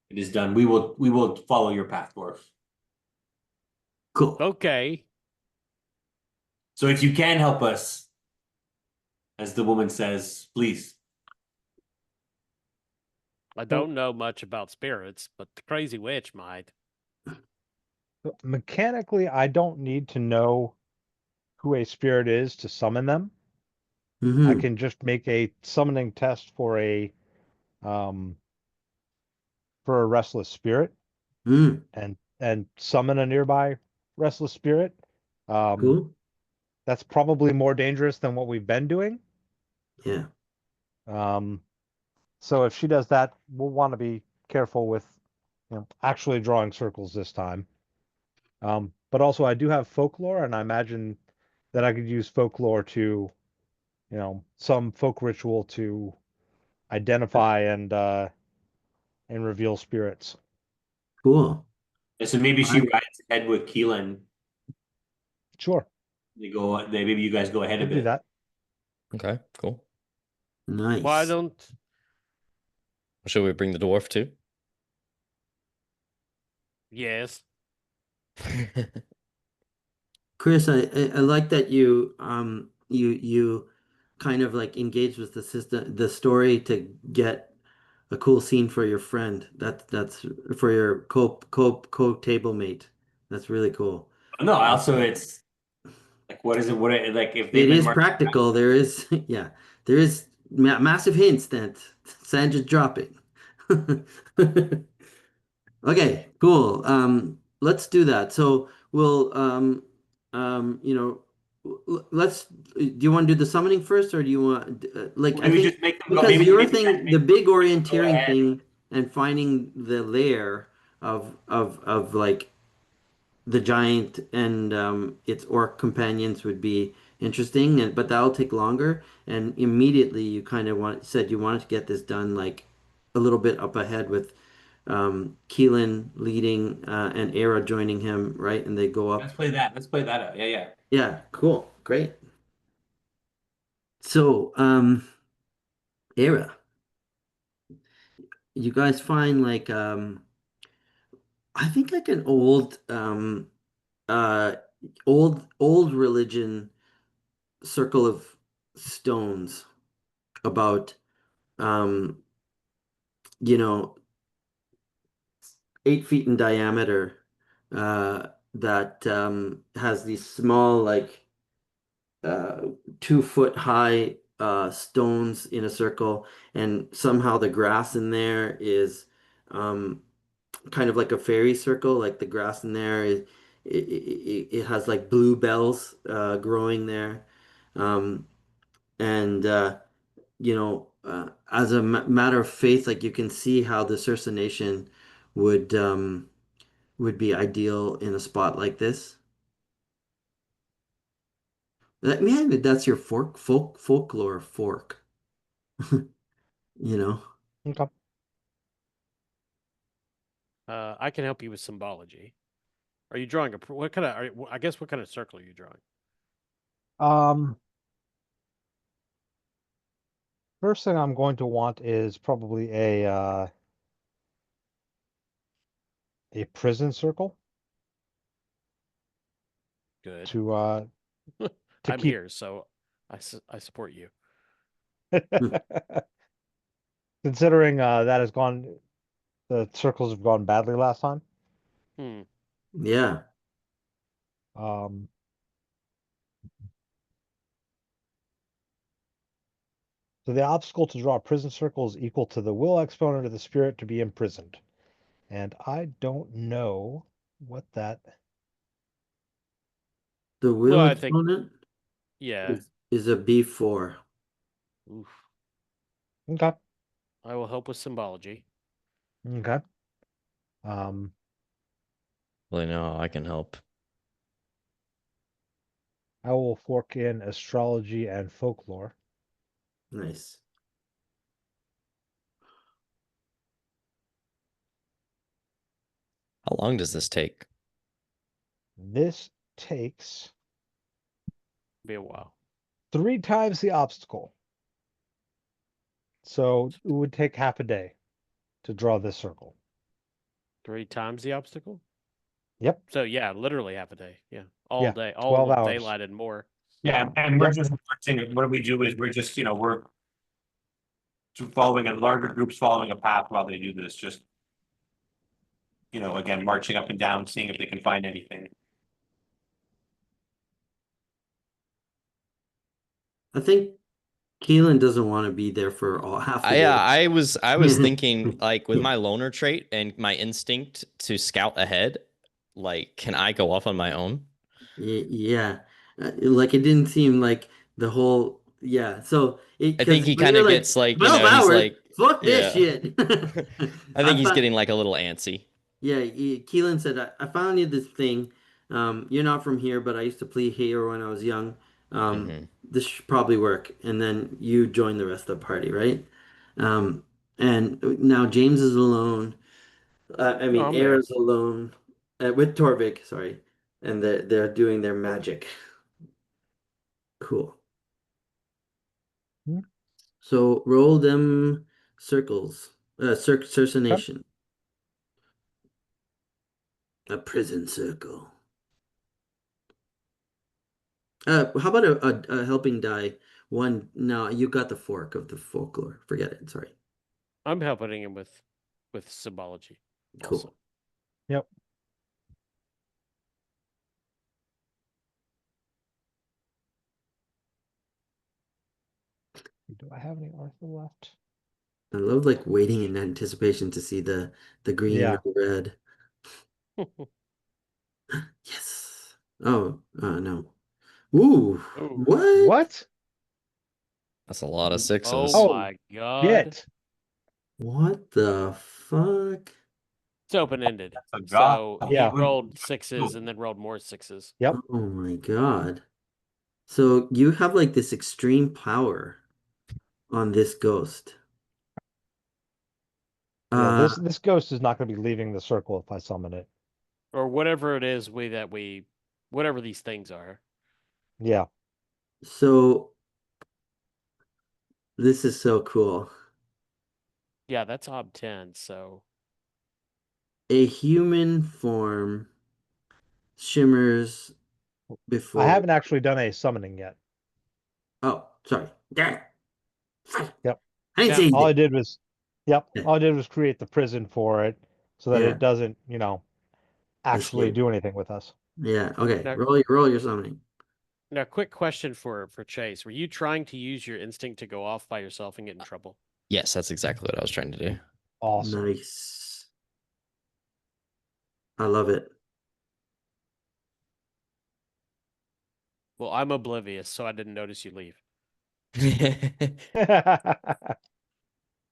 it is done, we will follow your path, Dwarf. Cool. Okay. So if you can help us, as the woman says, please. I Well, don't know much about spirits, but the crazy witch might. mechanically, I don't need to know who a spirit is to summon them. I Hmm. can just make a summoning test um, for a restless spirit Mm. and summon a nearby restless spirit. Um, Cool. that's probably more dangerous than what we've been doing. Yeah. Um, so if she does that, we'll want to be careful with actually drawing circles this time. But also, I do have folklore, and I imagine that I could use folklore to, some folk ritual to identify and reveal spirits. Cool. And so maybe she I rides ahead with Keelan. Sure, Maybe you guys go ahead a could do bit. that. Okay, cool. Why nice. don't Should we bring the dwarf too? yes. Chris, I like that you kind of like engage with the system, the story to get a cool scene for your friend. That's for your co-table mate. That's really cool. No, also Um, it's like what is it? Like if they've it been is marching. practical. There is yeah, there is massive hints that Sandra's dropping. Okay, cool. Let's do that. So we'll let's do you want to do the summoning first or do you want like I Maybe think just make them go. because Maybe your maybe thing, make the big them go orienteering ahead. thing and finding the lair of like the giant and its orc companions would be interesting and but that'll take longer and immediately you kind of said you wanted to get this done like a little bit up ahead with Keelan leading and Era joining him, right? And they go Let's up. play that. Let's play that out. Yeah, yeah. Yeah, cool. Great. So, Era, you guys find like I think like an uh old religion circle of stones about um you know 8 feet in diameter that has these small like 2 foot high stones in a circle, and somehow the grass in there is um, kind of like a fairy circle. Like the grass in there it has like bluebells growing there. Um, and as a matter of faith, like you can see how the Circe Nation would would be ideal in a spot like this. Maybe that's your folklore fork, you know. Okay. I can help you with symbology. Are you drawing what kind of? I guess what kind of circle are you drawing? Um, First thing I'm going to want is probably a prison circle Good. to I'm keep. here, so I support you. Considering that has gone, the circles have gone badly last time. Hmm. Yeah. Um, so the obstacle to draw a prison circle is equal to the will exponent of the spirit to be imprisoned. And I don't know what that. The Well, will I think exponent yeah. is a B4. Oof. Okay. I will help with symbology. Okay. Um, Well, no, I can help. I will fork in astrology and folklore. Nice. How long does this take? This takes Be a while. 3 times the obstacle. So it would take half a day to draw this circle. 3 times the obstacle. Yep. So yeah, literally half a day. Yeah, all Yeah, day, 12 all of hours. daylight and more. Yeah, and we're Yep. just marching. What we do is we're just, we're following in larger groups, following a path while they do this, just, again, marching up and down, seeing if they can find anything. I think Keelan doesn't want to be there for all half the I day. I was thinking like with my loner trait and my instinct to scout ahead, like can I go off on my own? Yeah. Like it didn't seem like the whole yeah. So it I think because he when kind you're of like gets like, 12 he's hours, like, fuck this yeah. shit. I think I he's found getting like a little antsy. yeah, Keelan said I found you this thing. You're not from here, but I used to play here when I was young. Hmm. This should probably work. And then you join the rest of the party, right? Um, and now James is alone. I No, mean, I'm there. Aira's alone with Torvik, sorry, and they're doing their magic. Cool. Hmm. So roll them circles. Okay. Cercination. A prison circle. How about a helping die? One. No, you got the fork of the folklore. Forget it. Sorry. I'm helping him with symbology. Also, Cool. Yep. Do I have any Arthur left? I love like waiting in anticipation to see the green or Yeah. the red. Yes. Oh, no. Ooh, oh, what? What? That's a lot of oh sixes. Oh, my god, shit. What the fuck? it's open ended. So God, So he Yeah. rolled sixes and then rolled more sixes. Yep. Oh my God. So you have like this extreme power on this ghost. Yeah. Uh, This ghost is not going to be leaving the circle if I summon it. Or whatever it is whatever these things are. Yeah. so this is so cool. Yeah, that's ob 10. So A human form shimmers I before. haven't actually done a summoning yet. Oh, sorry. Damn it. Fuck. Yep. I didn't yeah, say All I anything. did was, yep. Yeah. All I did was create the prison for it so that Yeah. it doesn't, actually Escape. do anything with us. Yeah. Okay. now Roll your summoning. now quick question for Chase. Were you trying to use your instinct to go off by yourself and get in trouble? Yes, that's exactly what I was trying to do. Awesome. Nice. I love it. Well, I'm oblivious, so I didn't notice you leave.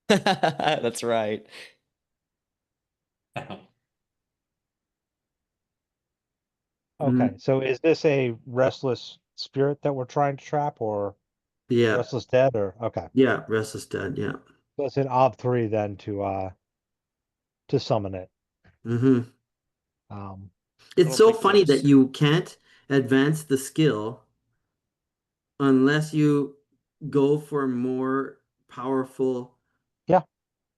That's right. Okay, so is this a restless spirit that we're trying to trap, or Yeah. restless dead, or okay? Yeah. Restless dead. Yeah. So it's an ob 3 then to summon it. Hmm. Um, I It's don't so think funny there's. that you can't advance the skill unless you go for more powerful yeah,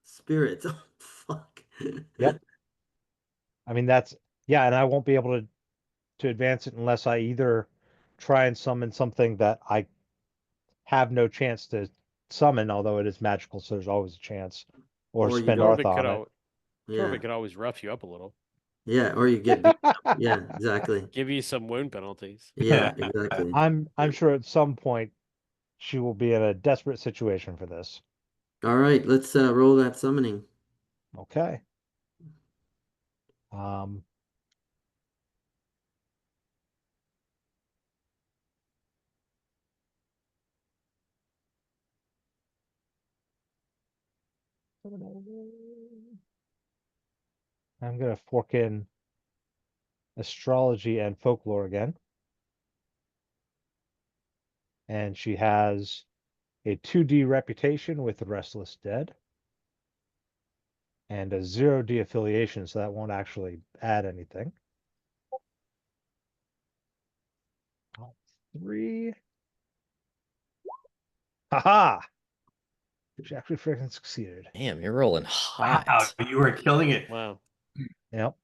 spirits. Oh, fuck. yep. I mean yeah, and I won't be able to advance it unless I either try and summon something that I have no chance to summon, although it is magical, so there's always a chance, or Or you spend don't. Arth Torvik on could it. al- Yeah. Torvik could always rough you up a little, Yeah. Or you get beat up. Yeah. Exactly. give you some wound penalties. Yeah. Exactly. I'm sure at some point she will be in a desperate situation for this. All right. Let's roll that summoning. Okay. Um, I'm gonna fork in astrology and folklore again, and she has a 2D reputation with the Restless Dead and a 0D affiliation, so that won't actually add anything. 3. Haha! She actually freaking succeeded. Damn, you're rolling Wow, hot. you were killing it. Wow. Yep.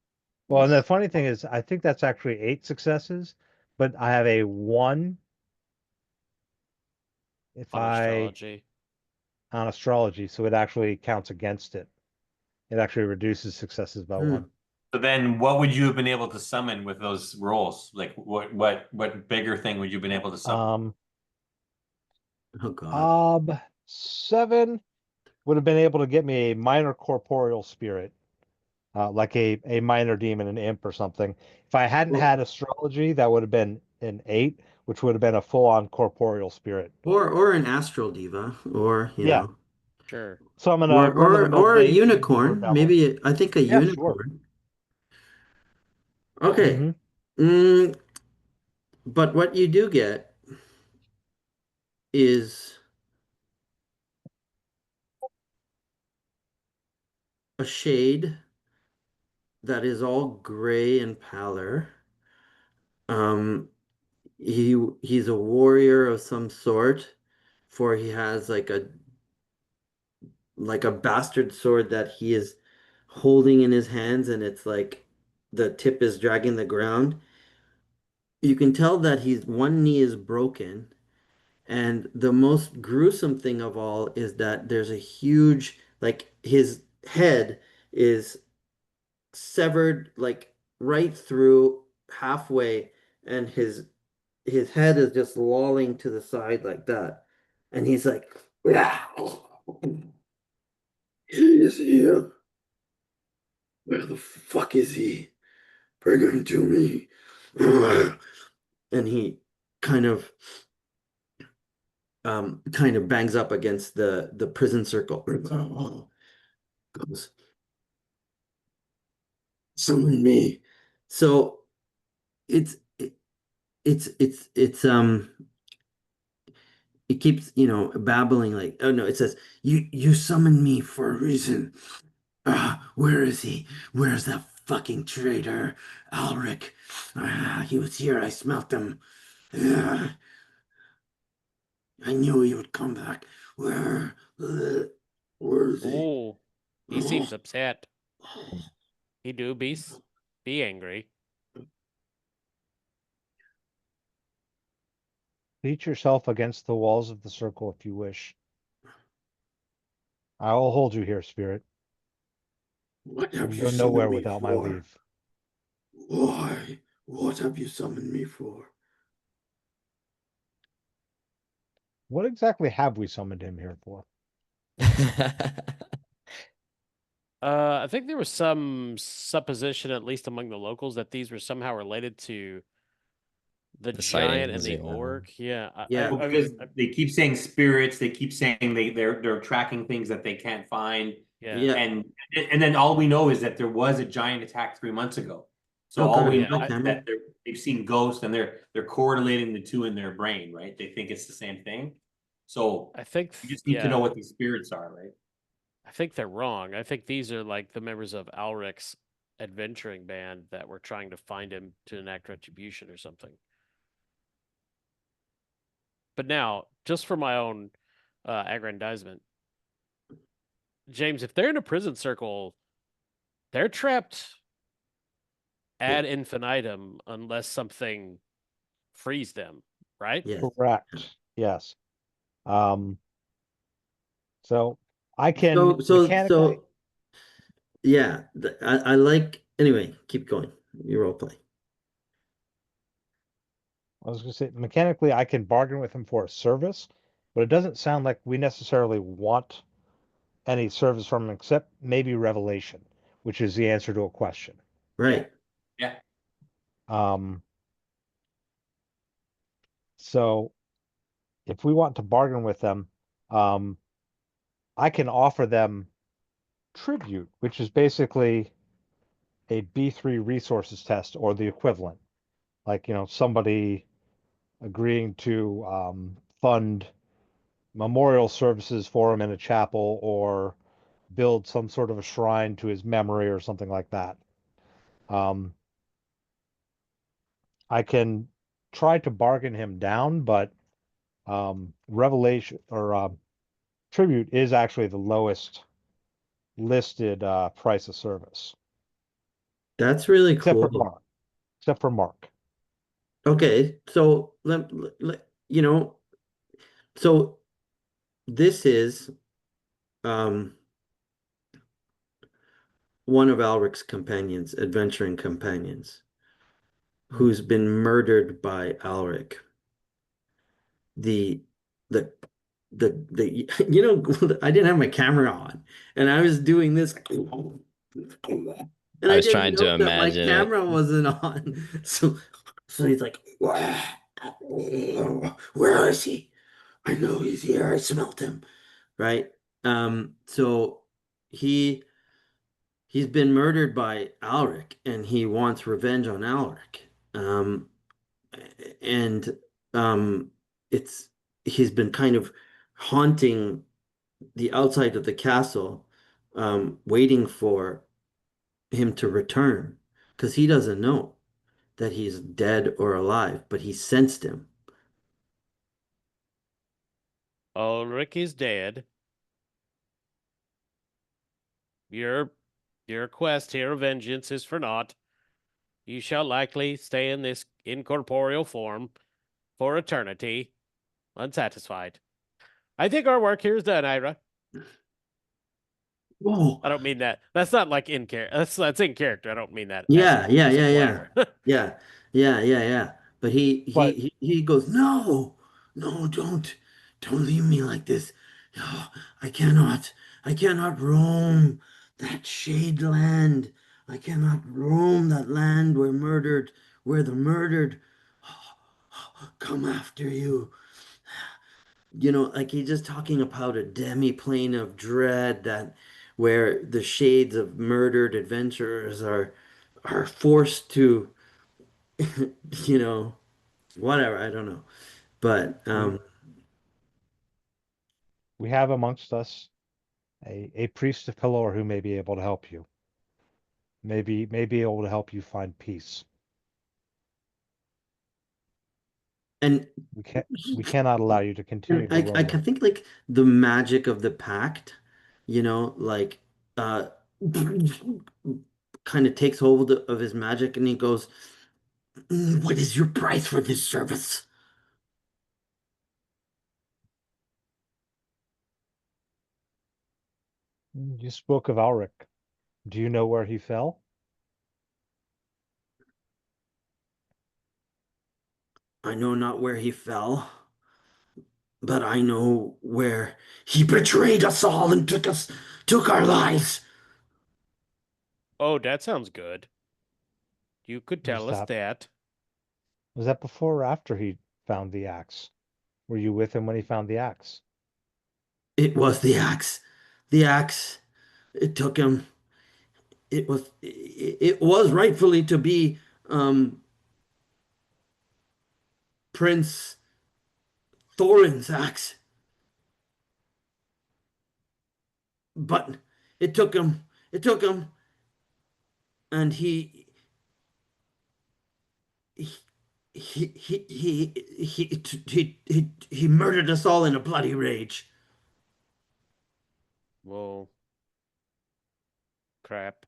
Well, and the funny thing is, I think that's actually 8 successes, but I have a 1 if On astrology. on astrology, so it actually counts against it. It actually reduces successes by Hmm. 1. So then what would you have been able to summon with those rolls? Like what bigger thing would you have been able to summon? Oh God. Ob 7 would have been able to get me a minor corporeal spirit, like a minor demon, an imp or something. If I hadn't Well, had astrology, that would have been an 8, which would have been a full-on corporeal spirit. or an astral diva, or Yeah. Sure. So I'm or gonna run-of-the-mill or a mage into her unicorn. belly. Maybe I think a Yeah, sure. unicorn. Okay. Hmm. Mm, but what you do get is a shade that is all gray and pallor. Um, he's a warrior of some sort, for he has like a bastard sword that he is holding in his hands, and it's like the tip is dragging the ground. You can tell that he's one knee is broken, and the most gruesome thing of all is that there's a huge, like his head is severed like right through halfway, and his head is just lolling to the side like that. And he's like, he is here. Where the fuck is he? Bring him to me. And he kind of kind of bangs up against the prison circle. Goes, summon me. So it's it, it's it keeps, babbling like, oh no, it says, you summoned me for a reason. Where is he? Where's that fucking traitor? Alric. He was here. I smelt him. Ah, I knew he would come back. Where is he? Ooh, he seems upset. He do be angry. Beat yourself against the walls of the circle if you wish. I will hold you here, spirit. What You have can you go summoned nowhere me without my for? leave. Why? What have you summoned me for? What exactly have we summoned him here for? I think there was some supposition, at least among the locals, that these were somehow related to The sighting giant and the was, orc. Yeah. Yeah. Well, because they keep saying spirits, they keep saying they're tracking things that they can't find. yeah. Yeah. And then all we know is that there was a giant attack 3 months ago. So Oh, all God, we yeah, know my is camera. that they've seen ghosts and they're correlating the two in their brain, right? They think it's the same thing. So I think you just need to know yeah. what these spirits are, right? I think they're wrong. I think these are like the members of Alric's adventuring band that were trying to find him to enact retribution or something. But now, just for my own aggrandizement, James, if they're in a prison circle, they're trapped ad infinitum unless something frees them, right? Yes. Correct. Yes. Um, so I can mechanically, So yeah, I like, anyway, keep going. Your role play. I was going to say mechanically, I can bargain with him for a service, but it doesn't sound like we necessarily want any service from him except maybe revelation, which is the answer to a question. Right. Yeah. Um, so if we want to bargain with them, um, I can offer them tribute, which is basically a B3 resources test or the equivalent. Like, somebody agreeing to fund memorial services for him in a chapel or build some sort of a shrine to his memory or something like that. Um, I can try to bargain him down, but revelation or tribute is actually the lowest listed price of service, That's really except for cool. Mark. Except for Mark. Okay, so you know, so this is um one of Alric's companions, adventuring companions, who's been murdered by Alric. The the I didn't have my camera on and I was doing this and I I was didn't trying to know that my imagine it. camera wasn't on. So he's like, where is he? I know he's here. I smelt him. Right? So he he's been murdered by Alric and he wants revenge on Alric. And um it's he's been kind of haunting the outside of the castle, waiting for him to return because he doesn't know that he's dead or alive, but he sensed him. Ulrich is dead. Your your quest here of vengeance is for naught. You shall likely stay in this incorporeal form for eternity, unsatisfied. I think our work here is done, Ira. Whoa. I don't mean that. That's not like in character. That's in character. I don't mean that Yeah, yeah, as a yeah, yeah. player. Yeah, yeah, yeah, yeah. But But he goes, no, no, don't leave me like this. Oh, I cannot roam that shade land. I cannot roam that land where the murdered come after you. Like he's just talking about a demi-plane of dread that where the shades of murdered adventurers are forced to, you know, whatever, I don't know. But we have amongst us a priest of Pelor who may be able to help you. May be able to help you find peace. and We cannot allow you to continue to I roam can them. think like the magic of the pact, like uh kind of takes hold of his magic and he goes, what is your price for this service? You spoke of Alric. Do you know where he fell? I know not where he fell, but I know where he betrayed us all and took our lives. Oh, that sounds good. You could Is tell us that that. Was that before or after he found the axe? Were you with him when he found the axe? It was the axe. The axe. It took him. It was rightfully to be Prince Thorin's axe, but it took him. It took him, and he he murdered us all in a bloody rage. Whoa, crap.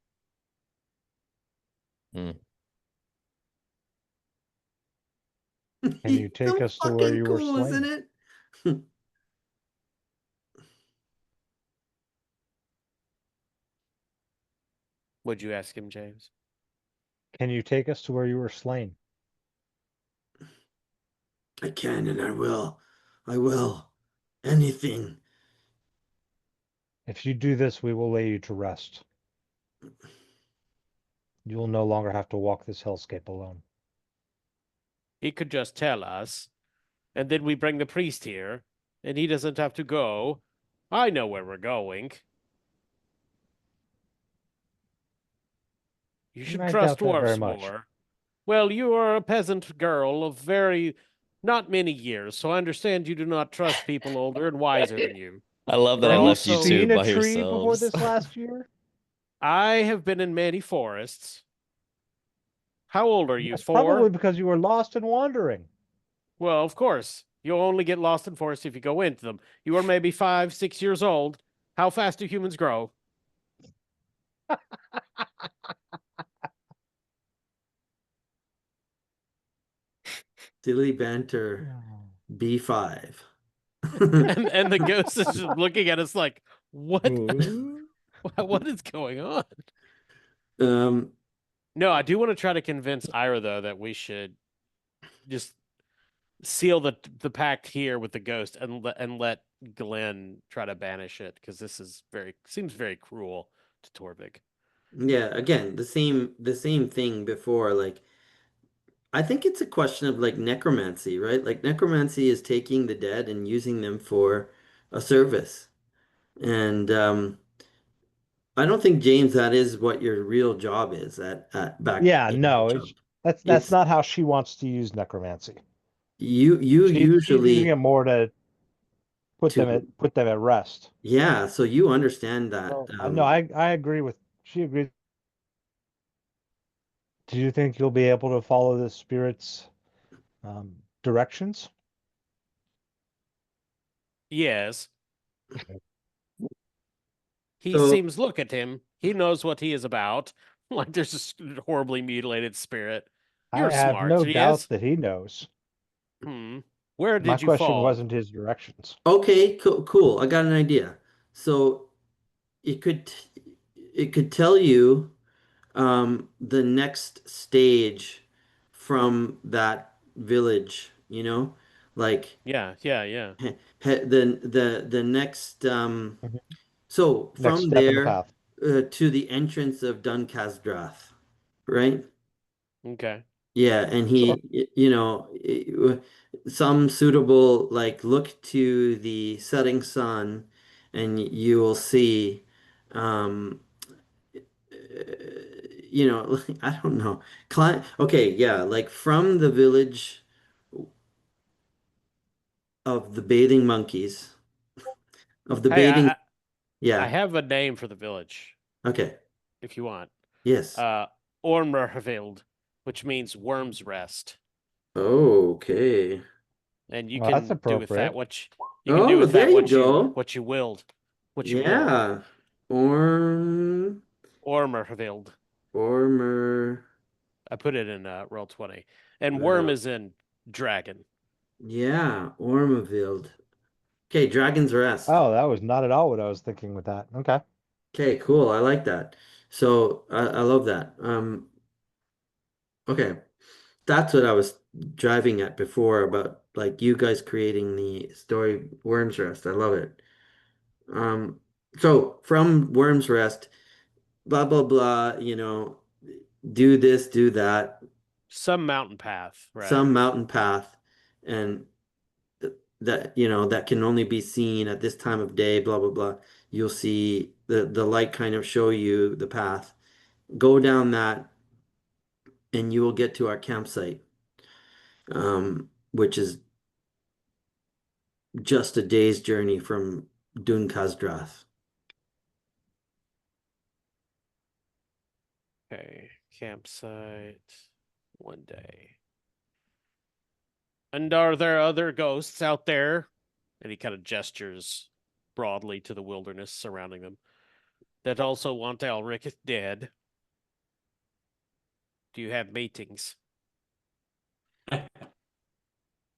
Hmm. Can you He's take so us to where fucking you were cool, isn't slain? it? Would you ask him, James? Can you take us to where you were slain? I can and I will. I will. Anything. If you do this, we will lay you to rest. You will no longer have to walk this hellscape alone. He could just tell us, and then we bring the priest here, and he doesn't have to go. I know where we're going. You should I trust doubt that very dwarfs much. more. Well, you are a peasant girl of very not many years, so I understand you do not trust people older and wiser than you. I love that You're I Have you left you two also seen a by tree before yourselves. this last year? I have been in many forests. How old are you? That's probably 4? because you were lost and wandering. Well, of course. You'll only get lost in forests if you go into them. You are maybe 5, 6 years old. How fast do humans grow? Silly banter. B5. And the ghost is just looking at us like, what? Ooh. What is going on? Um, No, I do want to try to convince Ira though that we should just seal the pact here with the ghost and let Glenn try to banish it because this is very seems very cruel to Torvik. yeah, again, the same thing before. Like, I think it's a question of like necromancy, right? Like necromancy is taking the dead and using them for a service. And I don't think, James, that is what your real job is at back Yeah, in the no, jump. that's It's not how she wants to use necromancy. you She's using it usually more to to put them at rest. yeah, so you understand that. So I know I agree with she agrees. Do you think you'll be able to follow the spirit's directions? Yes, he So seems. Look at him. He knows what he is about. Like there's this horribly mutilated spirit. I You're have smart, no doubt yes. that he knows. Hmm. Where My did you question fall? wasn't his directions. okay, cool. I got an idea. So it could it could tell you the next stage from that village, you know? Like Yeah, yeah, yeah. the next Mhm. so Next from step in the there path. to the entrance of Dunkasdrath, right? Okay. Yeah, and Sure. some suitable, like, look to the setting sun and you will see um I don't know. Okay, yeah, like from the village of the bathing monkeys, of the Hey, bathing, I yeah, have a name for the village okay, if you want. yes. Uh, Ormervild, which means worm's rest. Okay. And you Well, that's can do with that appropriate. you can do Oh, with there that you go. what you willed, what you will. Yeah. Orm, Ormervild. Ormer, I put it in Roll20. And worm uh, is in dragon. yeah, Ormavild. Okay, Dragon's Rest. Oh, that was not at all what I was thinking with that. Okay. Okay, cool. I like that. So I love that. Okay. That's what I was driving at before about like you guys creating the story Worm's Rest. I love it. Um, so from Worm's Rest, blah blah blah, do this, do that. Some mountain path, right? some mountain path, and that that can only be seen at this time of day, blah blah blah. You'll see the light kind of show you the path. Go down that, and you will get to our campsite, which is just a day's journey from Dun Khazdrath. Okay, campsite, 1 day. And are there other ghosts out there? And he kind of gestures broadly to the wilderness surrounding them that also want Alric dead. Do you have meetings?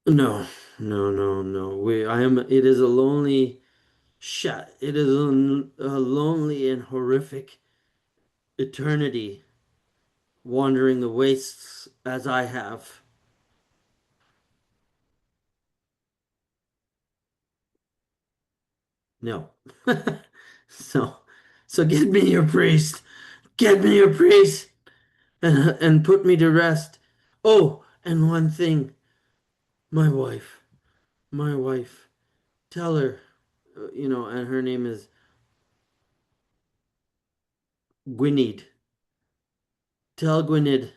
No, no, no, no. I am. It is a lonely shut. It is a lonely and horrific eternity, wandering the wastes as I have. No. So, so get me your priest. Get me your priest, and put me to rest. Oh, and one thing, my wife, my wife. Tell her, and her name is Gwynedd. Tell Gwynedd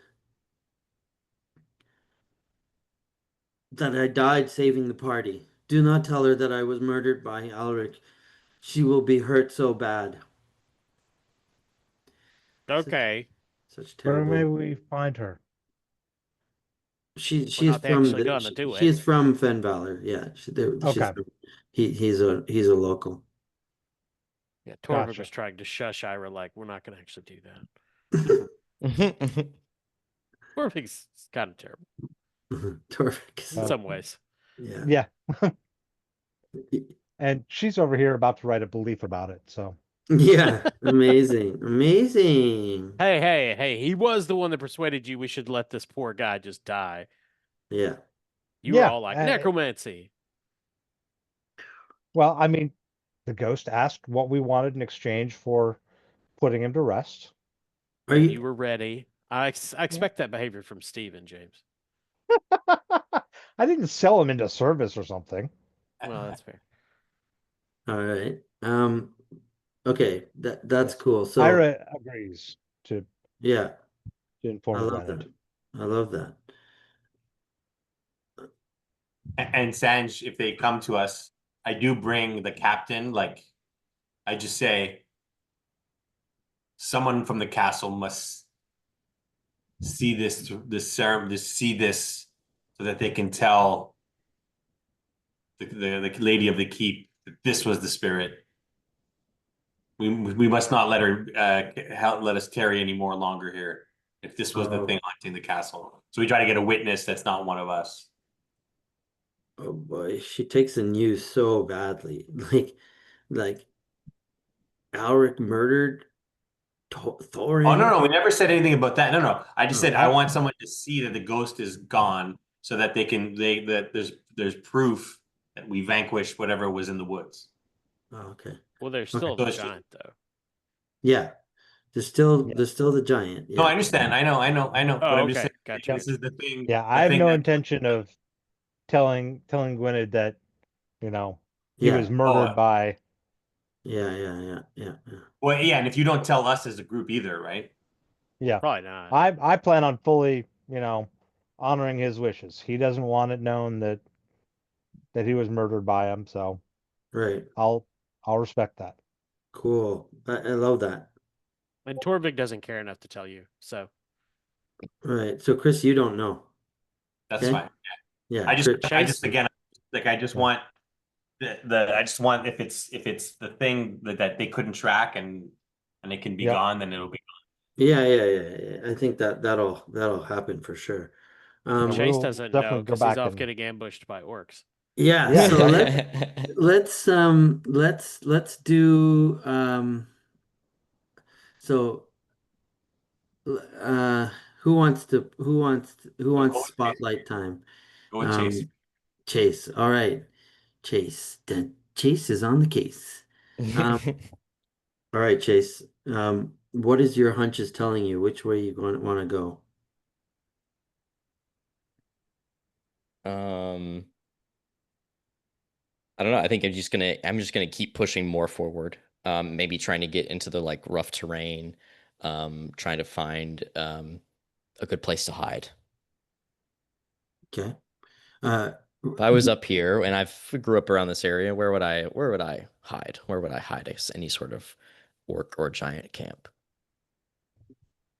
that I died saving the party. Do not tell her that I was murdered by Alric. She will be hurt so bad. Such, Okay. such Where may terrible. we find her? She We're she's not from actually the gonna do she it. is from Fen Valor. Yeah, she's Okay, from, he's a local. Yeah, Torvik gotcha. was trying to shush Ira, like, we're not going to actually do that. Torvik's kind of terrible Terrific. in some ways. Yeah. Yeah, and she's over here about to write a belief about it. So Yeah. Amazing. Amazing. Hey, he was the one that persuaded you we should let this poor guy just die. Yeah. You were yeah, all like, necromancy. well, I mean, the ghost asked what we wanted in exchange for putting him to rest. Are And you you were ready. I expect that behavior from Steven, James. I didn't sell him into service or something. Well, that's fair. all right? Okay, that's Yes. cool. So Ira agrees to yeah, I inform love Gwynedd. that. I love that. And Sanj, if they come to us, I do bring the captain. Like, I just say, someone from the castle must see see this, so that they can tell the lady of the keep that this was the spirit. We must not let her let us tarry any more longer here. If this was the Oh, thing haunting the castle, so we try to get a witness that's not one of us. oh boy, she takes the news so badly. Like Alric murdered Oh, no, Thorin. no, we never said anything about that. No, no. I just said I Nope. want someone to see that the ghost is gone, so that that there's proof that we vanquished whatever was in the woods. Oh, okay. Well, there's Okay. still So the it's just, giant, though. Yeah. Yeah. There's still the giant. no, I Yeah. understand. I know. But Oh, I'm just okay. saying Gotcha. this is the thing. Yeah, I The have thing no that intention of telling Gwynedd that, he was Yeah. murdered by. Yeah. well, yeah, and if you don't tell us as a group either, right? Yeah. Probably not. I plan on fully, honoring his wishes. He doesn't want it known that he was murdered by him, so Right. I'll respect that. Cool. I love that. And Torvik doesn't care enough to tell you. So Right. So Chris, you don't know. That's Okay. fine. Yeah. I Chase, just again, like I just Yeah. want I just want if it's the thing that they couldn't track and it can be Yep. gone, then it'll be Yeah. I think that'll happen for sure. Yeah, Chase we'll doesn't know definitely go because he's back off and getting ambushed by orcs. Yeah, yeah, so exactly. let's do so uh who go wants with Chase. spotlight time? Go with Chase. Um Chase. All right. Chase. Chase is on the case. Um all right, Chase. What is your hunches telling you? Which way you going to want to go? I don't know. I think I'm just gonna keep pushing more forward. Maybe trying to get into the like rough terrain, trying to find a good place to hide. Okay. Uh, If I was up here and I grew up around this area, where would I hide? Where would I hide any sort of orc or giant camp?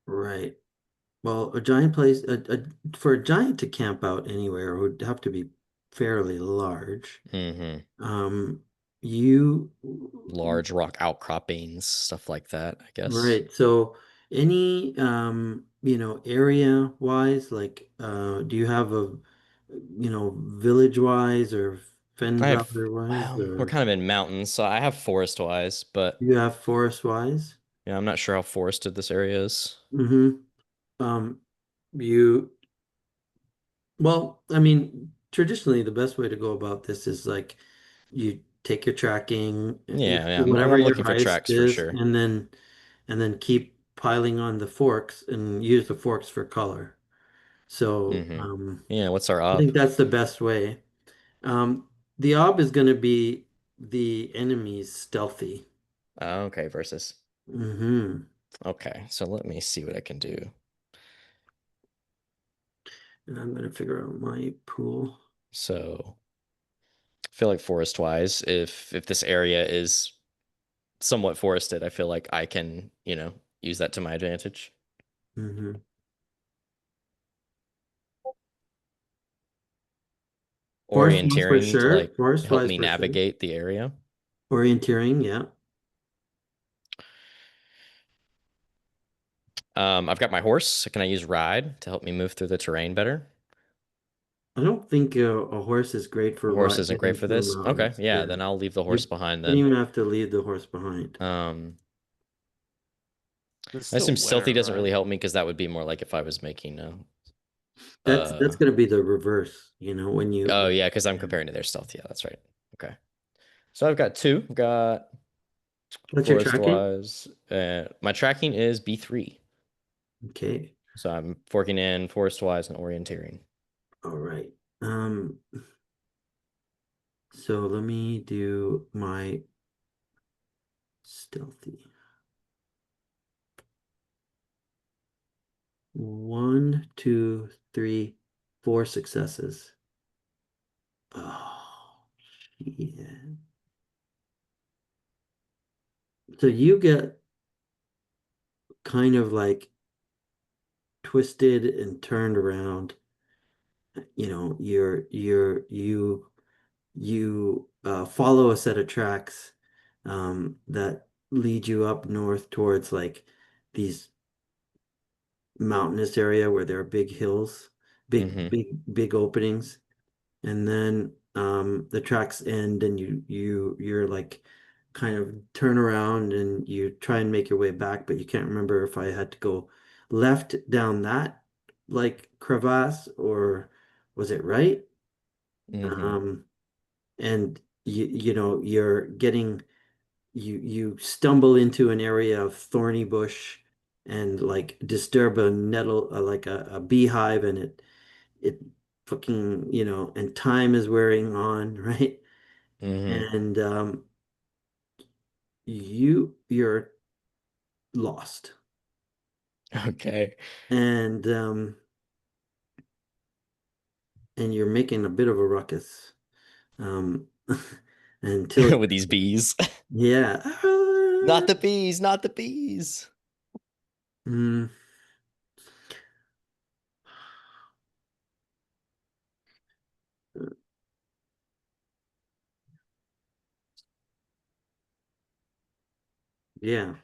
right. Well, a giant place, for a giant to camp out anywhere would have to be fairly large. Mm-hmm. Um, you, Large rock outcroppings, stuff like that, I guess. right. So any, area wise, like, do you have a, village wise or fen I have, valor wise, well, we're or kind of in mountains, so I have forest wise, but you have forest wise? yeah, I'm not sure how forested this area is. Mm-hmm. Um, you Well, I mean, traditionally, the best way to go about this is like you take your tracking, Yeah, yeah, whatever I'm your looking for highest tracks for is, sure. and then keep piling on the forks and use the forks for color. So, Mm-hmm. Yeah, what's our I ob? think that's the best way. The ob is going to be the enemy's stealthy. Oh, okay, versus. Hmm. Okay, so let me see what I can do. And I'm going to figure out my pool. So I feel like forest wise, if this area is somewhat forested, I feel like I can, use that to my advantage. Hmm. Forest wise for Orienteering to sure. like Forest help wise me for sure. navigate the area. Orienteering, yeah. I've got my horse. Can I use ride to help me move through the terrain better? I don't think a horse is great A for horse isn't great riding for through this. Okay, mountains. yeah, Yeah, then I'll leave the horse you behind don't then. even have to leave the horse behind. It's I still assume stealthy winter, doesn't right? really help me because that would be more like if I was making That's uh going to be the reverse. When oh you yeah, because I'm yeah. comparing to their stealth. Yeah, that's right. Okay. So I've got two. Got What's your forest tracking? wise. My tracking is B3. Okay, So I'm forking in forest wise and orienteering. all right. So let me do my stealthy. 1, 2, 3, 4 successes. Oh, yeah. So you get kind of like twisted and turned around. You follow a set of tracks that lead you up north towards like these mountainous area where there are big hills, big Mm-hmm. big big openings, and then the tracks end, and you're like kind of turn around and you try and make your way back, but you can't remember if I had to go left down that like crevasse or was it right? Mm-hmm. Um, and you stumble into an area of thorny bush and like disturb a nettle, like a beehive, and it fucking, and time is wearing on, right? Mm-hmm. And you're lost, Okay. and you're making a bit of a ruckus, um until With these bees. yeah. Not the bees, not the bees. Mm, yeah,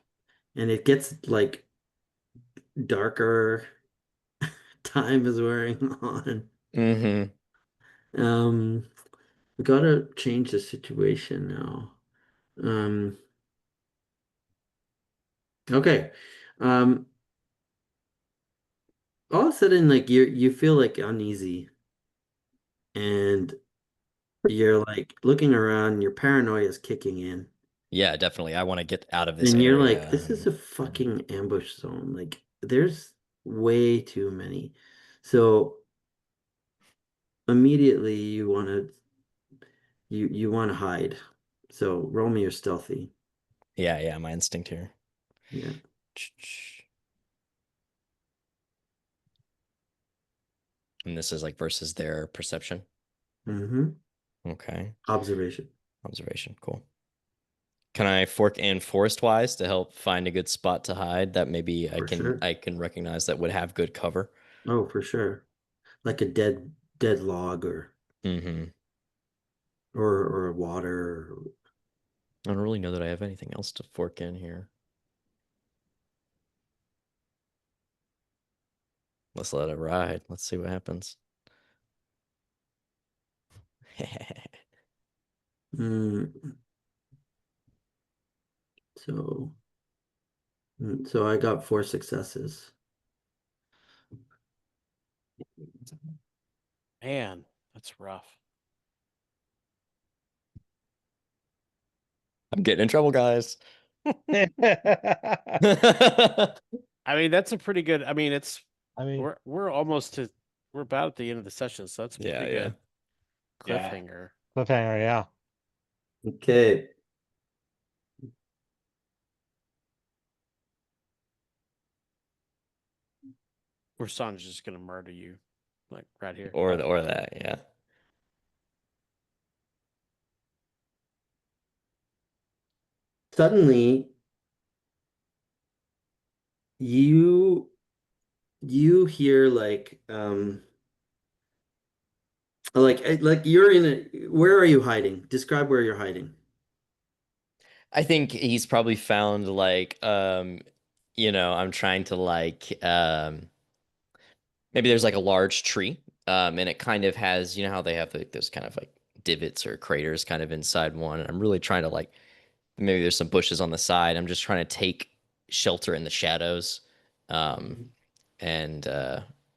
and it gets like darker. Time is wearing on. Mm-hmm. um we gotta change the situation now. um okay. um all of a sudden, like, you feel like uneasy, and you're like looking around, your paranoia is kicking in, Yeah, definitely. I want to get out of this and you're like, area this is a fucking ambush zone. Like, there's way too many. So immediately you want to you want to hide. So roll me your stealthy. Yeah, my instinct here. Yeah. And this is like versus their perception. Mm-hmm. Okay. Observation. Observation. Cool. Can I fork in forest wise to help find a good spot to hide that maybe For sure. I can recognize that would have good cover? Oh, for sure. Like a dead log Mm-hmm. or water. I don't really know that I have anything else to fork in here. Let's let it ride. Let's see what happens. Mm, so so I got 4 successes. Man, that's rough. I'm getting in trouble, guys. I mean, that's a pretty good. I mean, it's I mean, we're almost to we're about at the end of the session, so that's a Yeah, pretty yeah. good Yeah. cliffhanger. cliffhanger, yeah. Okay. Where San's just gonna murder you, like right here. Or that, yeah. Suddenly you you hear like you're in a where are you hiding? Describe where you're hiding. I think he's probably found like I'm trying to like maybe there's like a large tree and it kind of has, you know how they have like those kind of like divots or craters kind of inside one. And I'm really trying to like maybe there's some bushes on the side. I'm just trying to take shelter in the shadows um and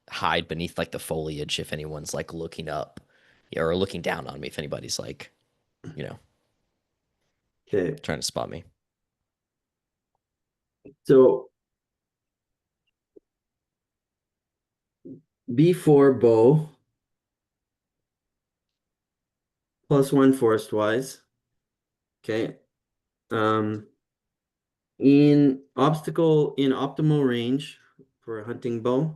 hide beneath like the foliage if anyone's like looking up or looking down on me if anybody's like, you know, Okay. trying to spot me. So B4 bow +1 forest wise. Okay. Um in optimal range for a hunting bow.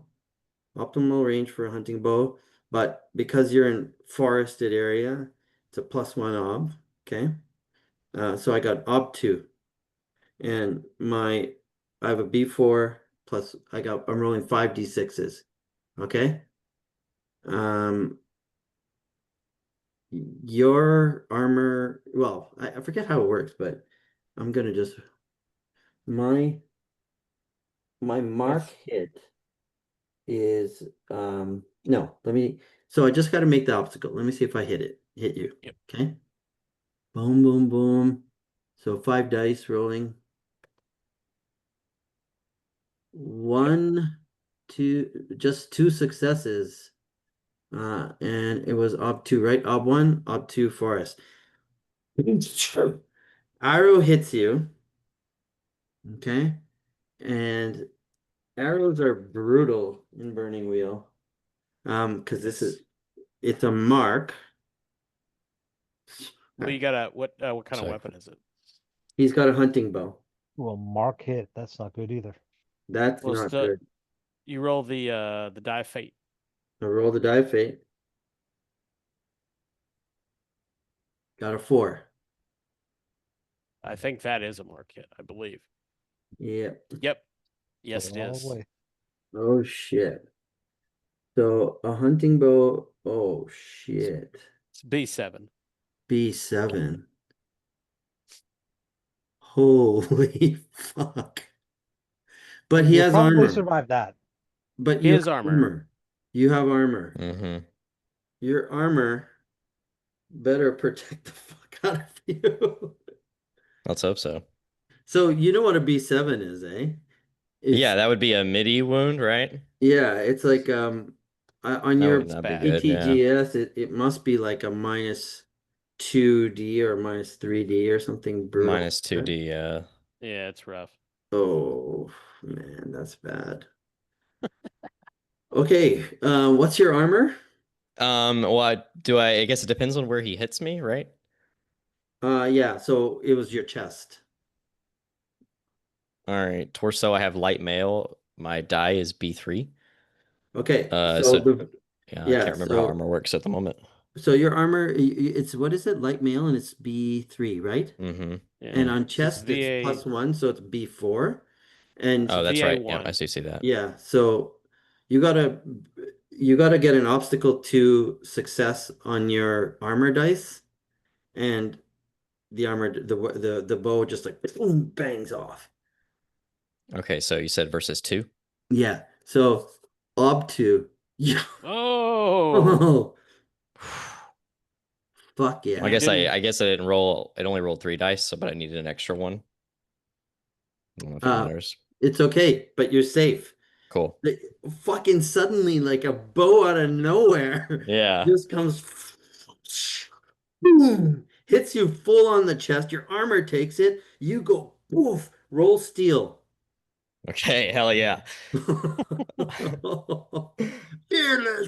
Optimal range for a hunting bow, but because you're in forested area, it's a +1 ob. Okay. So I got ob 2. And I have a B4 plus I'm rolling 5d6s. Okay. Um your armor, well, I forget how it works, but I'm gonna just my mark hit is no, so I just gotta make the obstacle. Let me see if I hit you. Yep. Okay. Boom, boom, boom. So 5 dice rolling. 1, 2, just 2 successes. And it was ob 2, right? Ob 1, ob 2 forest. Arrow hits you. Okay. And arrows are brutal in Burning Wheel. Because it's a mark. Well, you got a what kind of Sorry. weapon is it? He's got a hunting bow. Well, mark hit, that's not good either. That's Well, not good. you roll the die of fate. I roll the die of fate. Got a 4. I think that is a mark hit, I believe. Yep. Yep. Yes, Go it all the is. way. Oh shit. So a hunting bow. Oh shit. It's B7. B7. Holy fuck. But he You'll has probably armor. survive that. But you His have armor. armor. You have armor. Mm-hmm. Your armor better protect the fuck out of you. Let's hope so. So you know what a B7 is, eh? It's Yeah, that would be a MIDI wound, right? yeah, it's like on That your would It's not be bad. good. Yeah. ATGS it must be like a -2D or -3D or something brutal. Minus 2D. Yeah. Yeah, it's rough. Oh man, that's bad. Okay, what's your armor? What do I guess it depends on where he hits me, right? Yeah, so it was your chest. All right. Torso, I have light mail. My die is B3. Okay, So so the yeah, I yeah, can't remember how so armor works at the moment. so your armor, it's what is it? Light mail, and it's B3, right? Mm-hmm. And Yeah. on So it's chest, it's VA +1, so it's B4. And Oh, that's VA right. Yeah, I one. do see that. yeah, so you gotta you gotta get an obstacle to success on your armor dice, and the armor the bow just like boom bangs off. Okay, so you said versus 2? Yeah, so ob 2. Yeah. Oh, Oh, fuck I yeah. guess didn't. I guess I didn't roll. It only rolled 3 dice, so but I needed an extra one. I don't know if it Uh, matters. it's okay, but you're safe. Cool. Like, fucking suddenly, like a bow out of nowhere, Yeah. just comes, boom, hits you full on the chest. Your armor takes it. You go, poof, roll steel. Okay, hell yeah. Fearless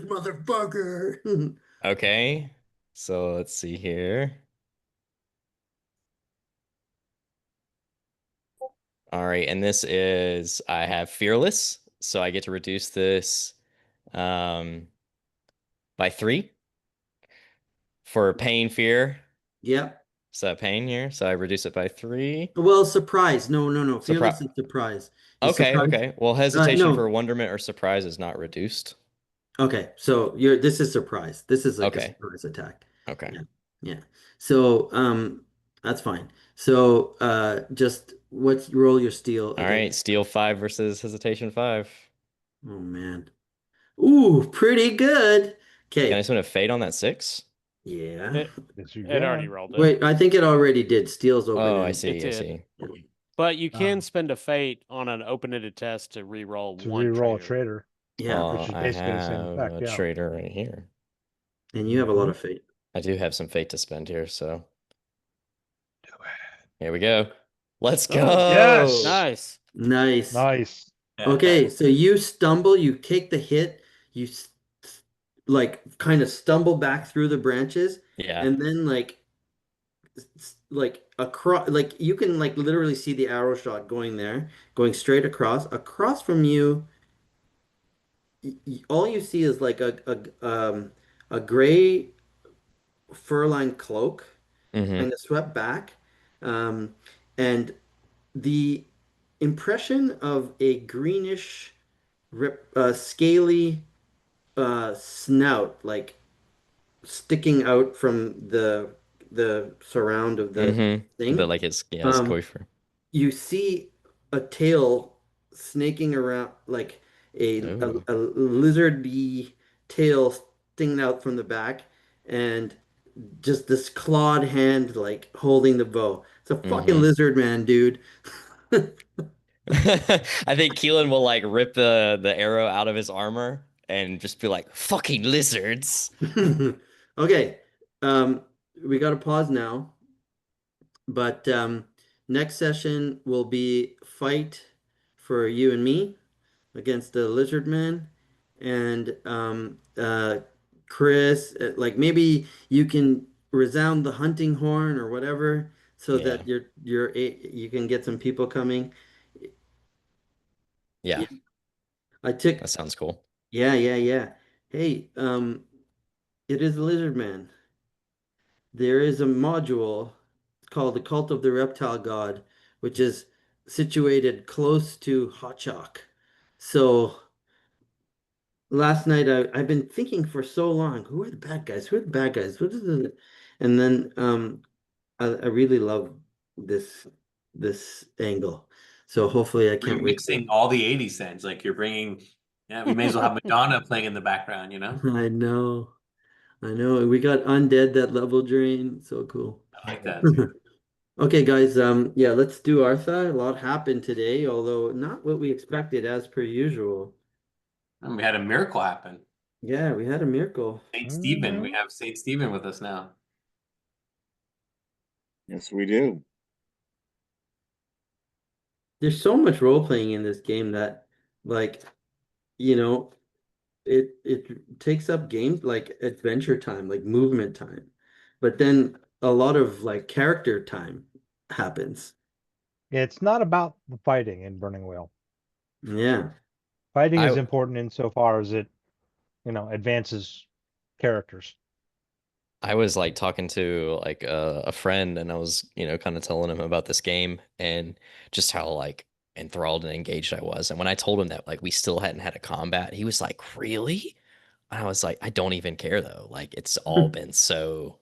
motherfucker. Okay. So let's see here. All right, and this is I have fearless, so I get to reduce this um by 3 for pain fear. Yep. Is that pain here? So I reduce it by 3. Well, surprise. No, no, no. Surprise. Fearless is surprise. Is Okay, surprise? okay. Well, hesitation for No. wonderment or surprise is not reduced. Okay. So this is surprise. This is like a Okay. surprise attack. Okay. Yeah. Yeah. So that's fine. So just what's roll your steel All again? right, steel 5 versus hesitation 5. Oh man. Ooh, pretty good. Can I Okay. spend a fate on that 6? Yeah. It, Yes, you it already can. rolled it. Wait, I think it already did. Steel's Oh, I open-ended. It see. I did. see. But you can Um, spend a fate on an open-ended test to re-roll to one re-roll a traitor. traitor, Yeah. which Well, is I basically the same have effect. a Yeah. traitor right here. And you have a lot of fate. I do have some fate to spend here, so Do it. here we go. Let's Oh, Yes. go. nice. Nice. Nice. Okay, so you stumble, you take the hit, you like kind of stumble back through the branches, Yeah. and then like across, like you can like literally see the arrow shot going there, going straight across. Across from you, all you see is like a gray fur-lined cloak, Mm-hmm. kind of swept back, um, and the impression of a greenish, scaly snout, like sticking out from the surround of the Mm-hmm. The thing. like it's Um, Goifer. you see a tail snaking around, like Oh. a lizardy tail sticking out from the back, and just this clawed hand like holding the bow. It's a fucking Mm-hmm. lizard man, dude. I think Keelan will like rip the arrow out of his armor and just be like, fucking lizards. Okay, we got to pause now, but next session will be fight for you and me against the lizard man, and Chris, like maybe you can resound the hunting horn or whatever so Yeah. that you can get some people coming. Yeah. Yeah, I took That sounds cool. yeah, yeah, yeah. Hey, it is the lizard man. There is a module called the Cult of the Reptile God, which is situated close to Hotchok. So last night I've been thinking for so long, who are the bad guys? Who are the bad guys? What is the and then I really love this angle. So hopefully I can't wait to Remixing all the 80s sounds. Like you're bringing, yeah, we may as well have Madonna playing in the background, you know? I know. I know. We got Undead that level drain. So cool. I like that too. Okay, guys, yeah, let's do Artha. A lot happened today, although not what we expected as per usual. And we had a miracle happen. Yeah, we had a miracle. Saint Stephen. We Mhm. have Saint Stephen with us now. Yes, we do. There's so much role playing in this game that, like, you know, it takes up games like adventure time, like movement time. But then a lot of like character time happens. It's not about the fighting in Burning Wheel. Yeah. Fighting is I important insofar as it, advances characters. I was like talking to like a friend and I was, kind of telling him about this game and just how like enthralled and engaged I was. And when I told him that like we still hadn't had a combat, he was like, "Really?" And I was like, "I don't even care though. Like it's all been so,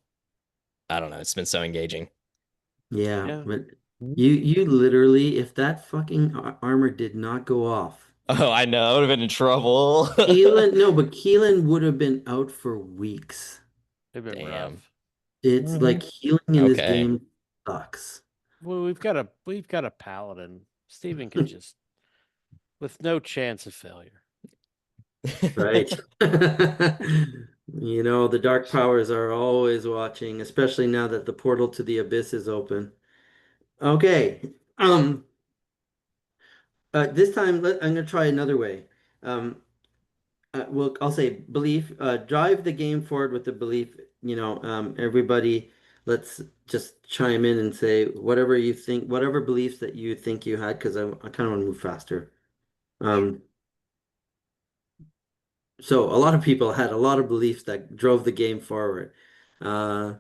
I don't know, it's been so engaging." Yeah, Yeah. but you literally, if that fucking armor did not go off, Oh, I know. I would have been in trouble. But Keelan would have been out for weeks. They've been Damn. rough. It's like healing in this Okay. game sucks. Well, we've got a paladin. Steven can just with no chance of failure. Right. The dark powers are always watching, especially now that the portal to the abyss is open. Okay. This time I'm gonna try another way. Um, I'll say belief. Drive the game forward with the belief. Everybody, let's just chime in and say whatever you think, whatever beliefs that you think you had, because I kind of want to move faster. Um, so a lot of people had a lot of beliefs that drove the game forward. Uh,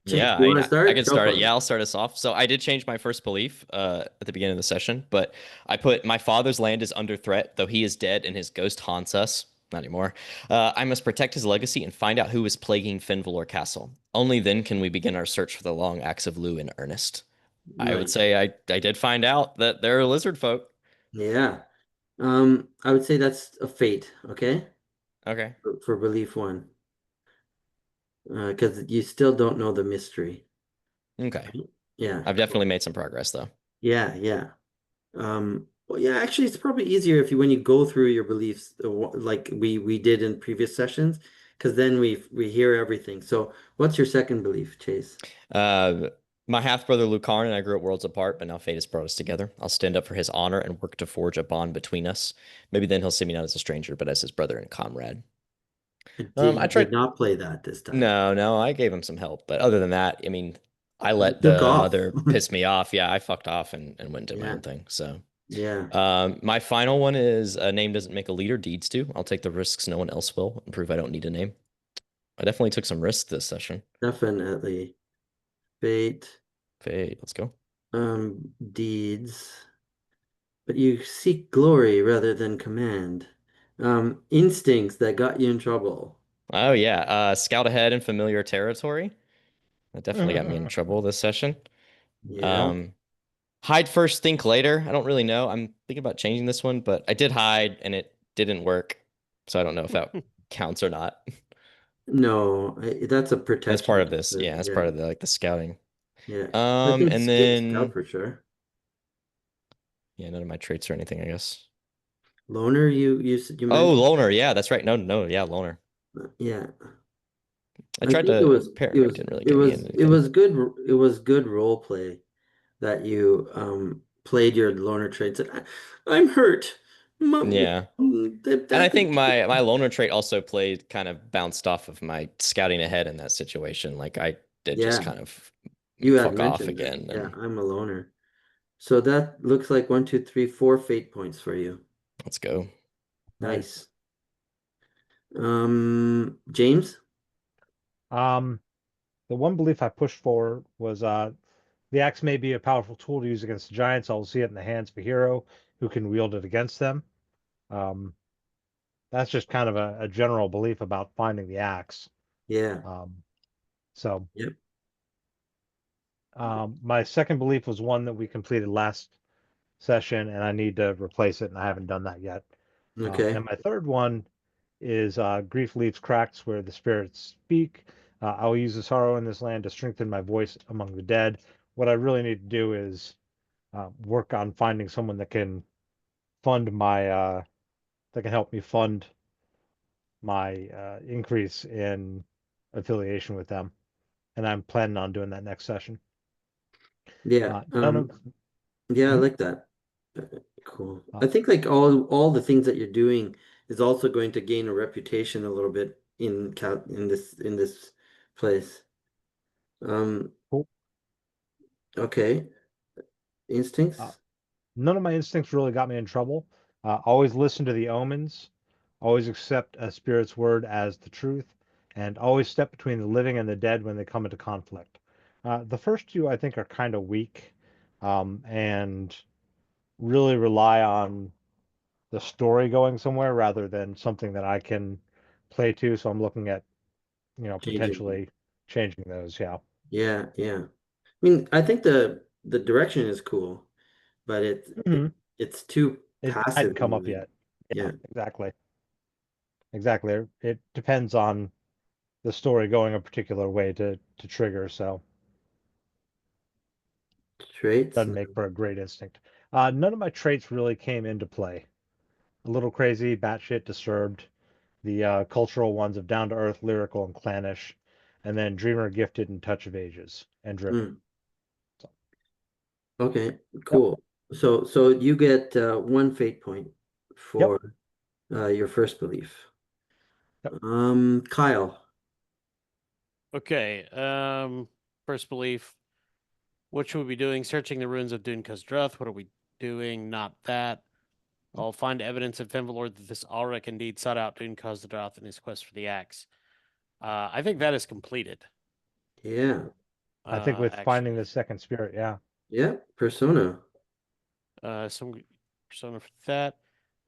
Chase, Yeah, you I mean, want to I start? can Go start it. for it. Yeah, I'll start us off. So I did change my first belief at the beginning of the session, but I put my father's land is under threat, though he is dead and his ghost haunts us. Not anymore. I must protect his legacy and find out who is plaguing Finvalor Castle. Only then can we begin our search for the long axe of Lu in earnest. I would Nice. say I did find out that they're lizard folk. Yeah. I would say that's a fate, okay? Okay. For belief one. Because you still don't know the mystery. Okay. Yeah, I've definitely made some progress though. yeah, yeah. Well, yeah, actually, it's probably easier if when you go through your beliefs, like we did in previous sessions, because then we hear everything. So, what's your second belief, Chase? Uh, my half brother Lucarin and I grew up worlds apart, but now fate has brought us together. I'll stand up for his honor and work to forge a bond between us. Maybe then he'll see me not as a stranger, but as his brother and comrade. You I did tried. not play that this time. No, no, I gave him some help, but other than that, I mean, I You let took the off. mother piss me off. Yeah, I fucked off and went and did my Yeah, own thing. So, yeah, my final one is a name doesn't make a leader, deeds do. I'll take the risks no one else will and prove I don't need a name. I definitely took some risks this session. definitely. Fate, Fate, let's go. deeds, but you seek glory rather than command. Instincts that got you in trouble. Oh yeah, scout ahead in familiar territory. That definitely got me in trouble this session. Yeah. Um, hide first, think later. I don't really know. I'm thinking about changing this one, but I did hide and it didn't work. So I don't know if that counts or not. No, that's a That's part protection. of this. Yeah, that's part Yeah, of the like the scouting. yeah. I think And scout then for sure. yeah, none of my traits or anything, I guess. Loner, you Oh, mentioned. loner. Yeah, that's right. No, no, yeah, loner. Yeah, I I tried think to pair, but it didn't really it get me was in it anything. was good. It was good role play that you played your loner traits. I'm hurt. Mom, Yeah. And I that think my loner trait also played kind of bounced off of my scouting ahead in that situation. Like I did just yeah, kind of you had fuck off mentioned that. again Yeah, and I'm a loner. So that looks like one, two, three, four fate points for you. let's go. Nice. Nice. James? Um, the one belief I pushed for was the axe may be a powerful tool to use against giants. I will see it in the hands of a hero who can wield it against them. Um, that's just kind of a general belief about finding the axe. Yeah. Um, so Yep. my second belief was one that we completed last session, and I need to replace it, and I haven't done that yet. Okay. And my third one is grief leaves cracks where the spirits speak. I will use the sorrow in this land to strengthen my voice among the dead. What I really need to do is work on finding someone that can fund my that can help me fund my increase in affiliation with them, and I'm planning on doing that next session. Yeah. None of Yeah, I Mhm. like that. Cool. uh, I think like all the things that you're doing is also going to gain a reputation a little bit in this place. Cool. Okay. Instincts? None of my instincts really got me in trouble. Always listen to the omens, always accept a spirit's word as the truth, and always step between the living and the dead when they come into conflict. The first two, I think, are kind of weak, and really rely on the story going somewhere rather than something that I can play to. So I'm looking at, Changing. potentially changing those. Yeah. Yeah, yeah. I mean, I think the direction is cool, but it's too It passive hadn't come in a up way. yet. Yeah, Yeah. exactly. Exactly. It depends on the story going a particular way to trigger, so Traits? doesn't make for a great instinct. None of my traits really came into play. A little crazy, batshit, disturbed. The cultural ones of down to earth, lyrical, and clannish, and then dreamer, gifted, and touch of ages, and driven. Mm, So, okay, yep, cool. So you get one fate point yep, for your first belief. yep. Kyle. Okay. First belief. What should we be doing? Searching the ruins of Dune Druth. What are we doing? Not that. I'll find evidence of Fenvalor that this Alric indeed sought out Dune Druth in his quest for the axe. I think that is completed. Yeah. I think with finding Actually. the second spirit, yeah. Yeah. Persona. Some persona for that.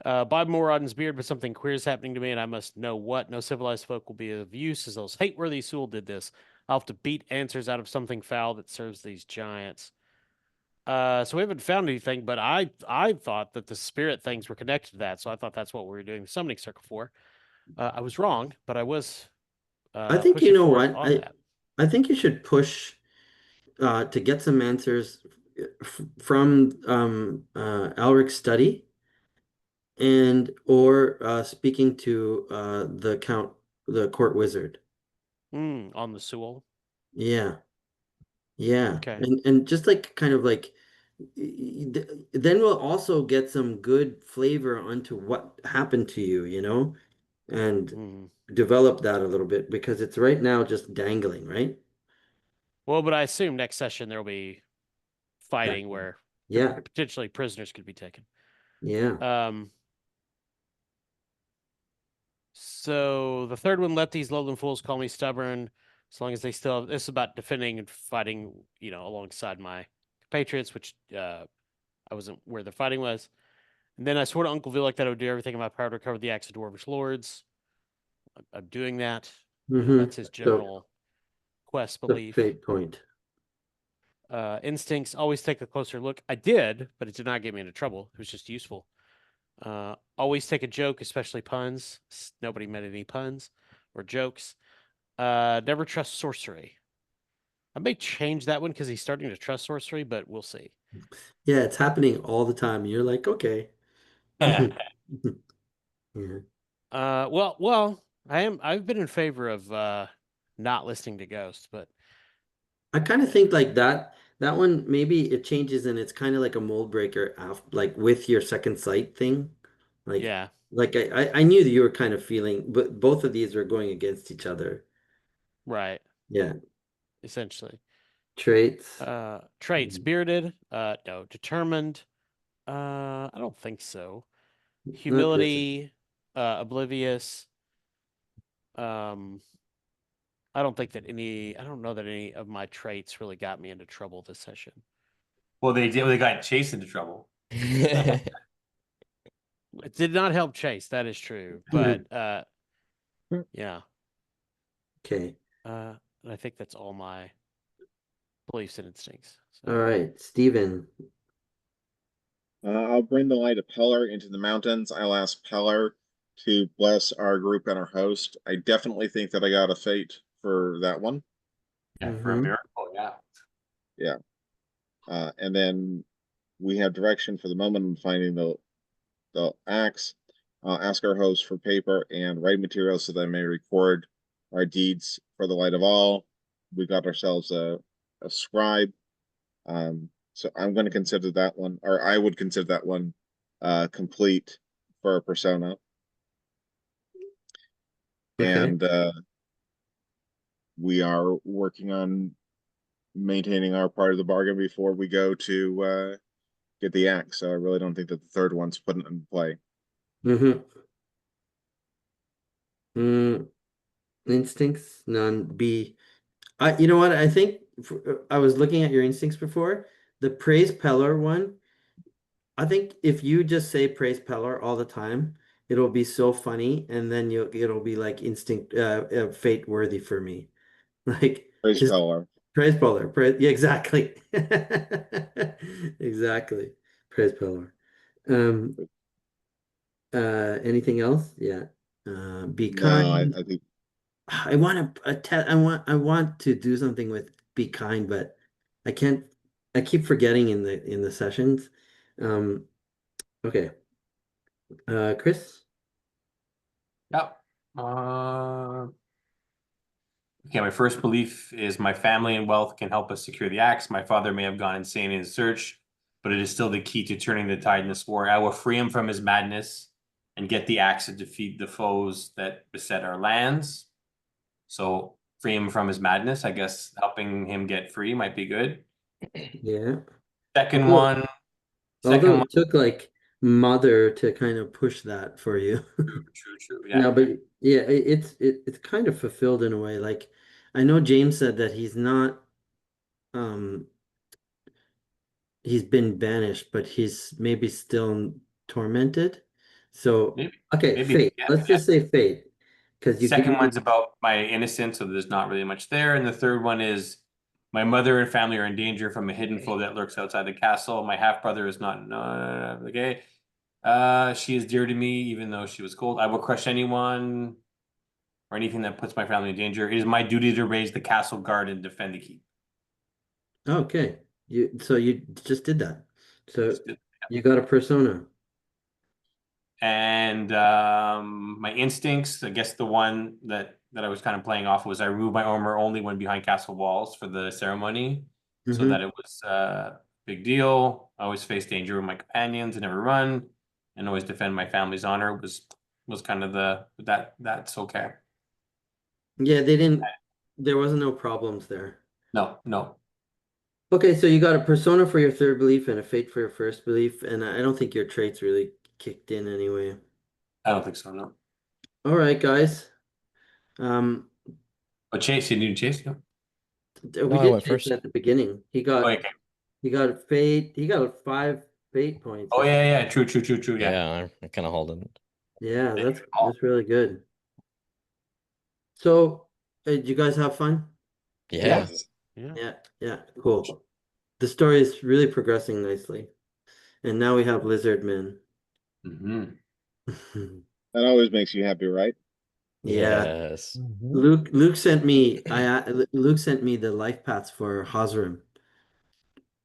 Bob Moradin's beard, but something queer is happening to me, and I must know what. No civilized folk will be of use, as those hate-worthy Sewell did this. I'll have to beat answers out of something foul that serves these giants. So we haven't found anything, but I thought that the spirit things were connected to that, so I thought that's what we were doing the summoning circle for. I was wrong, but I was I think you pushing know for it what? on that. I think you should push to get some answers from Alric's study and or speaking to the court wizard. On the Sewell. Yeah. Yeah. Okay. And just like kind of like then we'll also get some good flavor onto what happened to you, and Hmm. develop that a little bit because it's right now just dangling, right? Well, but I assume next session there will be That, fighting where yeah. potentially prisoners could be taken. Yeah. So the third one, let these lowland fools call me stubborn, as long as they still have, this is about defending and fighting, alongside my compatriots, which I wasn't where the fighting was. And then I swore to Uncle Villic that I would do everything in my power to recover the axe of dwarvish lords. I'm doing that. That's his So general quest the belief. fate point. Instincts, always take a closer look. I did, but it did not get me into trouble. It was just useful. Always take a joke, especially puns. Nobody meant any puns or jokes. Never trust sorcery. I may change that one because he's starting to trust sorcery, but we'll see. Yeah, it's happening all the time. You're like, okay. Yeah. Well, I've been in favor of not listening to ghosts, but I kind of think like that one maybe it changes and it's kind of like a mold breaker after like with your second sight thing. Like yeah, I knew that you were kind of feeling, but both of these were going against each other. right. Yeah. Essentially. Traits. Traits, bearded, no, determined. I don't think so. Not this. Humility, oblivious. Um, I don't know that any of my traits really got me into trouble this session. Well, they did. They got chased into trouble. It did not help Chase, that is true. But yeah. Okay. And I think that's all my beliefs and instincts. So All right, Stephen. I'll bring the light of Peller into the mountains. I'll ask Peller to bless our group and our host. I definitely think that I got a fate for that one. Yeah, for a miracle. Yeah. Yeah. And then we have direction for the moment of finding the axe. I'll ask our host for paper and writing materials so that I may record our deeds for the light of all. We got ourselves a scribe. So I'm going to consider that one, or I would consider that one complete for a persona. Okay. And we are working on maintaining our part of the bargain before we go to get the axe. So I really don't think that the third one's put in play. Mm-hmm. Mm, instincts, none. B. You know what? I think I was looking at your instincts before. The praise Peller one. I think if you just say praise Peller all the time, it'll be so funny, and then it'll be like instinct, fate worthy for me. Like Praise just Peller. praise Peller. Praise, yeah, exactly. Exactly. Praise Peller. Um, anything else? Yeah. Be No, kind. I think I want to I want to do something with be kind, but I can't. I keep forgetting in the sessions. Um, okay. Chris. Yep. Okay, my first belief is my family and wealth can help us secure the axe. My father may have gone insane in his search, but it is still the key to turning the tide in this war. I will free him from his madness and get the axe to defeat the foes that beset our lands. So free him from his madness. I guess helping him get free might be good. Yeah. Second Although one, although second one. it took like mother to kind of push that for you. True. Yeah. No, but yeah, it's kind of fulfilled in a way. Like I know James said that um he's been banished, but he's maybe still tormented. So okay, Maybe, fate. yeah. Let's just say fate. Because you Second gave me one's about my innocence, so there's not really much there. And the third one is my mother and family are in danger from a hidden foe that lurks outside the castle. My half brother is not okay. She is dear to me, even though she was cold. I will crush anyone or anything that puts my family in danger. It is my duty to raise the castle guard and defend the keep. okay. You just did that. So Just did- you got a persona. And my instincts, I guess the one that I was kind of playing off was I remove my armor only when behind castle walls for the ceremony, so that Mm-hmm. it was a big deal. I always face danger with my companions and never run, and always defend my family's honor was kind of that's okay. Yeah, there wasn't no problems there. No, Okay, so you got a persona for your third belief and a fate for your first belief, and I don't think your traits really kicked in anyway. I don't think so. No. All right, guys. Um, But Chase, you need Chase? No. we No, I did went Jason first. at the beginning. Oh, okay. He got a fate. He got 5 fate points Oh or something. yeah. True. Yeah. Yeah, I kind of holding it. Yeah, Thank you. that's really good. So, did you guys have fun? Yeah. yes. Yeah. Yeah, cool. The story is really progressing nicely, and now we have lizard men. Mm-hmm. That always makes you happy, right? Yeah, Yes. Mhm. Luke sent me the life paths for Hazrim.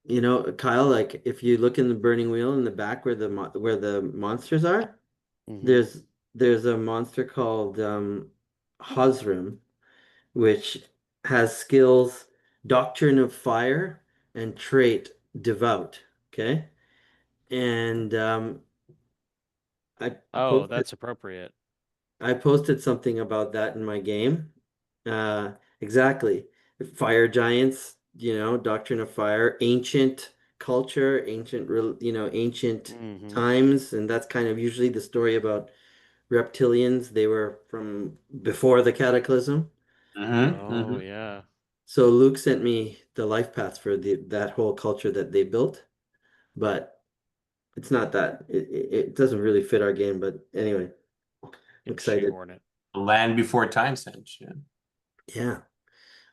You know, Kyle, like if you look in the burning wheel in the back where where the monsters are, Hmm. there's there's a monster called Hazrim, which has skills Doctrine of Fire and trait Devout. Okay, and I Oh, posted that's appropriate. I posted something about that in my game. Exactly. Fire giants, Doctrine of Fire, ancient culture, ancient Hmm. times, and that's kind of usually the story about reptilians. They were from before the cataclysm. Oh, Mm-hmm. yeah. So Luke sent me the life paths for that whole culture that they built, but it's not that. It doesn't really fit our game, but anyway, I'm Can excited. shoehorn it. Land before time, Sense. Yeah. Yeah.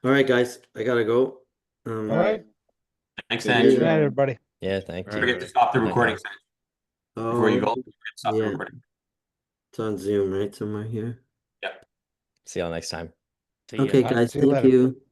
All right, guys, I gotta go. All Um, right. Thanks, Good see Sanj. Good you. night, evening. everybody. Yeah, thank All Don't right, you. forget to buddy. stop the Good night, recording, guys. Sanj. Before you Oh, go, don't forget to stop the yeah. recording. It's on Zoom, right? Somewhere here. Yeah. See y'all next time. See ya. Okay, All right. guys, See you thank later. you.